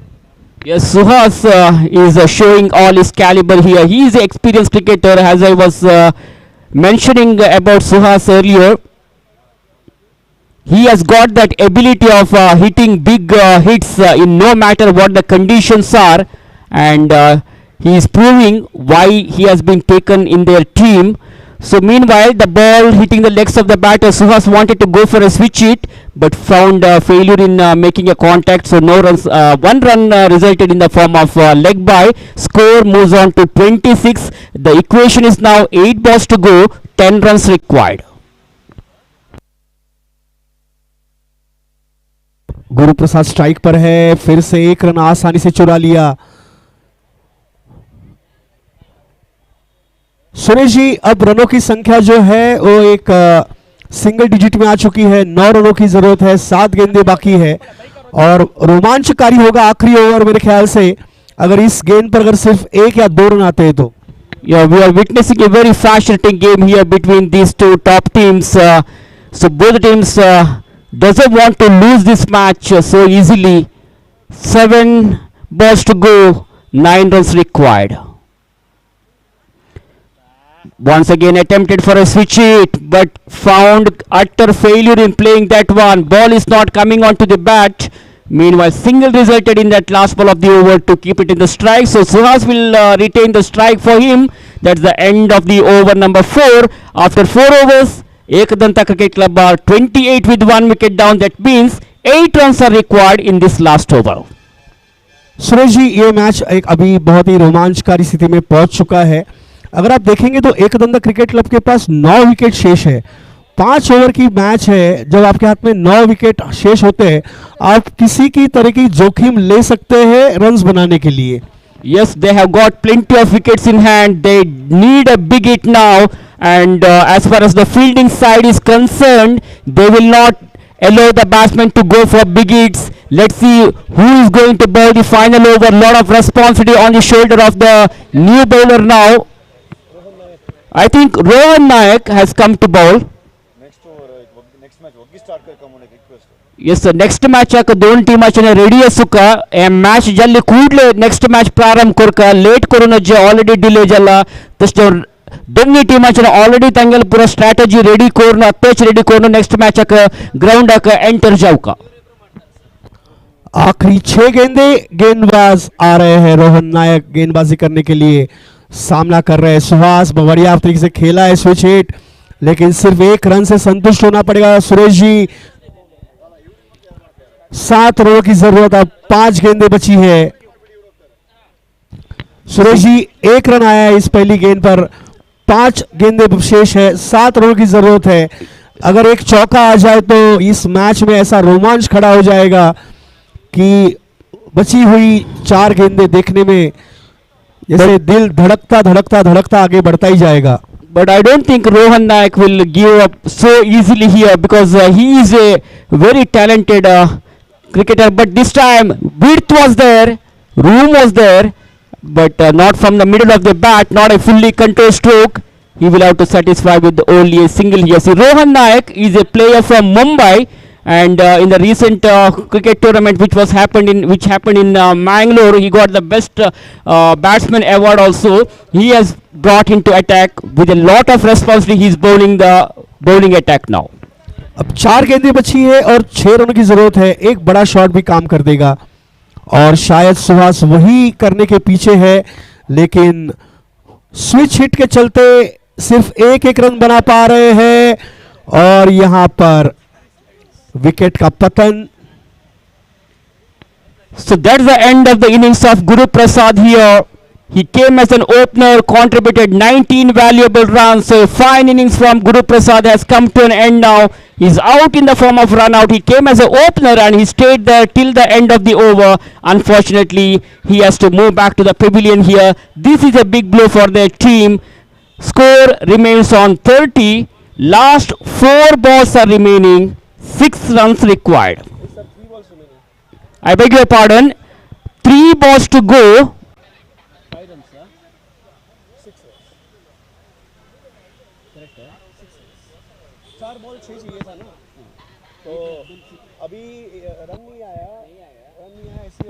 Yes, Suhas is showing all his caliber here. He is an experienced cricketer, as I was mentioning about Suhas earlier. He has got that ability of hitting big hits in no matter what the conditions are, and he is proving why he has been taken in their team. So meanwhile, the ball hitting the legs of the batter, Suhas wanted to go for a switch hit, but found failure in making a contact. So no runs. One run resulted in the form of leg by. Score moves on to 26. The equation is now 8 balls to go, 10 runs required. Guru Prasad strike पर है, फिर से एक run आसानी से चुरा लिया। सुरेश जी, अब रनों की संख्या जो है वो एक सिंगल डिजिट में आ चुकी है। 9 रनों की जरूरत है, 7 गेंदें बाकी है और रोमांचकारी होगा आखिरी ओवर मेरे ख्याल से, अगर इस गेंद पर अगर सिर्फ 1 या 2 रन आते हैं तो। Yeah, we are witnessing a very fascinating game here between these two top teams. So both teams doesn't want to lose this match so easily. 7 balls to go, 9 runs required. Once again attempted for a switch hit, but found utter failure in playing that one. Ball is not coming onto the bat. Meanwhile, single resulted in that last ball of the over to keep it in the strike. So Suhas will retain the strike for him. That's the end of the over number 4. After 4 overs, Ekadanta Cricket Club are 28 with 1 wicket down. That means 8 runs are required in this last over. Suresh ji, ये match एक अभी बहुत ही रोमांचकारी स्थिति में पहुंच चुका है। अगर आप देखेंगे तो एकदंता क्रिकेट क्लब के पास 9 विकेट शेष है। 5 ओवर की मैच है, जब आपके हाथ में 9 विकेट शेष होते हैं, आप किसी की तरह की जोखिम ले सकते हैं रन्स बनाने के लिए। Yes, they have got plenty of wickets in hand. They need a big hit now, and as far as the fielding side is concerned, they will not allow the batsmen to go for big hits. Let's see who is going to bowl the final over. Lot of responsibility on the shoulder of the new bowler now. I think Rohan Nayak has come to bowl. next match waggi start karka mone request. Yes, sir. Next match ಆಕ दोन टीमाचे ready Asuka match जल्दी ಕೂಡಲೇ next match ಪ್ರಾರಂಭ ಕೊರ್ಕ late ಕೊರೋನಜ್ಜೆ already delay ಜಲ್ಲ ತಷ್ಟ दोन्ही टीमाचे ऑलरेडी तांगेल पूरा स्ट्रैटेजी रेडी कोरन अत्तेच रेडी कोरन नेक्स्ट मैच आक ग्राउंड आक एंटर जाऊका। आखिरी 6 गेंदे गेंदबाज आ रहे हैं। रोहन नायक गेंदबाजी करने के लिए सामना कर रहे हैं। सुहास बढ़िया तरीके से खेला है स्विच हिट, लेकिन सिर्फ 1 रन से संतुष्ट होना पड़ेगा सुरेश जी। 7 रनों की जरूरत, अब 5 गेंदें बची है। सुरेश जी, 1 रन आया है इस पहली गेंद पर, 5 गेंदें शेष है, 7 रनों की जरूरत है। अगर एक चौका आ जाए तो इस मैच में ऐसा रोमांच खड़ा हो जाएगा कि बची हुई 4 गेंदें देखने में जैसे दिल धड़कता धड़कता धड़कता आगे बढ़ता ही जाएगा। But I don't think Rohan Nayak will give up so easily here because he is a very talented cricketer. But this time width was there, room was there, but not from the middle of the bat, not a fully controlled stroke. He will have to satisfy with only a single here. See, Rohan Nayak is a player from Mumbai, and in the recent cricket tournament which happened in Mangalore, he got the best batsman award also. He has brought into attack with a lot of responsibility. He is bowling attack now. अब 4 गेंदें बची है और 6 रनों की जरूरत है। एक बड़ा शॉट भी काम कर देगा और शायद सुहास वही करने के पीछे है, लेकिन स्विच हिट के चलते सिर्फ 1 रन बना पा रहे हैं और यहां पर विकेट का पतन। So that's the end of the innings of Guru Prasad here. He came as an opener, contributed 19 valuable runs. So a fine innings from Guru Prasad has come to an end now. He's out in the form of run out. He came as an opener and he stayed there till the end of the over. Unfortunately, he has to move back to the pavilion here. This is a big blow for their team. Score remains on 30. Last 4 balls are remaining. 6 runs required. I beg your pardon. 3 balls to go.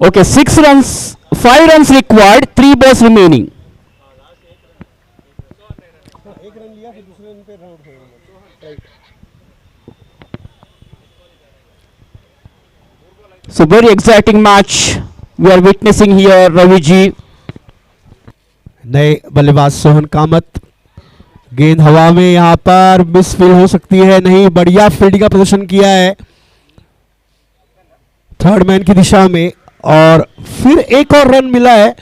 Okay, 6 runs, 5 runs required, 3 balls remaining. So very exciting match we are witnessing here, Ravi ji. नए बल्लेबाज सोहन कामत गेंद हवा में यहाँ पर miss feel हो सकती है, नहीं, बढ़िया फील्डिंग का प्रदर्शन किया है थर्ड मैन की दिशा में, और फिर एक और रन मिला है।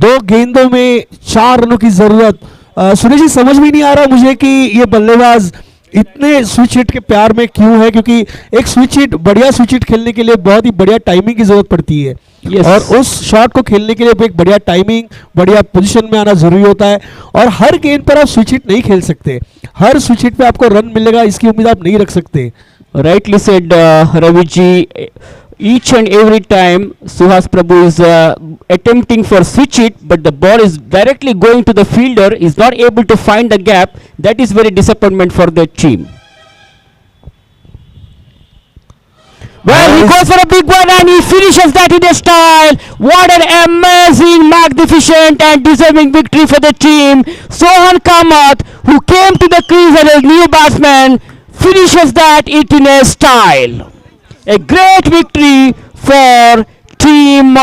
2 गेंदों में 4 रनों की जरूरत। सुरेश जी, समझ में नहीं आ रहा मुझे कि ये बल्लेबाज इतने स्विच हिट के प्यार में क्यों है, क्योंकि एक स्विच हिट, बढ़िया स्विच हिट खेलने के लिए बहुत ही बढ़िया टाइमिंग की जरूरत पड़ती है। Yes. और उस शॉट को खेलने के लिए एक बढ़िया टाइमिंग, बढ़िया पोजीशन में आना जरूरी होता है, और हर गेंद पर आप स्विच हिट नहीं खेल सकते, हर स्विच हिट पे आपको रन मिलेगा इसकी उम्मीद आप नहीं रख सकते। Rightly said, Ravi ji. Each and every time Suhas Prabhu is attempting for switch it, but the ball is directly going to the fielder, is not able to find the gap. That is very disappointment for the team. Well, he goes for a big one and he finishes that in a style. What an amazing, magnificent and deserving victory for the team. Sohan Kamath, who came to the crease as a new batsman, finishes that it in a style. A great victory for team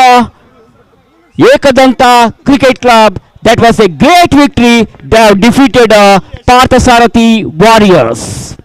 Ekadanta Cricket Club. That was a great victory. They have defeated Parthasarathi Warriors.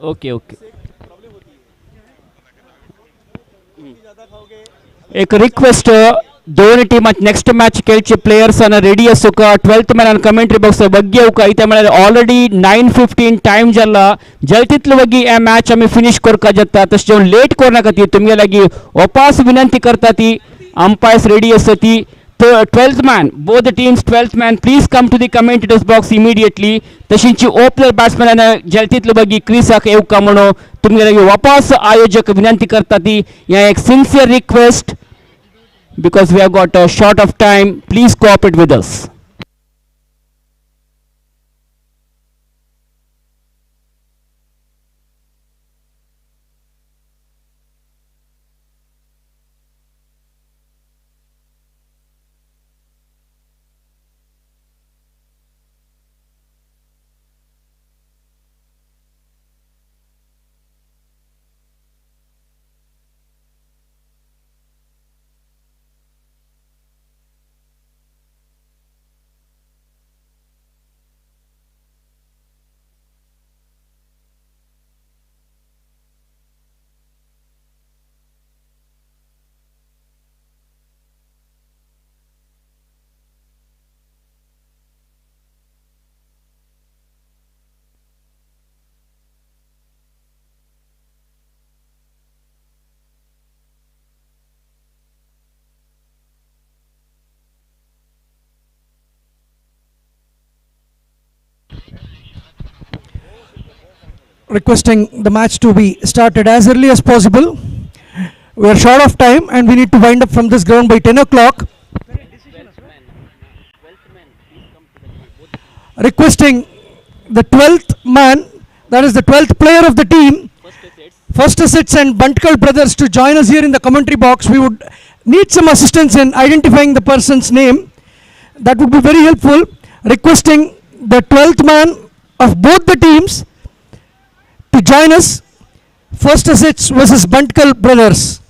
Okay okay, एक request, दोन team next match खेळचे players ready आसोका 12th man on commentary box बग्गे येवका इथे म्हळ्यार already 9:15 time जाला, जल्द तितले बेगी हे मॅच आमी फिनिश करका जाता, तशें जेवन लेट करनाका ती तुमगे लागी वपास विनंती करता ती अंपायर्स रेडी आसा ती. 12th man, both the teams 12th man, please come to the commentators box immediately. तशींची ओपनर बॅट्समॅन जल्तीतलो बगी क्रीसाक येवका म्हणून तुमगे लागी वापस आयोजक विनंती करता ती. या एक sincere request because we have got a short of time. Please cooperate with us. Requesting the match to be started as early as possible. We are short of time and we need to wind up from this ground by 10 o'clock. Requesting the 12th man, that is the 12th player of the team, First Assets and Buntkal Brothers, to join us here in the commentary box. We would need some assistance in identifying the person's name. That would be very helpful. Requesting the 12th man of both the teams to join us. First Assets versus Buntkal Brothers.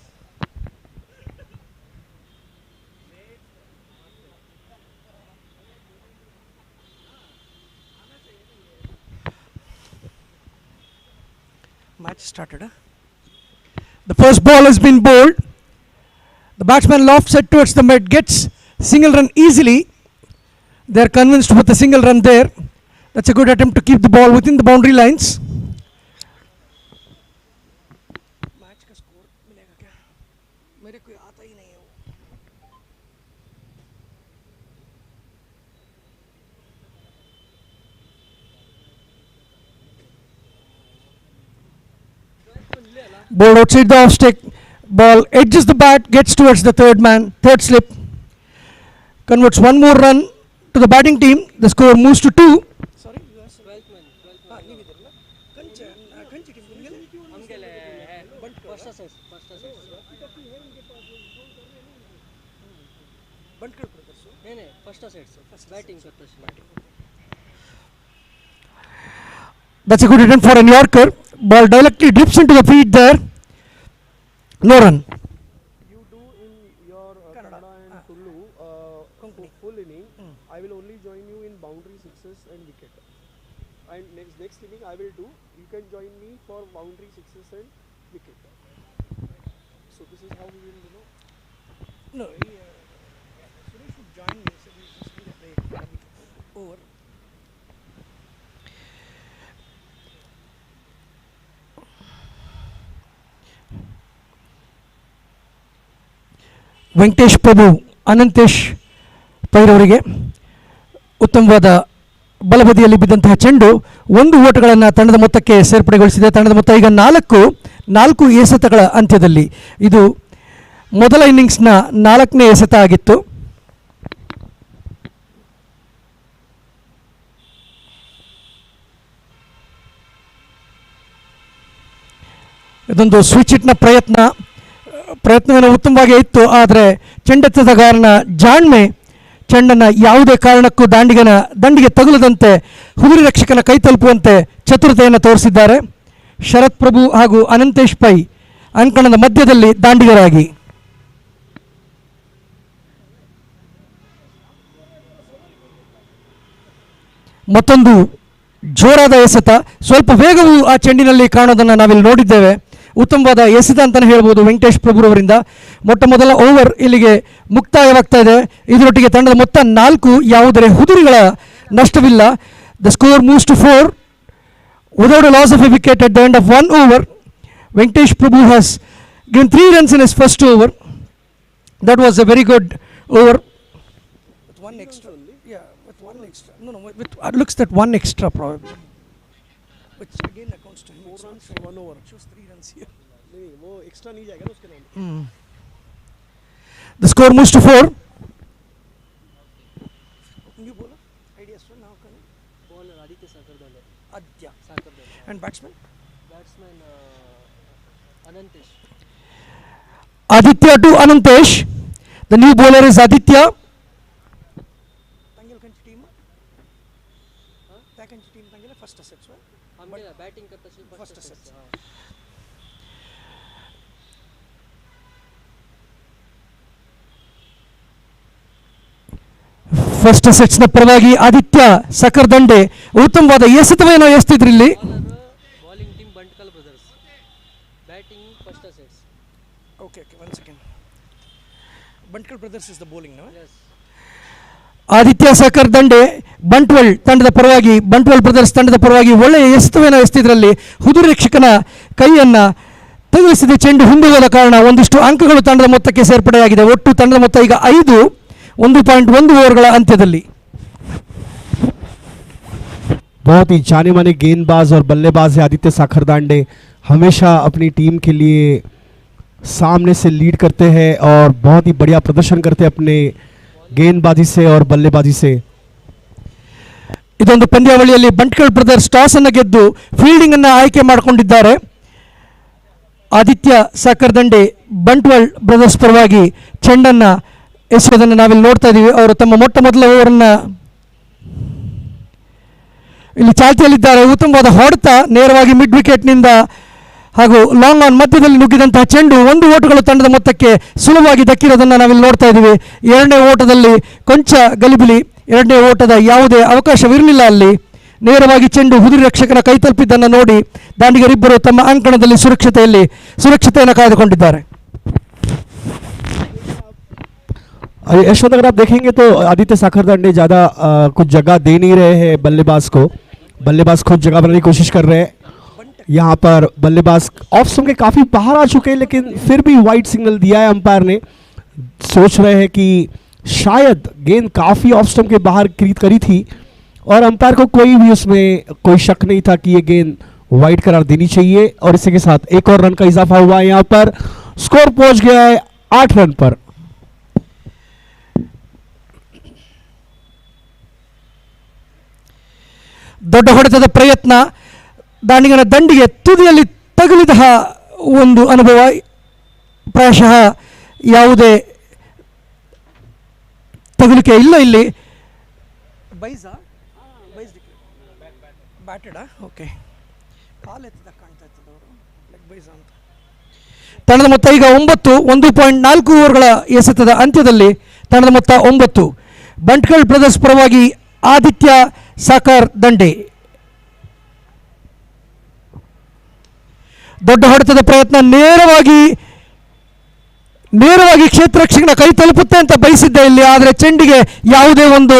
Match started. The first ball has been bowled. The batsman lofts it towards the mid, gets single run easily. They are convinced with a single run there. That's a good attempt to keep the ball within the boundary lines. Match का score मिलेगा क्या? मेरे को आता ही नहीं है वो. Bowled outside the off stick. Ball edges the bat, gets towards the third man, third slip, converts one more run to the batting team. The score moves to 2. Sorry, you asked 12th man. ನೀವಿದ್ದೀರಲ್ಲ Kanchi team ನಮಗೆ First Assets Bantkal Brothers ಏನೇ First Assets batting करता That's a good return for a Yorker. Ball directly dips into the feet there. No run. You do in your Kannada and Tulu full inning. I will only join you in boundary sixes and wicket. And next inning I will do. You can join me for boundary sixes and wicket. So this is how we will No, Suresh should join me. So we just need a break. Over. Venkatesh ಪ್ರಭು ಅನಂತೇಶ್ ಪೈರವರಿಗೆ ಉತ್ತಮವಾದ ಬಲಬದಿಯಲ್ಲಿ ಬಿದ್ದಂತಹ ಚೆಂಡು 1 ಓಟಗಳನ್ನು ತಂಡದ ಮೊತ್ತಕ್ಕೆ ಸೇರ್ಪಡೆಗೊಳಿಸಿದೆ. ತಂಡದ ಮೊತ್ತ ಈಗ 4 ಎಸೆತಗಳ ಅಂತ್ಯದಲ್ಲಿ. ಇದು ಮೊದಲ ಇನ್ನಿಂಗ್ಸ್ನ 4ನೇ ಎಸೆತ ಆಗಿತ್ತು. ಇದೊಂದು ಸ್ವಿಚ್ ಹಿಟ್ನ ಪ್ರಯತ್ನವೇನೋ ಉತ್ತಮವಾಗಿ ಇತ್ತು. ಆದರೆ ಚೆಂಡೆತ್ತದ ಕಾರಣ ಜಾಣ್ಮೆ ಚೆಂಡನ್ನು ಯಾವುದೇ ಕಾರಣಕ್ಕೂ ದಂಡಿಗೆ ತಗುಲದಂತೆ ಹುದುರಿ ರಕ್ಷಕನ ಕೈ ತಲುಪುವಂತೆ ಚತುರತೆಯನ್ನು ತೋರಿಸಿದ್ದಾರೆ. ಶರತ್ ಪ್ರಭು ಹಾಗೂ ಅನಂತೇಶ್ ಪೈ ಅಂಕಣದ ಮಧ್ಯದಲ್ಲಿ ದಾಂಡಿಗರಾಗಿ. ಮತ್ತೊಂದು ಜೋರಾದ ಎಸೆತ, ಸ್ವಲ್ಪ ವೇಗವು ಆ ಚೆಂಡಿನಲ್ಲಿ ಕಾಣೋದನ್ನು ನಾವಿಲ್ಲಿ ನೋಡಿದ್ದೇವೆ. ಉತ್ತಮವಾದ ಎಸೆತ ಅಂತಲೇ ಹೇಳ್ಬೋದು ವೆಂಕಟೇಶ್ ಪ್ರಭುರವರಿಂದ. ಮೊಟ್ಟ ಮೊದಲ ಓವರ್ ಇಲ್ಲಿಗೆ ಮುಕ್ತಾಯವಾಗ್ತಾ ಇದೆ. ಇದರೊಟ್ಟಿಗೆ ತಂಡದ ಮೊತ್ತ 4, ಯಾವುದೇ ಹುದುರಿಗಳ ನಷ್ಟವಿಲ್ಲ. The score moves to 4 without a loss of a wicket at the end of 1 over. Venkatesh Prabhu has given 3 runs in his first over. That was a very good over. With one extra. Yeah, with one extra. No, With looks that one extra probably. which again accounts to him. 4 runs for 1 over. Choose 3 runs here. नहीं वो extra नहीं जाएगा ना उसके नाम. The score moves to 4. You bola? Ideas for now, Kanu? Bowler Aditya Sakardale. Aditya Sakardale. And batsman? Batsman Anantesh. Aditya to Anantesh. The new bowler is Aditya. Tangal kanchi team? Huh? Kanchi team Tangal first assets, right? हमने batting करता है first assets. First ಅಸೆಟ್ಸ್ನ ಪರವಾಗಿ ಆದಿತ್ಯ ಸಕರ್ದಂಡೆ ಉತ್ತಮವಾದ ಎಸೆತವೇನೋ ಎಸ್ತಿದ್ರು ಇಲ್ಲಿ. Bowling team Buntkal Brothers. Batting first assets. Okay, 1 second. Buntkal Brothers is the bowling, no? Yes. Aditya ಸಕರ್ದಂಡೆ Bantwal ತಂಡದ ಪರವಾಗಿ, Bantwal brothers ತಂಡದ ಪರವಾಗಿ ಒಳ್ಳೆಯ ಎಸೆತವೇನೋ ಎಸ್ತಿದ್ರಲ್ಲಿ ಹುದುರಿ ರಕ್ಷಕನ ಕೈಯನ್ನು ತಗುಲಿಸಿದ ಚೆಂಡು ಹಿಂದೆ ಹೋದ ಕಾರಣ ಒಂದಿಷ್ಟು ಅಂಕಗಳು ತಂಡದ ಮೊತ್ತಕ್ಕೆ ಸೇರ್ಪಡೆಯಾಗಿದೆ. ಒಟ್ಟು ತಂಡದ ಮೊತ್ತ ಈಗ 5, 1.1 ಓವರ್ಗಳ ಅಂತ್ಯದಲ್ಲಿ. बहुत ही जाने माने गेंदबाज और बल्लेबाज है आदित्य साखरदांडे. हमेशा अपनी टीम के लिए सामने से लीड करते हैं और बहुत ही बढ़िया प्रदर्शन करते हैं अपने गेंदबाजी से और बल्लेबाजी से. ಇದೊಂದು ಪಂದ್ಯಾವಳಿಯಲ್ಲಿ ಬಂಟ್ಕಲ್ ಬ್ರದರ್ಸ್ ಟಾಸ್ ಅನ್ನು ಗೆದ್ದು ಫೀಲ್ಡಿಂಗ್ ಅನ್ನು ಆಯ್ಕೆ ಮಾಡಿಕೊಂಡಿದ್ದಾರೆ. ಆದಿತ್ಯ ಸಾಕರ್ದಂಡೆ ಬಂಟ್ವಾಲ್ ಬ್ರದರ್ಸ್ ಪರವಾಗಿ ಚೆಂಡನ್ನು ಎಸೆಯೋದನ್ನು ನಾವಿಲ್ಲಿ ನೋಡ್ತಾ ಇದ್ದೀವಿ. ಅವರು ತಮ್ಮ ಮೊಟ್ಟ ಮೊದಲ ಓವರನ್ನು ಇಲ್ಲಿ ಚಾಲ್ತಿಯಲ್ಲಿದ್ದಾರೆ. ಉತ್ತಮವಾದ ಹೊಡೆತ ನೇರವಾಗಿ ಮಿಡ್ ವಿಕೆಟ್ನಿಂದ ಹಾಗೂ ಲಾಂಗ್ ಆನ್ ಮಧ್ಯದಲ್ಲಿ ನುಗ್ಗಿದಂತಹ ಚೆಂಡು 1 ಓಟಗಳು ತಂಡದ ಮೊತ್ತಕ್ಕೆ ಸುಲಭವಾಗಿ ದಕ್ಕಿರೋದನ್ನು ನಾವಿಲ್ಲಿ ನೋಡ್ತಾ ಇದ್ದೀವಿ. 2ನೇ ಓಟದಲ್ಲಿ ಕೊಂಚ ಗಲಿಬಿಲಿ, 2ನೇ ಓಟದ ಯಾವುದೇ ಅವಕಾಶವಿರಲಿಲ್ಲ. ಅಲ್ಲಿ ನೇರವಾಗಿ ಚೆಂಡು ಹುದುರಿ ರಕ್ಷಕನ ಕೈ ತಲುಪಿದ್ದನ್ನು ನೋಡಿ ದಾಂಡಿಗರಿಬ್ಬರು ತಮ್ಮ ಅಂಕಣದಲ್ಲಿ ಸುರಕ್ಷತೆಯನ್ನು ಕಾಯ್ದುಕೊಂಡಿದ್ದಾರೆ. यशवंत अगर आप देखेंगे तो आदित्य साखरदांडे ज़्यादा कुछ जगह दे नहीं रहे हैं बल्लेबाज को. बल्लेबाज खुद जगह बनाने की कोशिश कर रहे हैं. यहाँ पर बल्लेबाज ऑफ स्टंप के काफ़ी बाहर आ चुके हैं, लेकिन फिर भी वाइड सिग्नल दिया है अंपायर ने. सोच रहे हैं कि शायद गेंद काफ़ी ऑफ स्टंप के बाहर करी थी और अंपायर को कोई भी उसमें कोई शक नहीं था कि ये गेंद वाइड करार देनी चाहिए. और इसी के साथ एक और रन का इजाफा हुआ है यहाँ पर. स्कोर पहुंच गया है 8 रन पर। ದೊಡ್ಡ ಹೊಡೆತದ ಪ್ರಯತ್ನ, ದಾಂಡಿಗನ ದಂಡಿಗೆ ತುದಿಯಲ್ಲಿ ತಗುಲಿದ ಒಂದು ಅನುಭವ. ಪ್ರಾಯಶಃ ಯಾವುದೇ ತಗುಲಿಕೆ ಇಲ್ಲ ಇಲ್ಲಿ. ಬೈಸಾ ಬೈಸ್ ಬ್ಯಾಟೆಡಾ ಓಕೆ, ಕಾಲ್ ಎತ್ತಿದ ಕಾಣ್ತಾ ಇದ್ದವರು ಲೆಗ್ ಬೈಸಾ ಅಂತ. ತಂಡದ ಮೊತ್ತ ಈಗ 9. 1.4 ಓವರ್ಗಳ ಎಸೆತದ ಅಂತ್ಯದಲ್ಲಿ ತಂಡದ ಮೊತ್ತ 9. ಬಂಟ್ಕಲ್ ಬ್ರದರ್ಸ್ ಪರವಾಗಿ ಆದಿತ್ಯ ಸಾಕರ್ ದಂಡೆ. ದೊಡ್ಡ ಹೊಡೆತದ ಪ್ರಯತ್ನ, ನೇರವಾಗಿ ಕ್ಷೇತ್ರ ರಕ್ಷಕನ ಕೈ ತಲುಪುತ್ತೆ ಅಂತ ಬಯಸಿದ್ದ ಇಲ್ಲಿ, ಆದರೆ ಚೆಂಡಿಗೆ ಯಾವುದೇ ಒಂದು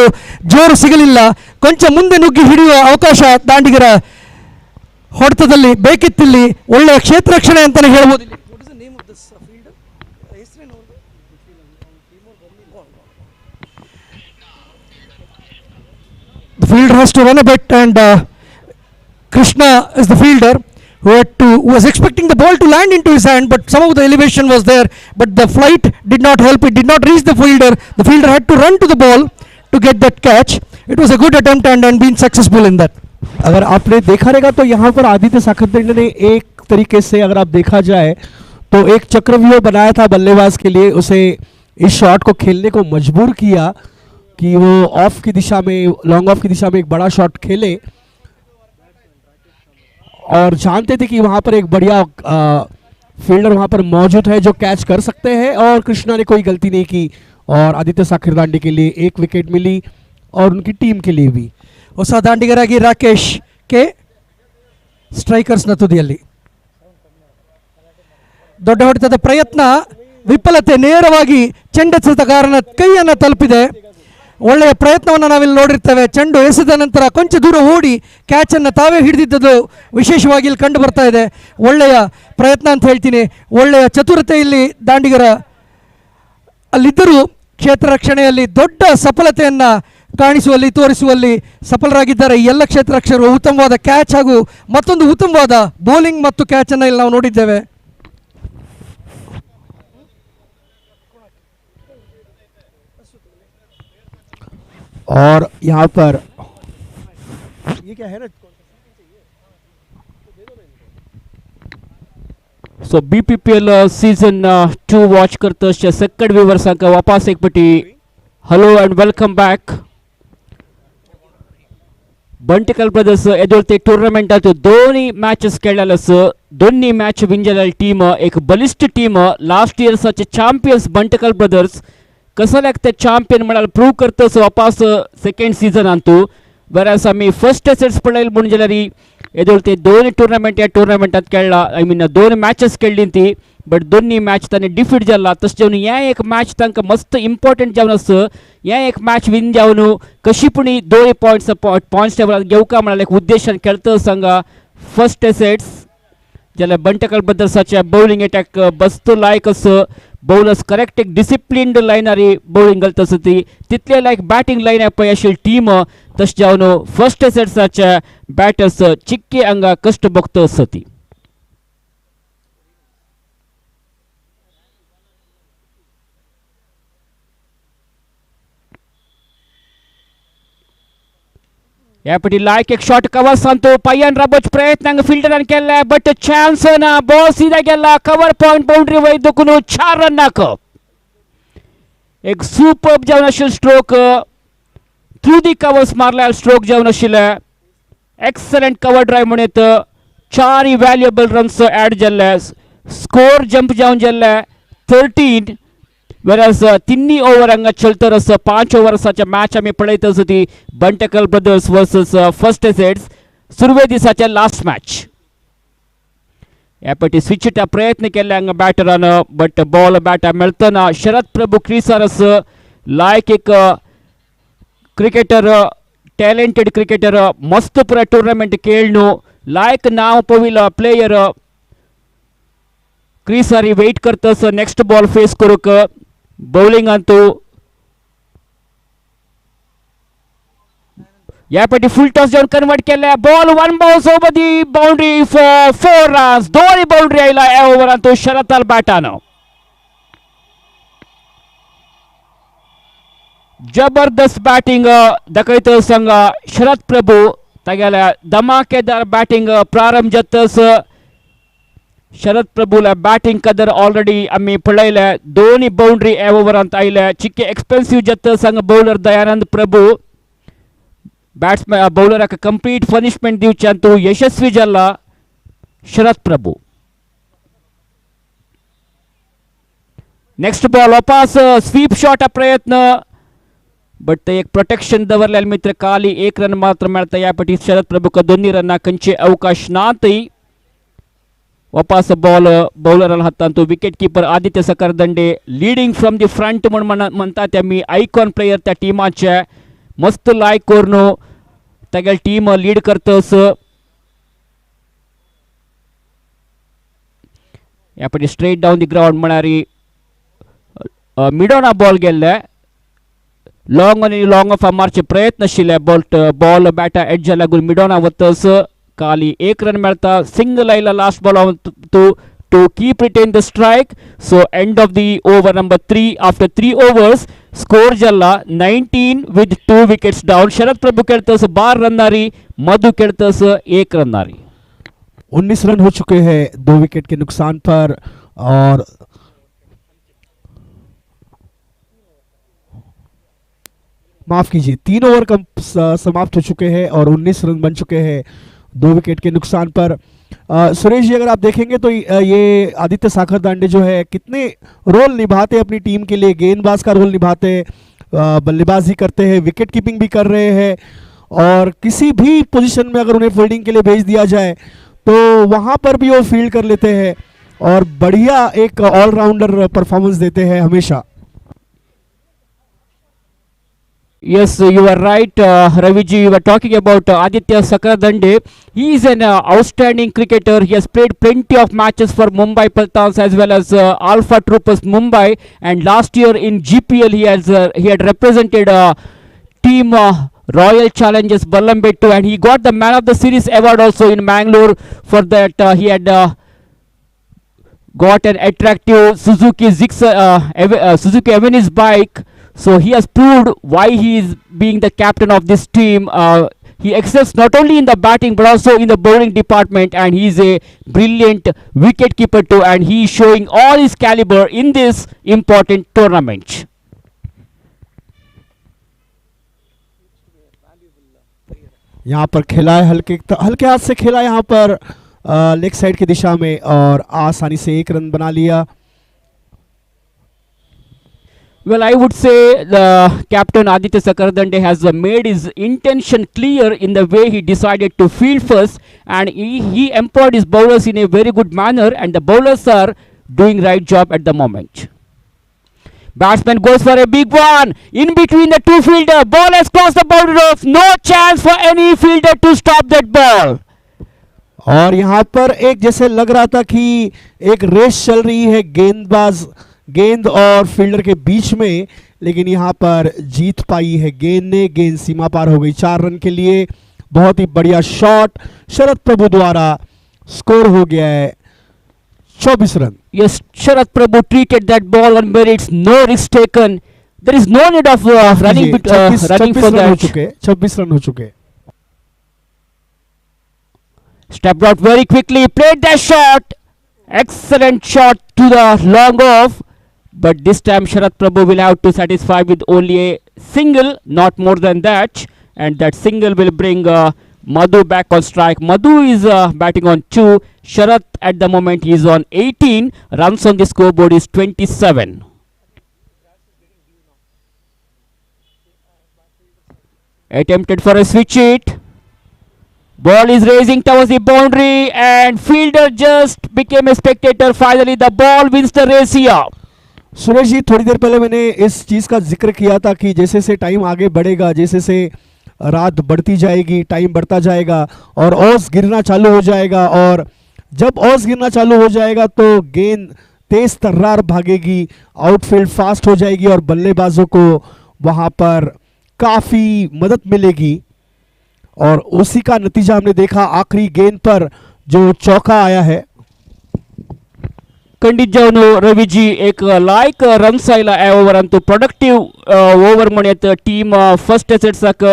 ಜೋರು ಸಿಗಲಿಲ್ಲ. ಕೊಂಚ ಮುಂದೆ ನುಗ್ಗಿ ಹಿಡಿಯುವ ಅವಕಾಶ ದಾಂಡಿಗರ ಹೊಡೆತದಲ್ಲಿ ಬೇಕಿತ್ತಿಲ್ಲಿ. ಒಳ್ಳೆಯ ಕ್ಷೇತ್ರ ರಕ್ಷಣೆ ಅಂತಲೇ ಹೇಳ್ಬೋದು. The fielder has to run a bit, and Krishna is the fielder who was expecting the ball to land into his hand, but somehow the elevation was there, but the flight did not help. It did not reach the fielder. The fielder had to run to the ball to get that catch. It was a good attempt and been successful in that. अगर आपने देखा रहेगा तो यहाँ पर आदित्य साखरदंडे ने एक तरीके से, अगर आप देखा जाए तो एक चक्रव्यूह बनाया था बल्लेबाज के लिए, उसे इस शॉट को खेलने को मजबूर किया कि वो ऑफ की दिशा में, लॉन्ग ऑफ की दिशा में एक बड़ा शॉट खेले, और जानते थे कि वहाँ पर एक बढ़िया फील्डर वहाँ पर मौजूद है जो कैच कर सकते हैं, और कृष्णा ने कोई गलती नहीं की और आदित्य साखरदांडी के लिए 1 विकेट मिली और उनकी टीम के लिए भी. ಹೊಸ ದಾಂಡಿಗರಾಗಿ ರಾಕೇಶ್ ಕೆ ಸ್ಟ್ರೈಕರ್ಸ್ನ ತುದಿಯಲ್ಲಿ. ದೊಡ್ಡ ಹೊಡೆತದ ಪ್ರಯತ್ನ ವಿಫಲತೆ, ನೇರವಾಗಿ ಚೆಂಡೆಸೆದ ಕಾರಣ ಕೈಯನ್ನು ತಲುಪಿದೆ. ಒಳ್ಳೆಯ ಪ್ರಯತ್ನವನ್ನು ನಾವಿಲ್ಲಿ ನೋಡಿರ್ತೇವೆ. ಚೆಂಡು ಎಸೆದ ನಂತರ ಕೊಂಚ ದೂರ ಓಡಿ ಕ್ಯಾಚನ್ನು ತಾವೇ ಹಿಡಿದಿದ್ದದು ವಿಶೇಷವಾಗಿ ಇಲ್ಲಿ ಕಂಡು ಬರ್ತಾ ಇದೆ. ಒಳ್ಳೆಯ ಪ್ರಯತ್ನ ಅಂತ ಹೇಳ್ತೀನಿ. ಒಳ್ಳೆಯ ಚತುರತೆ ಇಲ್ಲಿ ದಾಂಡಿಗರ ಅಲ್ಲಿದ್ದರೂ ಕ್ಷೇತ್ರ ರಕ್ಷಣೆಯಲ್ಲಿ ದೊಡ್ಡ ಸಫಲತೆಯನ್ನು ಕಾಣಿಸುವಲ್ಲಿ, ತೋರಿಸುವಲ್ಲಿ ಸಫಲರಾಗಿದ್ದಾರೆ ಈ ಎಲ್ಲ ಕ್ಷೇತ್ರ ರಕ್ಷಕರು. ಉತ್ತಮವಾದ ಕ್ಯಾಚ್ ಹಾಗೂ ಮತ್ತೊಂದು ಉತ್ತಮವಾದ ಬೌಲಿಂಗ್ ಮತ್ತು ಕ್ಯಾಚನ್ನು ಇಲ್ಲಿ ನಾವು ನೋಡಿದ್ದೇವೆ. और यहाँ पर ये क्या है ना, सो BPPL सीजन 2 वॉच करत असच्या सेकंड व्ह्यूवर्सांक वापस एक पटी hello and welcome back. Bantkal Brothers येदोळते टुर्नामेंटात दोन्ही मॅचेस खेळल्यास दोन्ही मॅच विन झालेली टीम, एक बलिष्ठ टीम, लास्ट इयर्सचे चॅम्पियन्स बंटकल ब्रदर्स कसं लागतं चॅम्पियन म्हणाल प्रूव्ह करतस वापस सेकंड सीझन आणतो. बऱ्याच आम्ही फर्स्ट सेट्स पडेल म्हणून जाल्यारी येदोळते दोन्ही टुर्नामेंट या टुर्नामेंटात खेळला, आय मीन 2 मॅचेस खेळली ती, बट दोन्ही मॅच ताणे डिफीट जाला. तशें जावन ह्या एक मॅच तांकां मस्त इम्पॉर्टंट जावन आसा. ह्या एक मॅच विन जावन कशी पूण 2 पॉयंट्स टेबलार घेवका म्हणाल एक उद्देशान खेळता सांगा फर्स्ट सेट्स. जाल्यार बंटकल ब्रदर्साच्या बॉलिंग अटॅक बसतो लायक असं बॉलर्स करेक्ट एक डिसिप्लिन्ड लायनारी बॉलिंग घालता आसा ती, तितले लायक बॅटिंग लायन पळय आशिल्ली टीम. तशें जावन फर्स्ट सेट्साच्या बॅटर्स चिक्के हांगा कश्ट भोगता आसा ती. यापटी लायक एक शॉट कवर सांगतो पायान राबोच प्रयत्न फिल्डरान केला, बट चान्स ना, बॉल सीधा गेला कवर पॉइंट बाउंड्री वयर दुखून 4 रन नाक. एक सुपर्ब जावन आशिल्लो स्ट्रोक, थ्रू दी कवर्स मारल्या स्ट्रोक जावन आशिल्ले. एक्सलंट कवर ड्राइव म्हणून येत 4 वॅल्युएबल रन्स ऍड जाल्ले, स्कोर जंप जावन जाल्ले 13. वेराज 3 ओवर हांगा चलतर आसा. 5 ओवर्साच्या मॅच आमी पळयत आसा ती Bantkal Brothers versus First Sets, सुरवे दिसाच्या लास्ट मॅच. ह्या फावटी स्विचीचा प्रयत्न केले हांगा बॅटरान, बट बॉल बॅटा मेळतना शरद प्रभू क्रिसार आसा, लायक एक क्रिकेटर, टॅलेंटेड क्रिकेटर, मस्त पुरा टुर्नामेंट खेळणू, लायक नाव पविला प्लेयर क्रिसारी वेट करता आसा नेक्स्ट बॉल फेस करूक. बॉलिंग अंतू या पाटी फुल टॉस जाऊन कन्वर्ट केले, ball 1 bounce over the boundary four 4 runs. दोन्ही बाउंड्री आयला या ओव्हरान तो शरताल बॅटान. जबरदस्त बॅटिंग दाखयतस हांगा शरद प्रभू तागेल्या धमाकेदार बॅटिंग प्रारंभ जातस शरद प्रभूला बॅटिंग कदर ऑलरेडी आम्ही पळयल्या दोन्ही बाउंड्री ह्या ओव्हरांत आयल्या चिक्के एक्सपेन्सिव्ह जातस हांगा बॉलर दयानंद प्रभू बॅट्समॅन बॉलराक कंप्लीट पनिशमेंट दिवच्यान तो यशस्वी जाला शरद प्रभू नेक्स्ट बॉल वापस स्वीप शॉट प्रयत्न बट एक प्रोटेक्शन दवरलेले मित्र खाली एक रन मात्र मेळता या पटी शरद प्रभूक दोन्ही रन खंयचे अवकाश नातय वापस बॉल बॉलर हातान तो wicket keeper Aditya Sakardande leading from the front म्हणतात आमी आयकॉन प्लेयर त्या टीमाचे मस्त लायक करून तागेल टीम लीड करतस या पटी स्ट्रेट डावन दी ग्राउंड म्हळ्यार मिडोना बॉल गेल्ले लॉंग आणि लॉंग ऑफ मारचे प्रयत्न आशिल्ले बॉल बॅटा एडजा लागून मिडोना वतस खाली एक रन मेळता सिंगल आयला last ball to keep retain the strike. So end of the over number 3 after 3 overs score jalla 19 with 2 wickets down. Sharad Prabhu खेलतस 12 रनारी मधु खेलतस 1 रनारी 19 रन हो चुके हैं 2 विकेट के नुकसान पर और माफ कीजिए 3 ओवर समाप्त हो चुके हैं और 19 रन बन चुके हैं 2 विकेट के नुकसान पर। सुरेश जी अगर आप देखेंगे तो ये आदित्य साखरदांडे जो है कितने रोल निभाते हैं अपनी टीम के लिए, गेंदबाज का रोल निभाते हैं, बल्लेबाजी करते हैं, विकेट कीपिंग भी कर रहे हैं और किसी भी पोजीशन में अगर उन्हें फील्डिंग के लिए भेज दिया जाए तो वहाँ पर भी वो फील्ड कर लेते हैं और बढ़िया एक ऑलराउंडर परफॉर्मेंस देते हैं हमेशा। Yes, you are right, Raviji. You were talking about Aditya Sakradande. He is an outstanding cricketer. He has played plenty of matches for Mumbai Paltans as well as Alpha Troopers Mumbai. And last year in GPL, he had represented team Royal Challengers Balambettu, and he got the Man of the Series award also in Mangalore. For that, he had got an attractive Suzuki Suzuki Avenis bike. So he has proved why he is being the captain of this team. He excels not only in the batting but also in the bowling department, and he is a brilliant wicket keeper too, and he is showing all his caliber in this important tournament. यहाँ पर खेला है हल्के हाथ से खेला यहाँ पर लेग साइड की दिशा में और आसानी से 1 रन बना लिया। Well, I would say the captain Aditya Sakardande has made his intention clear in the way he decided to field first, and he employed his bowlers in a very good manner, and the bowlers are doing right job at the moment. Batsman goes for a big one in between the two fielder. Ball has crossed the boundary line. No chance for any fielder to stop that ball. और यहाँ पर एक जैसे लग रहा था कि एक रेस चल रही है गेंद और फील्डर के बीच में, लेकिन यहाँ पर जीत पाई है गेंद सीमा पार हो गई 4 रन के लिए। बहुत ही बढ़िया शॉट शरद प्रभु द्वारा, स्कोर हो गया है 24 run. Yes, Sharad Prabhu treated that ball on merits, no risk taken. There is no need of running for that. 26 run हो चुके। Stepped out very quickly, played that shot. Excellent shot to the long off. But this time Sharad Prabhu will have to satisfy with only a single, not more than that. And that single will bring Madhu back on strike. Madhu is batting on 2. Sharad at the moment he is on 18. Runs on the scoreboard is 27. Attempted for a switch hit. Ball is raising towards the boundary and fielder just became a spectator. Finally the ball wins the race here. Suresh ji, थोड़ी देर पहले मैंने इस चीज़ का जिक्र किया था कि जैसे से टाइम आगे बढ़ेगा, जैसे से रात बढ़ती जाएगी, टाइम बढ़ता जाएगा और औस गिरना चालू हो जाएगा, और जब औस गिरना चालू हो जाएगा तो गेंद तेज तर्रार भागेगी, आउटफील्ड फास्ट हो जाएगी और बल्लेबाजों को वहाँ पर काफ़ी मदद मिलेगी। और उसी का नतीजा हमने देखा आखिरी गेंद पर जो चौका आया है। खंडित जावन रवीजी एक लायक रन्स आयला ह्या ओव्हरान तू प्रोडक्टिव्ह ओव्हर म्हणत टीम फर्स्ट एसेट्साक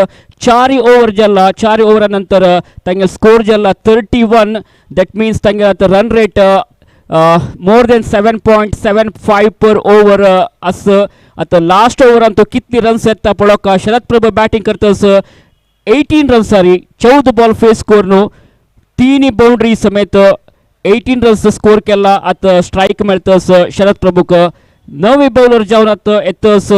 4 ओव्हर जाल्ला 4 ओव्हरा नंतर तांगे स्कोर जाल्ला 31 दॅट मिन्स तांगे आतां रन रेट मोर देन 7.75 पर ओव्हर आस आतां लास्ट ओव्हरान तो कितली रन्स येता पळोवक शरद प्रभू बॅटिंग करतस 18 रन्सारी 14 बॉल फेस करून 3 बाउंड्री समेत 18 रन्स स्कोर केला आता स्ट्राईक मेळतस शरद प्रभूक नवे बॉलर जावन आता येतस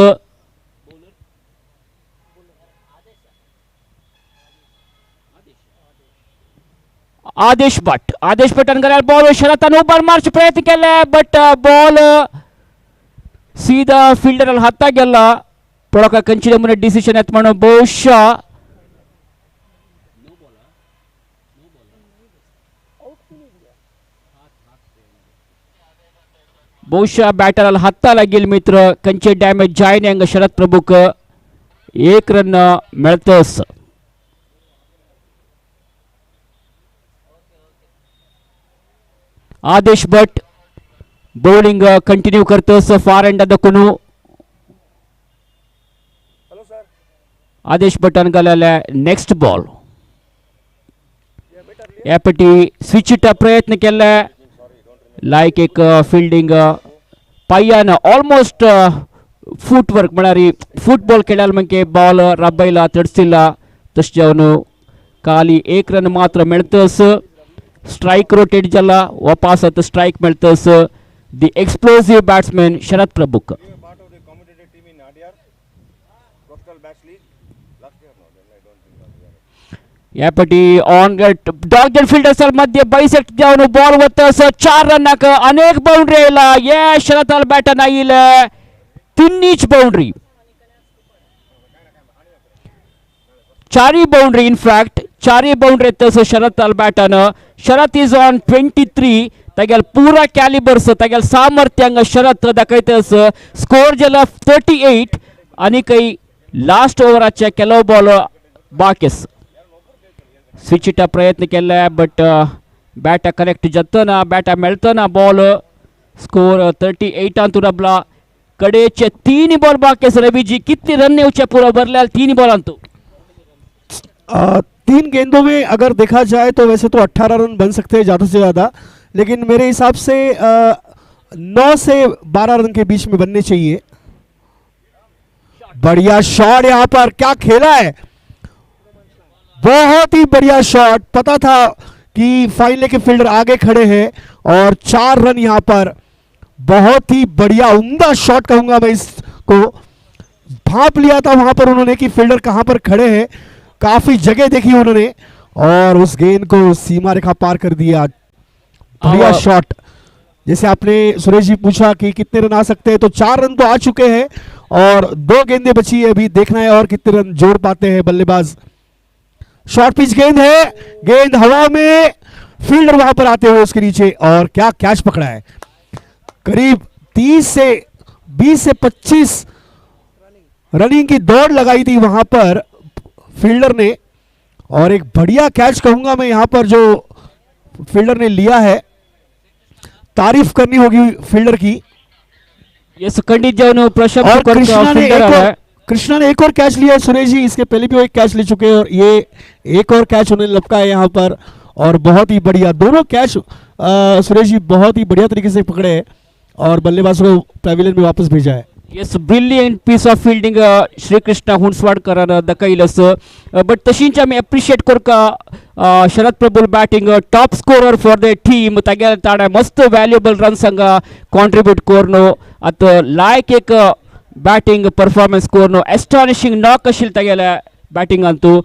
आदेश भटान गेल्यार बॉल शरतान उबार मारचे प्रयत्न केले बट बॉल सीधा फिल्डर हाता गेला पळोवक खंयची नमुने डिसिजन येता म्हणून बहुशा बैटर हत्ता लगिल मित्र कंचे डैमेज जायने शरद प्रभुक 1 रन मेळतस आदेश भट बॉलिंग कंटिन्यू करतस far and दखून Adesh Bhutan घालले next ball यापटी स्विचचा प्रयत्न केला लायक एक फिल्डिंग पायान ऑलमोस्ट फुटवर्क म्हळ्यार फुटबॉल खेळाल म्हणजे बॉल रब्बैला तडसिल्ला तशें जावन खाली 1 रन मात्र मेळतस स्ट्राईक रोटेट जाला वापस आता स्ट्राईक मेळतस दी एक्सप्लोसिव बॅट्समॅन शरद प्रभुक यापटी ऑन डॉग फील्डर्स मध्य बैसेक्ट जावन बॉल वतस 4 रनाक अनेक बाउंड्री आयला ये शरद बॅटन आयिल 3 inch boundary 4 boundary in fact 4 boundary येतस शरद बॅटन शरद इज ऑन 23 तगेल पूरा कैलिबर्स तगेल सामर्थ्यांग शरद दाखयतस स्कोर जाला 38 आणि काही लास्ट ओव्हराचे केलो बॉल बाकीस स्विचचा प्रयत्न केला बट बॅटा कनेक्ट जातना beta मेळतना ball score 38 Antu रबला कडेचे 3 ball बाकीस Raviji कितने रन येवचे पूरा भरल्या 3 बॉल अंतू 3 गेंदों में अगर देखा जाए तो वैसे तो 18 रन बन सकते हैं ज़्यादा से ज़्यादा लेकिन मेरे हिसाब से 9 से 12 रन के बीच में बनने चाहिए। बढ़िया शॉट यहाँ पर क्या खेला है बहुत ही बढ़िया शॉट पता था कि फाइनल के फील्डर आगे खड़े हैं और 4 रन यहाँ पर बहुत ही बढ़िया उम्दा शॉट कहूंगा मैं इसको भांप लिया था वहां पर उन्होंने कि फील्डर कहां पर खड़े हैं काफी जगह देखी उन्होंने और उस गेंद को सीमा रेखा पार कर दिया बढ़िया शॉट। जैसे आपने सुरेश जी पूछा कि कितने रन आ सकते हैं तो 4 रन तो आ चुके हैं और 2 गेंदें बची है अभी देखना है और कितने रन जोड़ पाते हैं बल्लेबाज। शॉर्ट पिच गेंद है गेंद हवा में फील्डर वहां पर आते हुए उसके नीचे और क्या कैच पकड़ा है करीब 20 से 25 रनिंग की दौड़ लगाई थी वहां पर फील्डर ने और एक बढ़िया कैच कहूंगा मैं यहां पर जो फील्डर ने लिया है तारीफ करनी होगी फील्डर की। यस खंडित जाऊन प्रशंसा कृष्णा ने एक और कैच लिया है सुरेश जी इसके पहले भी वो एक कैच ले चुके हैं और ये एक और कैच उन्हें लपका है यहाँ पर और बहुत ही बढ़िया दोनों कैच सुरेश जी बहुत ही बढ़िया तरीके से पकड़े हैं और बल्लेबाज को पैविलियन में वापस भेजा है। Yes brilliant piece of fielding Shri Krishna Hunswadkar दखयलस बट तशींच आमी एप्रिशिएट करका शरद प्रभुल batting top scorer for the team तागे ताणे मस्त वैल्युएबल रन्स हांगा कॉन्ट्रिब्यूट कोरनो आत लायक एक बैटिंग परफॉर्मन्स कोरनो एस्टॉनिशिंग नॉक आशिल्ले तागेले बैटिंग अंतू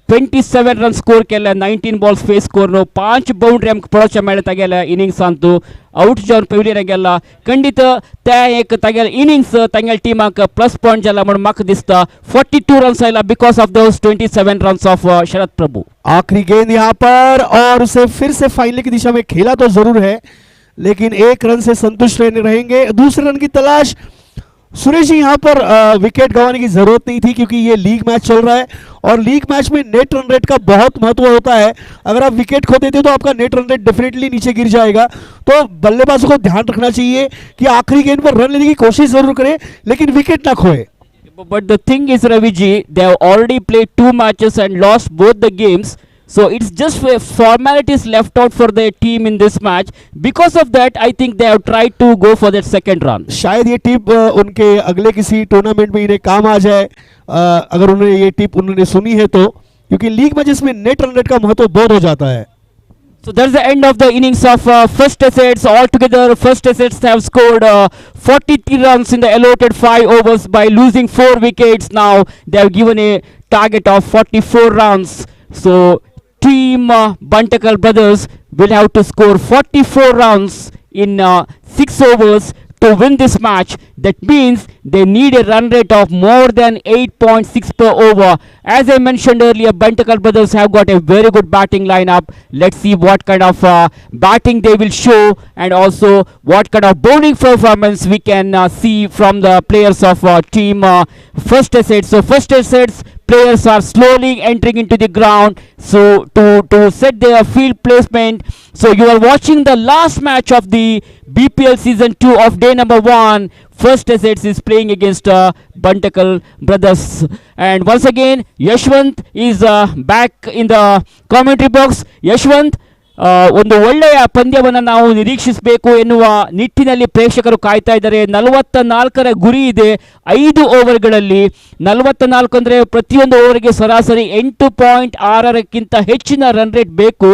27 रन स्कोर केले 19 बॉल्स फेस कोरनो 5 बाउंड्री आमकां पळोवचे मेळ्ळे तागेले इनिंग्स अंतू आउट जावन पेविलियन गेला खंडित ते एक तागेले इनिंग्स तांगेले टीमाक प्लस पॉइंट जाला म्हणून म्हाका दिसता 42 रन्स आयला because of those 27 runs of Sharad Prabhu. आखिरी गेंद यहाँ पर और उसे फिर से फाइनल की दिशा में खेला तो जरूर है लेकिन 1 रन से संतुष्ट रहेंगे दूसरे रन की तलाश सुरेश जी, यहाँ पर विकेट गंवाने की जरूरत नहीं थी क्योंकि ये लीग मैच चल रहा है और लीग मैच में नेट रन रेट का बहुत महत्व होता है। अगर आप विकेट खो देते हो तो आपका नेट रन रेट डेफिनेटली नीचे गिर जाएगा। तो बल्लेबाजों को ध्यान रखना चाहिए कि आखिरी गेंद पर रन लेने की कोशिश जरूर करें लेकिन विकेट ना खोए। But the thing is, Ravi ji, they have already played 2 matches and lost both the games. So it's just formalities left out for their team in this match. Because of that, I think they have tried to go for that second run. शायद ये tip उनके अगले किसी tournament में इन्हें काम आ जाए, अगर उन्होंने ये टिप उन्होंने सुनी है तो, क्योंकि लीग मैचेस में नेट रन रेट का महत्व बहुत हो जाता है। So that's the end of the innings of First Assets. Altogether, First Assets have scored 43 runs in the allotted 5 overs by losing 4 wickets. Now they have given a target of 44 runs. So team Buntkal Brothers will have to score 44 runs in 6 overs to win this match. That means they need a run rate of more than 8.6 per over. As I mentioned earlier, Buntkal Brothers have got a very good batting lineup. Let's see what kind of batting they will show and also what kind of bowling performance we can see from the players of team First Assets. So First Assets players are slowly entering into the ground so to set their field placement. So you are watching the last match of the BPL season 2 of day number 1. First Assets is playing against Buntkal Brothers, and once again Yashwant is back in the commentary box. Yashwant, ಒಂದು ಒಳ್ಳೆಯ ಪಂದ್ಯವನ್ನು ನಾವು ನಿರೀಕ್ಷಿಸಬೇಕು ಎನ್ನುವ ನಿಟ್ಟಿನಲ್ಲಿ ಪ್ರೇಕ್ಷಕರು ಕಾಯ್ತಾ ಇದ್ದಾರೆ. 44ರ ಗುರಿ ಇದೆ 5 ಓವರ್ಗಳಲ್ಲಿ. 44 ಅಂದರೆ ಪ್ರತಿಯೊಂದು ಓವರ್ಗೆ ಸರಾಸರಿ 8.6ಕ್ಕಿಂತ ಹೆಚ್ಚಿನ ರನ್ ರೇಟ್ ಬೇಕು.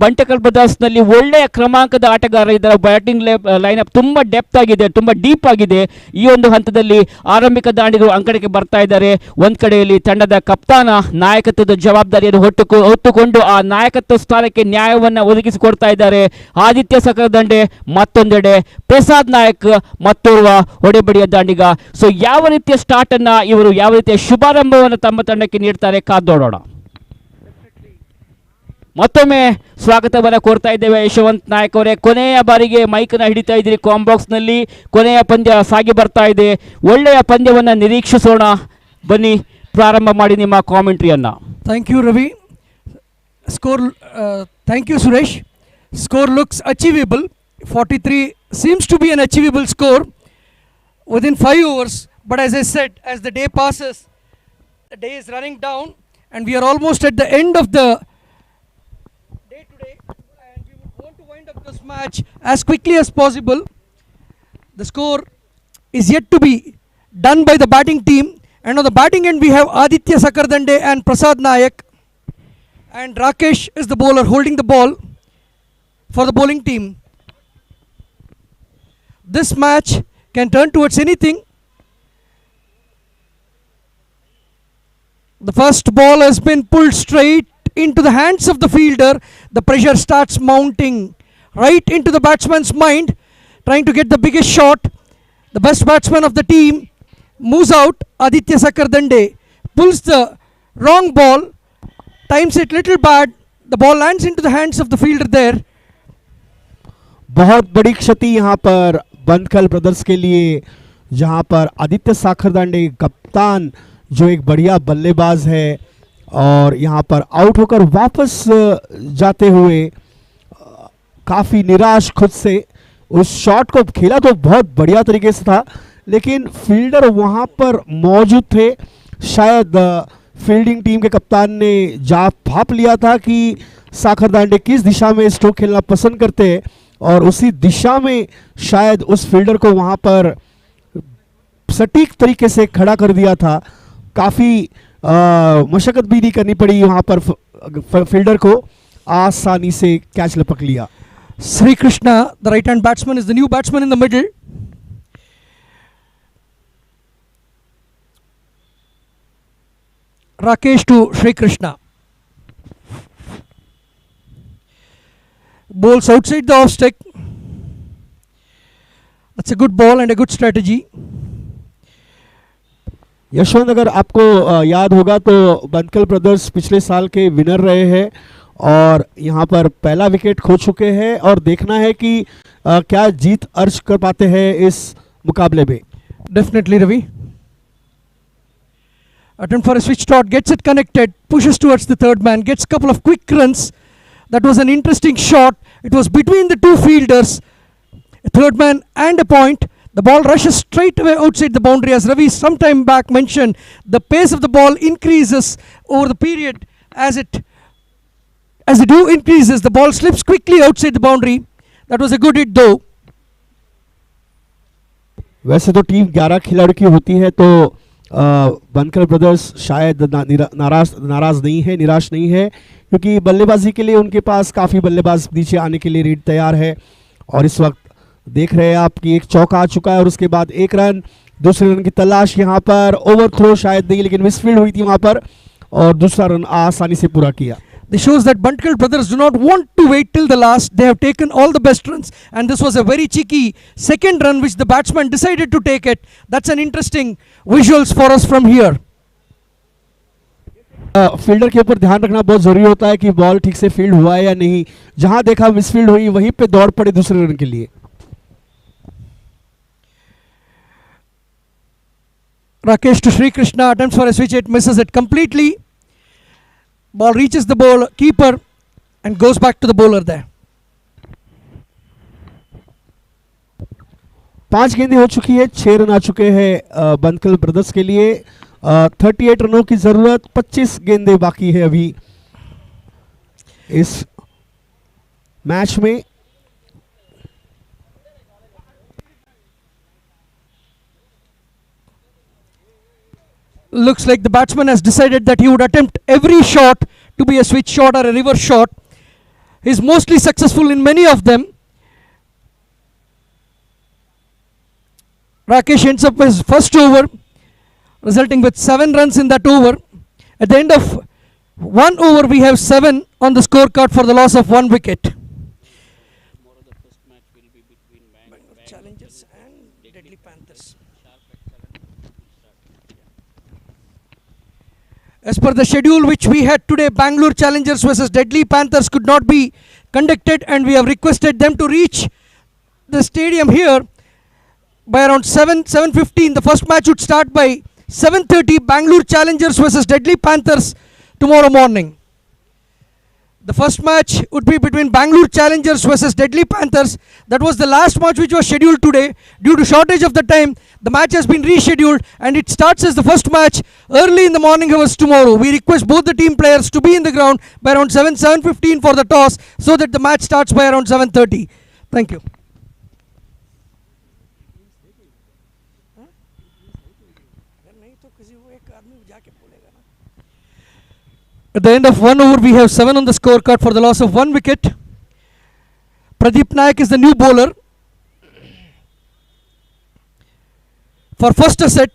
ಬಂಟಕಲ್ ಬ್ರದರ್ಸ್ನಲ್ಲಿ ಒಳ್ಳೆಯ ಕ್ರಮಾಂಕದ ಆಟಗಾರ ಇದ್ದಾರೆ. ಬ್ಯಾಟಿಂಗ್ ಲೈನಪ್ ತುಂಬ ಡೆಪ್ತ್ ಆಗಿದೆ, ತುಂಬ ಡೀಪ್ ಆಗಿದೆ. ಈ ಒಂದು ಹಂತದಲ್ಲಿ ಆರಂಭಿಕ ದಾಂಡಿಗರು ಅಂಕಣಕ್ಕೆ ಬರ್ತಾ ಇದ್ದಾರೆ. ಒಂದು ಕಡೆಯಲ್ಲಿ ತಂಡದ ಕಪ್ತಾನ ನಾಯಕತ್ವದ ಜವಾಬ್ದಾರಿಯನ್ನು ಹೊತ್ತುಕೊಂಡು ಆ ನಾಯಕತ್ವ ಸ್ಥಾನಕ್ಕೆ ನ್ಯಾಯ ಒದಗಿಸಿಕೊಡ್ತಾ ಇದ್ದಾರೆ ಆದಿತ್ಯ ಸಕರದಂಡೆ. ಮತ್ತೊಂದೆಡೆ ಪ್ರಸಾದ್ ನಾಯಕ್ ಮತ್ತೋರ್ವ ಹೊಡೆಬಡಿಯ ದಾಂಡಿಗ. ಸೊ ಯಾವ ರೀತಿಯ ಸ್ಟಾರ್ಟ್ ಅನ್ನ ಇವರು, ಯಾವ ರೀತಿಯ ಶುಭಾರಂಭವನ್ನು ತಮ್ಮ ತಂಡಕ್ಕೆ ನೀಡ್ತಾರೆ ಕಾದೋಡೋಣ. ಮತ್ತೊಮ್ಮೆ ಸ್ವಾಗತವನ್ನು ಕೋರ್ತಾ ಇದ್ದೇವೆ ಯಶವಂತ್ ನಾಯಕ್ ಅವರೇ. ಕೊನೆಯ ಬಾರಿಗೆ ಮೈಕನ್ನು ಹಿಡಿತಾ ಇದ್ದೀರಿ ಕಾಂಬಾಕ್ಸ್ ನಲ್ಲಿ. ಕೊನೆಯ ಪಂದ್ಯ ಸಾಗಿ ಬರ್ತಾ ಇದೆ. ಒಳ್ಳೆಯ ಪಂದ್ಯವನ್ನು ನಿರೀಕ್ಷಿಸೋಣ. ಬನ್ನಿ, ಪ್ರಾರಂಭ ಮಾಡಿ ನಿಮ್ಮ ಕಾಮೆಂಟ್ರಿಯನ್ನ. Thank you Ravi. Score, thank you Suresh. Score looks achievable. 43 seems to be an achievable score within 5 overs. But as I said, as the day passes, the day is running down and we are almost at the end of the day today, and we would want to wind up this match as quickly as possible. The score is yet to be done by the batting team, and on the batting end we have Aditya Sakardande and Prasad Nayak, and Rakesh is the bowler holding the ball for the bowling team. This match can turn towards anything. The first ball has been pulled straight into the hands of the fielder. The pressure starts mounting right into the batsman's mind, trying to get the biggest shot. The best batsman of the team moves out. Aditya Sakardande pulls the wrong ball, times it little bad. The ball lands into the hands of the fielder there. बहुत बड़ी क्षति यहाँ पर बंदकल brothers के लिए, जहाँ पर आदित्य साखरदांडे कप्तान जो एक बढ़िया बल्लेबाज है और यहाँ पर आउट होकर वापस जाते हुए काफ़ी निराश खुद से उस शॉट को खेला तो बहुत बढ़िया तरीके से था, लेकिन फील्डर वहाँ पर मौजूद थे। शायद फील्डिंग टीम के कप्तान ने भाप लिया था कि साखरदांडे किस दिशा में स्ट्रोक खेलना पसंद करते हैं और उसी दिशा में शायद उस फील्डर को वहाँ पर सटीक तरीके से खड़ा कर दिया था। काफ़ी मशक्क़त भी नहीं करनी पड़ी, वहाँ पर फील्डर को आसानी से कैच लपक लिया। Sri Krishna, the right hand batsman, is the new batsman in the middle. Rakesh to Sri Krishna. Bowls outside the off stick. That's a good ball and a good strategy. Yashwant, अगर आपको याद होगा तो बंदकल brothers पिछले साल के winner रहे हैं और यहाँ पर पहला विकेट खो चुके हैं और देखना है कि क्या जीत अर्ज कर पाते हैं इस मुकाबले में. Definitely, Ravi. Attempt for a switch shot, gets it connected, pushes towards the third man, gets a couple of quick runs. That was an interesting shot. It was between the two fielders, a third man and a point. The ball rushes straight away outside the boundary. As Ravi sometime back mentioned, the pace of the ball increases over the period. As it increases, the ball slips quickly outside the boundary. That was a good hit though. वैसे तो team 11 खिलाड़ियों की होती है, तो बनकल brothers शायद नाराज नहीं है, निराश नहीं है, क्योंकि बल्लेबाजी के लिए उनके पास काफ़ी बल्लेबाज नीचे आने के लिए रेड तैयार है। और इस वक्त देख रहे हैं आप कि एक चौका आ चुका है और उसके बाद एक रन, दूसरे रन की तलाश यहाँ पर। ओवर थ्रो शायद नहीं, लेकिन मिसफील्ड हुई थी वहाँ पर और दूसरा रन आसानी से पूरा किया। This shows that Buntkal Brothers do not want to wait till the last. They have taken all the best runs, and this was a very cheeky second run which the batsman decided to take it. That's an interesting visuals for us from here. Fielder के ऊपर ध्यान रखना बहुत जरूरी होता है कि ball ठीक से फील्ड हुआ है या नहीं। जहां देखा मिसफील्ड हुई, वहीं पे दौड़ पड़े दूसरे रन के लिए। Rakesh to Sri Krishna, attempts for a switch, it misses it completely. Ball reaches the ball keeper and goes back to the bowler there. 5 गेंदें हो चुकी है, 6 रन आ चुके हैं बंदकल ब्रदर्स के लिए। 38 रनों की जरूरत, 25 गेंदें बाकी है अभी इस मैच में। Looks like the batsman has decided that he would attempt every shot to be a switch shot or a reverse shot. He's mostly successful in many of them. Rakesh ends up his first over, resulting with 7 runs in that over. At the end of 1 over, we have 7 on the scorecard for the loss of 1 wicket. Tomorrow the first match will be between Bangalore Challengers and Deadly Panthers. As per the schedule which we had today, Bangalore Challengers versus Deadly Panthers could not be conducted, and we have requested them to reach the stadium here by around 7:15. The first match would start by 7:30. Bangalore Challengers versus Deadly Panthers tomorrow morning. The first match would be between Bangalore Challengers versus Deadly Panthers. That was the last match which was scheduled today. Due to shortage of the time, the match has been rescheduled and it starts as the first match early in the morning hours tomorrow. We request both the team players to be in the ground by around 7:15 for the toss, so that the match starts by around 7:30. Thank you. At the end of 1 over, we have 7 on the scorecard for the loss of 1 wicket. Pradeep Nayak is the new bowler. For first set,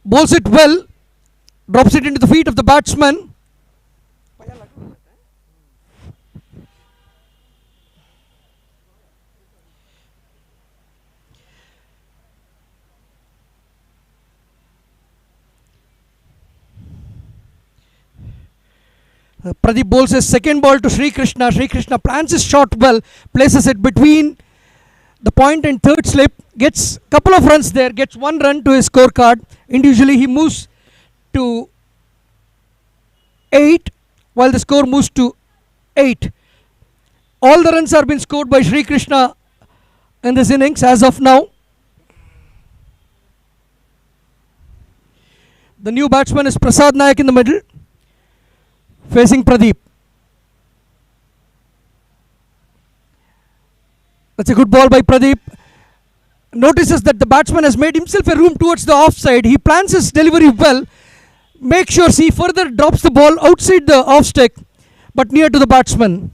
bowls it well, drops it into the feet of the batsman. Pradeep bowls his second ball to Sri Krishna. Sri Krishna plans his shot well, places it between the point and third slip, gets a couple of runs there, gets 1 run to his scorecard. Individually he moves to 8, while the score moves to 8. All the runs have been scored by Sri Krishna in this innings as of now. The new batsman is Prasad Nayak in the middle, facing Pradeep. That's a good ball by Pradeep. Notices that the batsman has made himself a room towards the offside. He plans his delivery well. Make sure he further drops the ball outside the off stick, but near to the batsman.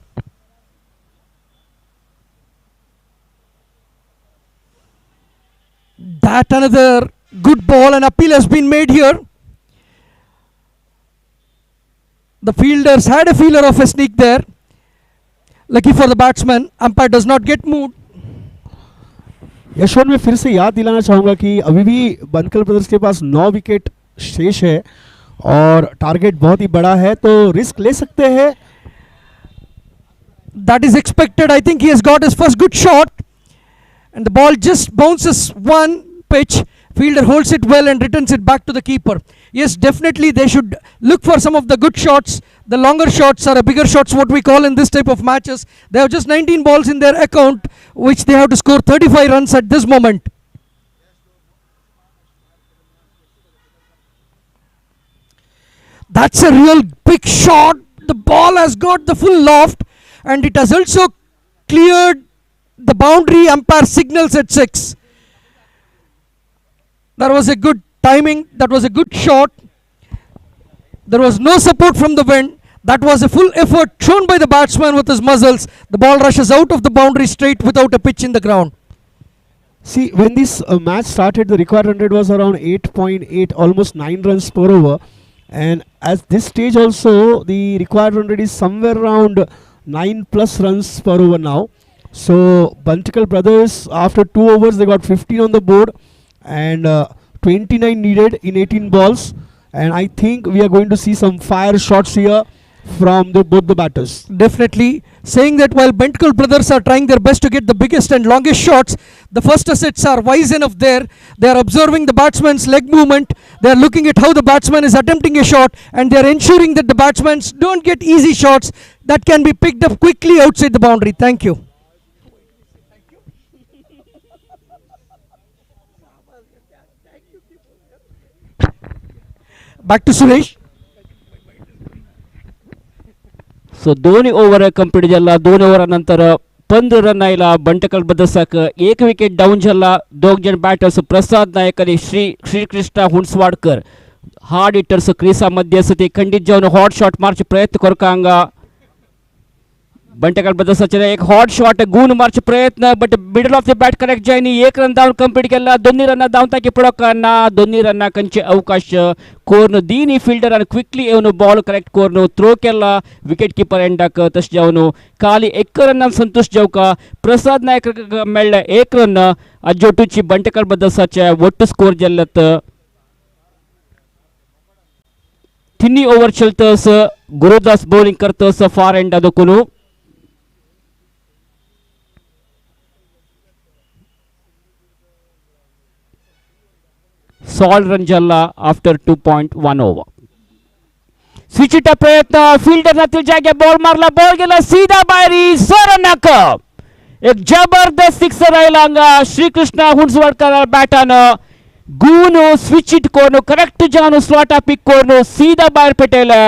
That another good ball, and appeal has been made here. The fielders had a feeler of a sneak there. Lucky for the batsman, umpire does not get moved. Yashwant, मैं फिर से याद दिलाना चाहूँगा कि अभी भी बंदकल brothers के पास 9 विकेट शेष है और टारगेट बहुत ही बड़ा है, तो रिस्क ले सकते हैं। That is expected. I think he has got his first good shot, and the ball just bounces one pitch Fielder holds it well and returns it back to the keeper. Yes, definitely they should look for some of the good shots. The longer shots or bigger shots, what we call in this type of matches. They have just 19 balls in their account, which they have to score 35 runs at this moment. That's a real big shot. The ball has got the full loft and it has also cleared the boundary. Umpire signals at 6. That was a good timing. That was a good shot. There was no support from the wind. That was a full effort shown by the batsman with his muscles. The ball rushes out of the boundary straight without a pitch in the ground. See, when this match started, the required run rate was around 8.8, almost 9 runs per over. And at this stage also, the required run rate is somewhere around 9 plus runs per over now. So, Buntkal Brothers, after 2 overs, they got 15 on the board and 29 needed in 18 balls. And I think we are going to see some fire shots here from both the batters. Definitely. Saying that while Buntkal Brothers are trying their best to get the biggest and longest shots, the first assets are wise enough there. They are observing the batsman's leg movement. They are looking at how the batsman is attempting a shot and they are ensuring that the batsmen don't get easy shots that can be picked up quickly outside the boundary. Thank you. Back to Suresh. सो दोन्ही over complete झाला. 2 ओव्हरानंतर 15 run आयला बंटकल ब्रदर्साक. 1 wicket down झाला. 2 जण batters प्रसाद नायक आणि Shrikrishna हुंसवाडकर hard hitters क्रीसा मध्ये असते. खंडित जाऊन हॉट शॉट मार्च प्रयत्न करकांगा बंटकल ब्रदर्साचे एक हॉट शॉट गून मार्च प्रयत्न but middle of the bat correct जायनी. 1 रन धावन कंप्लीट केला. 2 रन धावताकी पडोकाना 2 रन कंचे अवकाश कोर्न दीनी फिल्डर आणि क्विकली येवन बॉल करेक्ट कोर्न थ्रो केला विकेट कीपर एंडाक. तशें जावन खाली 1 रन संतोष जावका प्रसाद नायक मेळ्ळे 1 रन. अजोटूची बंटकल ब्रदर्साचे ಒಟ್ಟು स्कोर जाल्ल्यात. 3 ओव्हर चलतस. गुरुदास बॉलिंग करतस फार एंड अदकुनु. सॉल रन झाला आफ्टर 2.1 ओव्हर. स्विचचा प्रयत्न फील्डर नातील जागे बॉल मारला. बॉल गेला सीधा बाहेरी. सरनाक एक जबरदस्त सिक्सर आयला श्रीकृष्ण हुंसवाडकर बॅटानं गून स्विच इट कोर्न करेक्ट जान स्लॉटा पिक कोर्न सीधा बाहर पेटेला.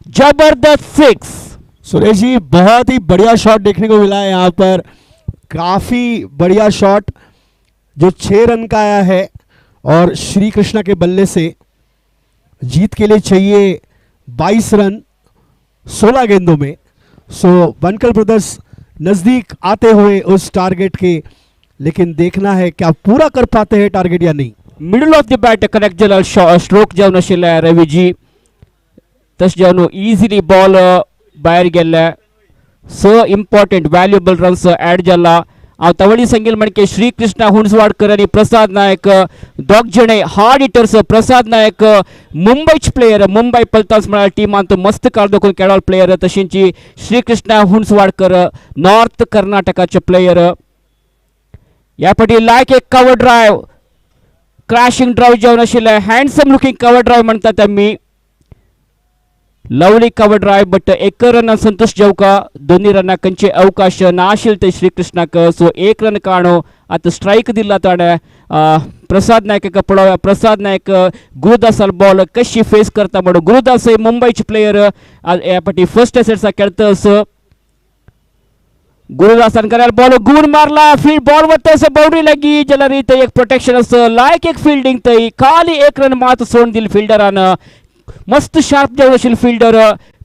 जबरदस्त 6. सुरेश जी, बहुत ही बढ़िया शॉट देखने को मिला है यहाँ पर. काफ़ी बढ़िया शॉट जो 6 रन का आया है और श्री कृष्णा के बल्ले से जीत के लिए चाहिए 22 रन 16 गेंदों में. सो बनकल ब्रदर्स नज़दीक आते हुए उस टारगेट के, लेकिन देखना है क्या पूरा कर पाते हैं टारगेट या नहीं. Middle of the bat correct झाला. स्ट्रोक जावन आशिल्ले रवीजी. तशें जावन इजिली बॉल भायर गेल्ले. स इम्पॉर्टंट वॅल्युएबल रन्स ॲड जाला. हांव तवळी सांगेल म्हणजे श्रीकृष्ण हुंसवाडकर आणि प्रसाद नायक दोग जणे हार्ड हिटर्स. प्रसाद नायक मुंबईचे प्लेयर. मुंबई पलतास म्हणल्यार टिमांत मस्त काळ दाखोवन खेळाळ प्लेयर. तशेंच श्रीकृष्ण हुंसवाडकर नॉर्थ कर्नाटकाचे प्लेयर. ह्या फाटी लायक एक कवर ड्रायव्ह क्रॅशिंग ड्रायव्ह जावन आशिल्ले. हँडसम लुकिंग कवर ड्रायव्ह म्हणटात आमी. Lovely cover drive but 1 run संतोष जावका. 2 रन कंचे अवकाश नाशिल ते श्रीकृष्णाक. सो 1 रन काणो आता स्ट्राइक दिला ताणें प्रसाद नायकाक पळोवया. प्रसाद नायक गुरुदासाल बॉल कशी फेस करता म्हणून. गुरुदास मुंबईचे प्लेयर ह्या फाटी फर्स्ट एसेट्सा खेळतस. गुरुदासान करायला बॉल गुण मारला. फील्ड बॉल वतस बाउंड्री लागी जाल्यार थंय एक प्रोटेक्शन आसा. लायक एक फिल्डिंग थंय. खाली 1 रन मात सोडून दिली फिल्डरान. मस्त शार्प जावन आशिल्लो फिल्डर.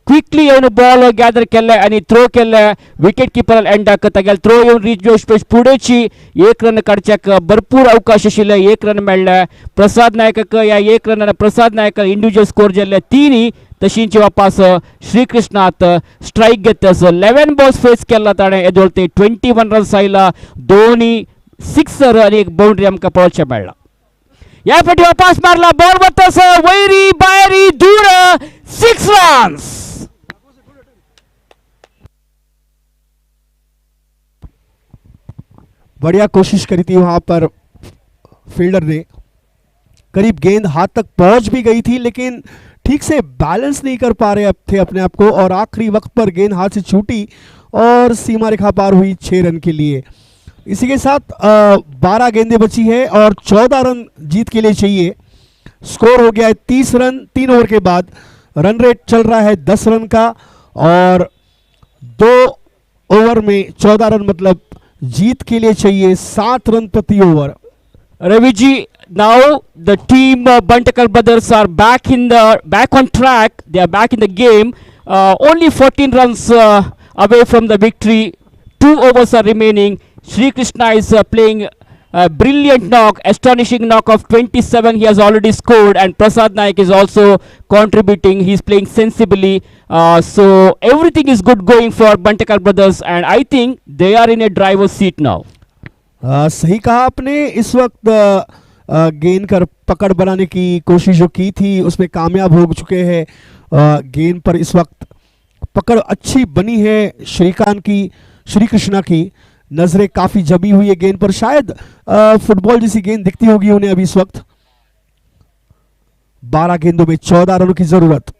क्विकली येवन बॉल गॅदर केले आणि थ्रो केले विकेट किपर एंडाक. तागेले थ्रो येवन रीच फुडेंची 1 रन काडच्याक भरपूर अवकाश आशिल्ले. 1 रन मेळ्ळे प्रसाद नायकाक. ह्या 1 रनान प्रसाद नायक इंडिविज्युअल स्कोर जाल्ले 3. तशींच वापस श्रीकृष्णात स्ट्राइक घेतस. 11 बॉल्स फेस केला ताणें. येदोळ ते 21 रन्स आयला. 2 सिक्सर आणि 1 बाउंड्री आमकां पळोवचें मेळ्ळा. या फाटी वापस मारला. बॉल वतस वैरी बायरी दूर. 6 रन्स. बढ़िया कोशिश करी थी वहाँ पर फील्डर ने. करीब गेंद हाथ तक पहुंच भी गई थी, लेकिन ठीक से बैलेंस नहीं कर पा रहे थे अपने आप को, और आखिरी वक्त पर गेंद हाथ से छूटी और सीमा रेखा पार हुई 6 रन के लिए। इसी के साथ 12 गेंदें बची है और 14 रन जीत के लिए चाहिए। स्कोर हो गया है 30 रन 3 ओवर के बाद। रन रेट चल रहा है 10 रन का, और 2 ओवर में 14 रन, मतलब जीत के लिए चाहिए 7 रन प्रति over. Ravi ji, now the team Buntkal Brothers are back on track. They are back in the game. Only 14 runs away from the victory. 2 overs are remaining. Sri Krishna is playing a brilliant knock, astonishing knock of 27. He has already scored, and Prasad Naik is also contributing. He is playing sensibly. So everything is good going for Buntkal Brothers, and I think they are in a driver's seat now. सही कहा आपने। इस वक्त गेंद कर पकड़ बनाने की कोशिश जो की थी उसमें कामयाब हो चुके हैं। गेंद पर इस वक्त पकड़ अच्छी बनी है श्री कृष्णा की। नजरें काफी जमी हुई है गेंद पर, शायद फुटबॉल जैसी गेंद दिखती होगी उन्हें अभी इस वक्त। 12 गेंदों में 14 रनों की जरूरत,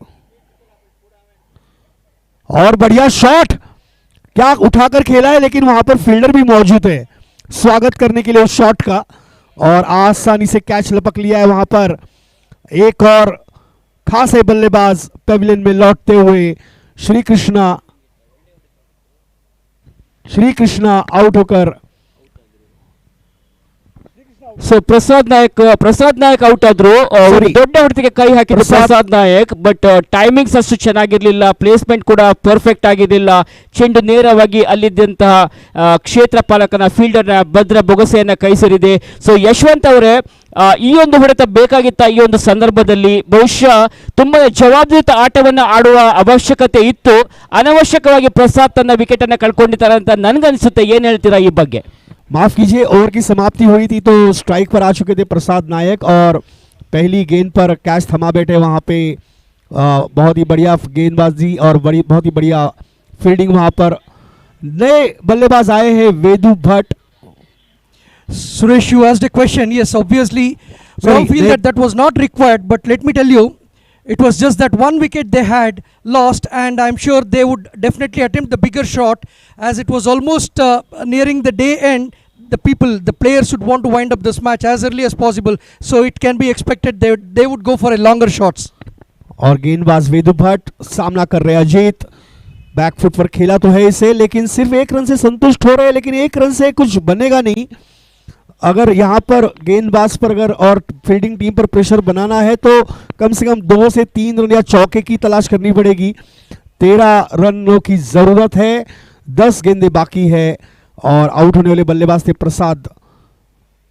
और बढ़िया शॉट, क्या उठाकर खेला है, लेकिन वहां पर फील्डर भी मौजूद है स्वागत करने के लिए उस शॉट का, और आसानी से कैच लपक लिया है वहां पर। एक और खास है बल्लेबाज पेविलियन में लौटते हुए श्री कृष्णा आउट होकर। ಸೊ ಪ್ರಸಾದ್ ನಾಯಕ್ ಔಟ್ ಆದ್ರು, ದೊಡ್ಡ ಹೊಡೆತಕ್ಕೆ ಕೈ ಹಾಕಿದ್ರು ಪ್ರಸಾದ್ ನಾಯಕ್, ಬಟ್ ಟೈಮಿಂಗ್ಸ್ ಅಷ್ಟು ಚೆನ್ನಾಗಿರ್ಲಿಲ್ಲ, ಪ್ಲೇಸ್ಮೆಂಟ್ ಕೂಡ ಪರ್ಫೆಕ್ಟ್ ಆಗಿರಲಿಲ್ಲ. ಚೆಂಡು ನೇರವಾಗಿ ಅಲ್ಲಿದ್ದಂತಹ ಕ್ಷೇತ್ರ ಪಾಲಕನ ಫೀಲ್ಡರ್ನ ಭದ್ರ ಬೊಗಸೆಯನ್ನ ಕೈ ಸೇರಿದೆ. ಸೊ ಯಶವಂತ್ ಅವರೇ, ಈ ಒಂದು ಹೊಡೆತ ಬೇಕಾಗಿತ್ತ ಈ ಒಂದು ಸಂದರ್ಭದಲ್ಲಿ? ಬಹುಶಃ ತುಂಬಾ ಜವಾಬ್ದಾರಿಯುತ ಆಟವನ್ನು ಆಡುವ ಅವಶ್ಯಕತೆ ಇತ್ತು. ಅನವಶ್ಯಕವಾಗಿ ಪ್ರಸಾದ್ ತನ್ನ ವಿಕೆಟ್ ಅನ್ನ ಕಳ್ಕೊಂಡಿದ್ದಾರೆ ಅಂತ ನನಗನ್ಸುತ್ತೆ. ಏನ್ ಹೇಳ್ತೀರಾ ಈ ಬಗ್ಗೆ? माफ कीजिए, ओवर की समाप्ति हुई थी तो स्ट्राइक पर आ चुके थे प्रसाद नायक, और पहली गेंद पर कैच थमा बैठे वहां पे। बहुत ही बढ़िया गेंदबाजी और बहुत ही बढ़िया फील्डिंग वहां पर। नए बल्लेबाज आए हैं Vedu Bhatt. Suresh, you asked a question. Yes, obviously we all feel that was not required, but let me tell you, it was just that one wicket they had lost, and I'm sure they would definitely attempt the bigger shot, as it was almost nearing the day end. The players should want to wind up this match as early as possible, so it can be expected they would go for a longer shots. और गेंदबाज वेदु भट्ट सामना कर रहे Ajit. Back foot पर खेला तो है इसे, लेकिन सिर्फ 1 रन से संतुष्ट हो रहे हैं, लेकिन 1 रन से कुछ बनेगा नहीं। अगर यहाँ पर गेंदबाज पर और फील्डिंग टीम पर प्रेशर बनाना है तो कम से कम 2 से 3 रन या चौके की तलाश करनी पड़ेगी। 13 रनों की जरूरत है, 10 गेंदें बाकी है, और आउट होने वाले बल्लेबाज थे प्रसाद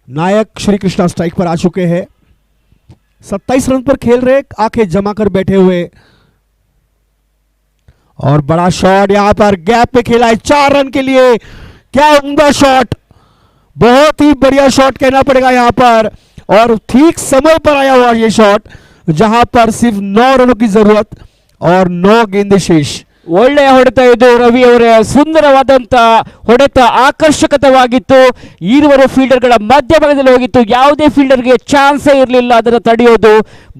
नायक। श्री कृष्णा स्ट्राइक पर आ चुके हैं, 27 रन पर खेल रहे, आंखें जमा कर बैठे हुए, और बड़ा शॉट यहां पर गैप पे खेला है 4 रन के लिए। क्या उम्दा शॉट, बहुत ही बढ़िया शॉट कहना पड़ेगा यहां पर, और ठीक समय पर आया हुआ ये शॉट, जहां पर सिर्फ 9 रनों की जरूरत और 9 गेंदें शेष। ಒಳ್ಳೆಯ ಹೊಡೆತ ಇದು ರವಿ ಅವರೇ, ಸುಂದರವಾದಂತ ಹೊಡೆತ, ಆಕರ್ಷಕವಾಗಿತ್ತು. ಈರುವರು ಫೀಲ್ಡರ್ಗಳ ಮಧ್ಯಭಾಗದಲ್ಲಿ ಹೋಗಿತ್ತು, ಯಾವುದೇ ಫೀಲ್ಡರ್ಗೆ ಚಾನ್ಸೇ ಇರಲಿಲ್ಲ ಅದನ್ನು ತಡೆಯೋದು.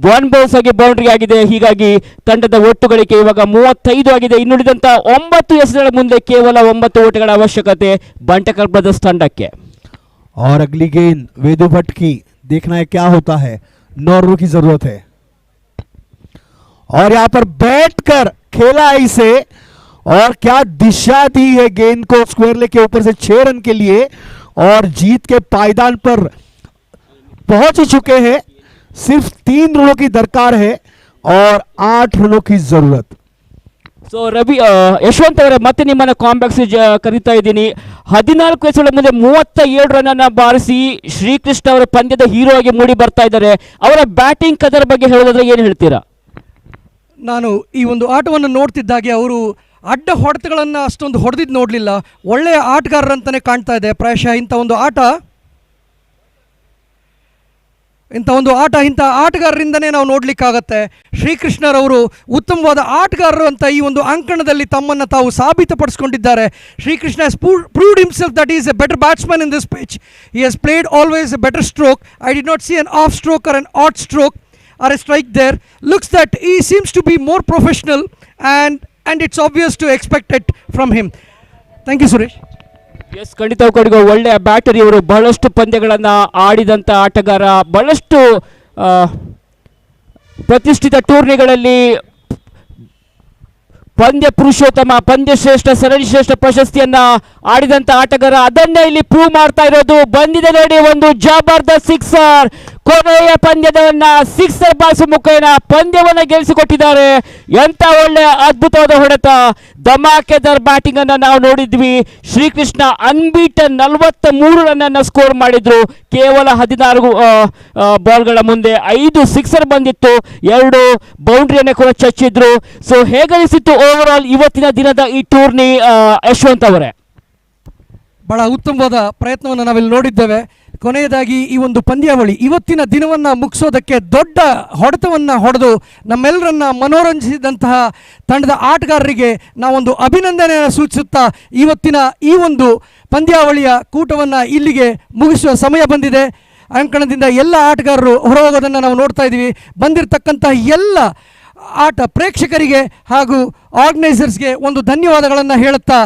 1 ಬೌನ್ಸ್ ಆಗಿ ಬೌಂಡ್ರಿ ಆಗಿದೆ. ಹೀಗಾಗಿ ತಂಡದ ಒಟ್ಟು ಗಳಿಕೆ ಇವಾಗ 35 ಆಗಿದೆ. ಇನ್ನುಳಿದಂತ 9 ಎಸೆಗಳ ಮುಂದೆ ಕೇವಲ 9 ಓಟಗಳ ಅವಶ್ಯಕತೆ ಬಂಟಕಲ್ ಬ್ರದರ್ಸ್ ತಂಡಕ್ಕೆ। और अगली गेंद वेदु भट्ट की, देखना है क्या होता है। 9 रनों की जरूरत है, और यहां पर बैठकर खेला है इसे, और क्या दिशा दी है गेंद को स्क्वायर लेग के ऊपर से 6 रन के लिए, और जीत के पायदान पर पहुंच चुके हैं। सिर्फ 3 रनों की दरकार है और 8 रनों की जरूरत। ಸೊ ರವಿ, ಯಶವಂತ್ ಅವರೇ, ಮತ್ತೆ ನಿಮ್ಮನ್ನ ಕಾಂಬ್ಯಾಕ್ಸ್ ಕರೀತಾ ಇದ್ದೀನಿ. 14 ಎಸೆಗಳ ಮುಂದೆ 37 ರನ್ ಅನ್ನ ಬಾರಿಸಿ ಶ್ರೀಕೃಷ್ಣ ಅವರ ಪಂದ್ಯದ ಹೀರೋ ಆಗಿ ಮೂಡಿ ಬರ್ತಾ ಇದ್ದಾರೆ. ಅವರ ಬ್ಯಾಟಿಂಗ್ ಕದರ್ ಬಗ್ಗೆ ಹೇಳೋದಾದ್ರೆ ಏನು ಹೇಳ್ತೀರಾ? ನಾನು ಈ ಒಂದು ಆಟವನ್ನು ನೋಡ್ತಿದ್ದಾಗೆ ಅವರು ಅಡ್ಡ ಹೊಡೆತಗಳನ್ನು ಅಷ್ಟೊಂದು ಹೊಡೆದಿದ್ದು ನೋಡಲಿಲ್ಲ. ಒಳ್ಳೆಯ ಆಟಗಾರರಂತಲೇ ಕಾಣ್ತಾ ಇದೆ. ಪ್ರಾಯಶಃ ಇಂಥ ಒಂದು ಆಟ ಇಂಥ ಒಂದು ಆಟ ಇಂಥ ಆಟಗಾರರಿಂದನೇ ನಾವು ನೋಡಲಿಕ್ಕಾಗತ್ತೆ. ಶ್ರೀಕೃಷ್ಣರವರು ಉತ್ತಮವಾದ ಆಟಗಾರರು ಅಂತ ಈ ಒಂದು ಅಂಕಣದಲ್ಲಿ ತಮ್ಮನ್ನು ತಾವು ಸಾಬೀತುಪಡಿಸ್ಕೊಂಡಿದ್ದಾರೆ. Shrikrishna has proved himself that is a better batsman in this pitch. He has played always a better stroke. I did not see an off stroke or an at stroke or a strike there. Looks that he seems to be more professional and it's obvious to expect it from him. Thank you, Suresh. Yes, ಖಂಡಿತ ಕೊಡುಗೆ ಒಳ್ಳೆಯ battery ಇವರು. ಬಹಳಷ್ಟು ಪಂದ್ಯಗಳನ್ನು ಆಡಿದಂಥ ಆಟಗಾರ, ಬಹಳಷ್ಟು ಪ್ರತಿಷ್ಠಿತ ಟೂರ್ನಿಗಳಲ್ಲಿ ಪಂದ್ಯ ಪುರುಷೋತ್ತಮ, ಪಂದ್ಯ ಶ್ರೇಷ್ಠ, ಸರಣಿ ಶ್ರೇಷ್ಠ ಪ್ರಶಸ್ತಿಯನ್ನ ಆಡಿದಂಥ ಆಟಗಾರ. ಅದನ್ನೇ ಇಲ್ಲಿ ಪ್ರೂವ್ ಮಾಡ್ತಾ ಇರೋದು. ಬಂದಿದೆ ನೋಡಿ ಒಂದು ಜಬರ್ದಸ್ತ್ ಸಿಕ್ಸರ್. ಕೊನೆಯ ಪಂದ್ಯದವನ್ನ ಸಿಕ್ಸರ್ ಬಾರಿಸುವ ಮುಖೇನ ಪಂದ್ಯವನ್ನ ಗೆಲ್ಲಿಸಿಕೊಟ್ಟಿದ್ದಾರೆ. ಎಂತ ಒಳ್ಳೆಯ ಅದ್ಭುತವಾದ ಹೊಡೆತ, ಧಮಾಕೆದಾರ್ ಬ್ಯಾಟಿಂಗ್ ಅನ್ನ ನಾವು ನೋಡಿದ್ವಿ. ಶ್ರೀಕೃಷ್ಣ ಅನ್ಬೀಟನ್ 43 ರನ್ ಅನ್ನ ಸ್ಕೋರ್ ಮಾಡಿದ್ರು. ಕೇವಲ 16 ಬಾಲ್ಗಳ ಮುಂದೆ 5 ಸಿಕ್ಸರ್ ಬಂದಿತ್ತು, 2 ಬೌಂಡ್ರಿಯನ್ನೇ ಕೂಡ ಚಚ್ಚಿದ್ರು. ಸೊ ಹೇಗನಿಸಿತ್ತು ಓವರ್ ಆಲ್ ಇವತ್ತಿನ ದಿನದ ಈ ಟೂರ್ನಿ ಯಶವಂತ್ ಅವರೇ? ಬಹಳ ಉತ್ತಮವಾದ ಪ್ರಯತ್ನವನ್ನು ನಾವಿಲ್ಲಿ ನೋಡಿದ್ದೇವೆ. ಕೊನೆಯದಾಗಿ ಈ ಒಂದು ಪಂದ್ಯಾವಳಿ ಇವತ್ತಿನ ದಿನವನ್ನು ಮುಗಿಸೋದಕ್ಕೆ ದೊಡ್ಡ ಹೊಡೆತವನ್ನು ಹೊಡೆದು ನಮ್ಮೆಲ್ಲರನ್ನ ಮನೋರಂಜಿಸಿದಂತಹ ತಂಡದ ಆಟಗಾರರಿಗೆ ನಾವೊಂದು ಅಭಿನಂದನೆಯನ್ನು ಸೂಚಿಸುತ್ತಾ ಇವತ್ತಿನ ಈ ಒಂದು ಪಂದ್ಯಾವಳಿಯ ಕೂಟವನ್ನು ಇಲ್ಲಿಗೆ ಮುಗಿಸುವ ಸಮಯ ಬಂದಿದೆ. ಅಂಕಣದಿಂದ ಎಲ್ಲ ಆಟಗಾರರು ಹೊರಹೋಗೋದನ್ನು ನಾವು ನೋಡ್ತಾ ಇದ್ದೀವಿ. ಬಂದಿರತಕ್ಕಂತಹ ಎಲ್ಲ ಆಟ ಪ್ರೇಕ್ಷಕರಿಗೆ ಹಾಗೂ ಆರ್ಗನೈಸರ್ಸ್ಗೆ ಒಂದು ಧನ್ಯವಾದಗಳನ್ನು ಹೇಳುತ್ತಾ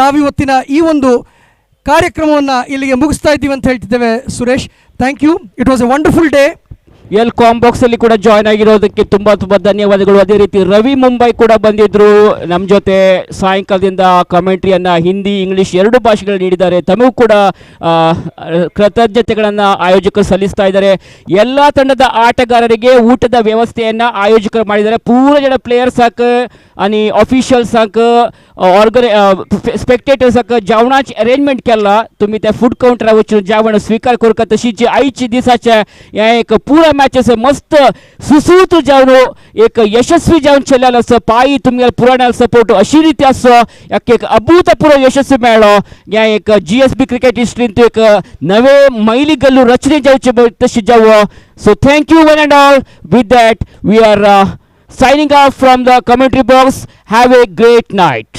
ನಾವಿವತ್ತಿನ ಈ ಒಂದು ಕಾರ್ಯಕ್ರಮವನ್ನು ಇಲ್ಲಿಗೆ ಮುಗಿಸ್ತಾ ಇದ್ದೀವಿ ಅಂತ ಹೇಳ್ತಿದ್ದೇವೆ. Suresh, thank you. It was a wonderful day. ಕಾಂಬಾಕ್ಸ್ ಅಲ್ಲಿ ಕೂಡ ಜಾಯ್ನ್ ಆಗಿರೋದಕ್ಕೆ ತುಂಬಾ ಧನ್ಯವಾದಗಳು. ಅದೇ ರೀತಿ ರವಿ ಮುಂಬೈ ಕೂಡ ಬಂದಿದ್ರು ನಮ್ಮ ಜೊತೆ. ಸಾಯಂಕಾಲದಿಂದ ಕಮೆಂಟ್ರಿಯನ್ನ ಹಿಂದಿ, ಇಂಗ್ಲಿಷ್ 2 ಭಾಷೆಗಳು ನೀಡಿದ್ದಾರೆ. ತಮಗೂ ಕೂಡ ಕೃತಜ್ಞತೆಗಳನ್ನು ಆಯೋಜಕರು ಸಲ್ಲಿಸ್ತಾ ಇದ್ದಾರೆ. ಎಲ್ಲ ತಂಡದ ಆಟಗಾರರಿಗೆ ಊಟದ ವ್ಯವಸ್ಥೆಯನ್ನು ಆಯೋಜಕರು ಮಾಡಿದ್ದಾರೆ. पूरे जण प्लेयर्स आणि ऑफिशियल्स स्पेक्टेटर्स जेवणाची अरेंजमेंट केला. तुम्ही त्या फूड काउंटरा वचून जेवण स्वीकार करता. तशीच आईची दिसाच्या या एक पुरा मॅचेस मस्त सुसूत्र जेवण एक यशस्वी जेवण चल्लेलें आसा. पायी तुमगे पुराण्याला सपोर्ट अशी रिती आसा. याक एक अभूतपूर्व यशस्वी मेळ्ळो. या एक GSB क्रिकेट हिस्ट्रींत एक नवे मैली गल्लू रचने जावचे तशी जावो. So thank you one and all. With that we are signing off from the commentary box. Have a great night.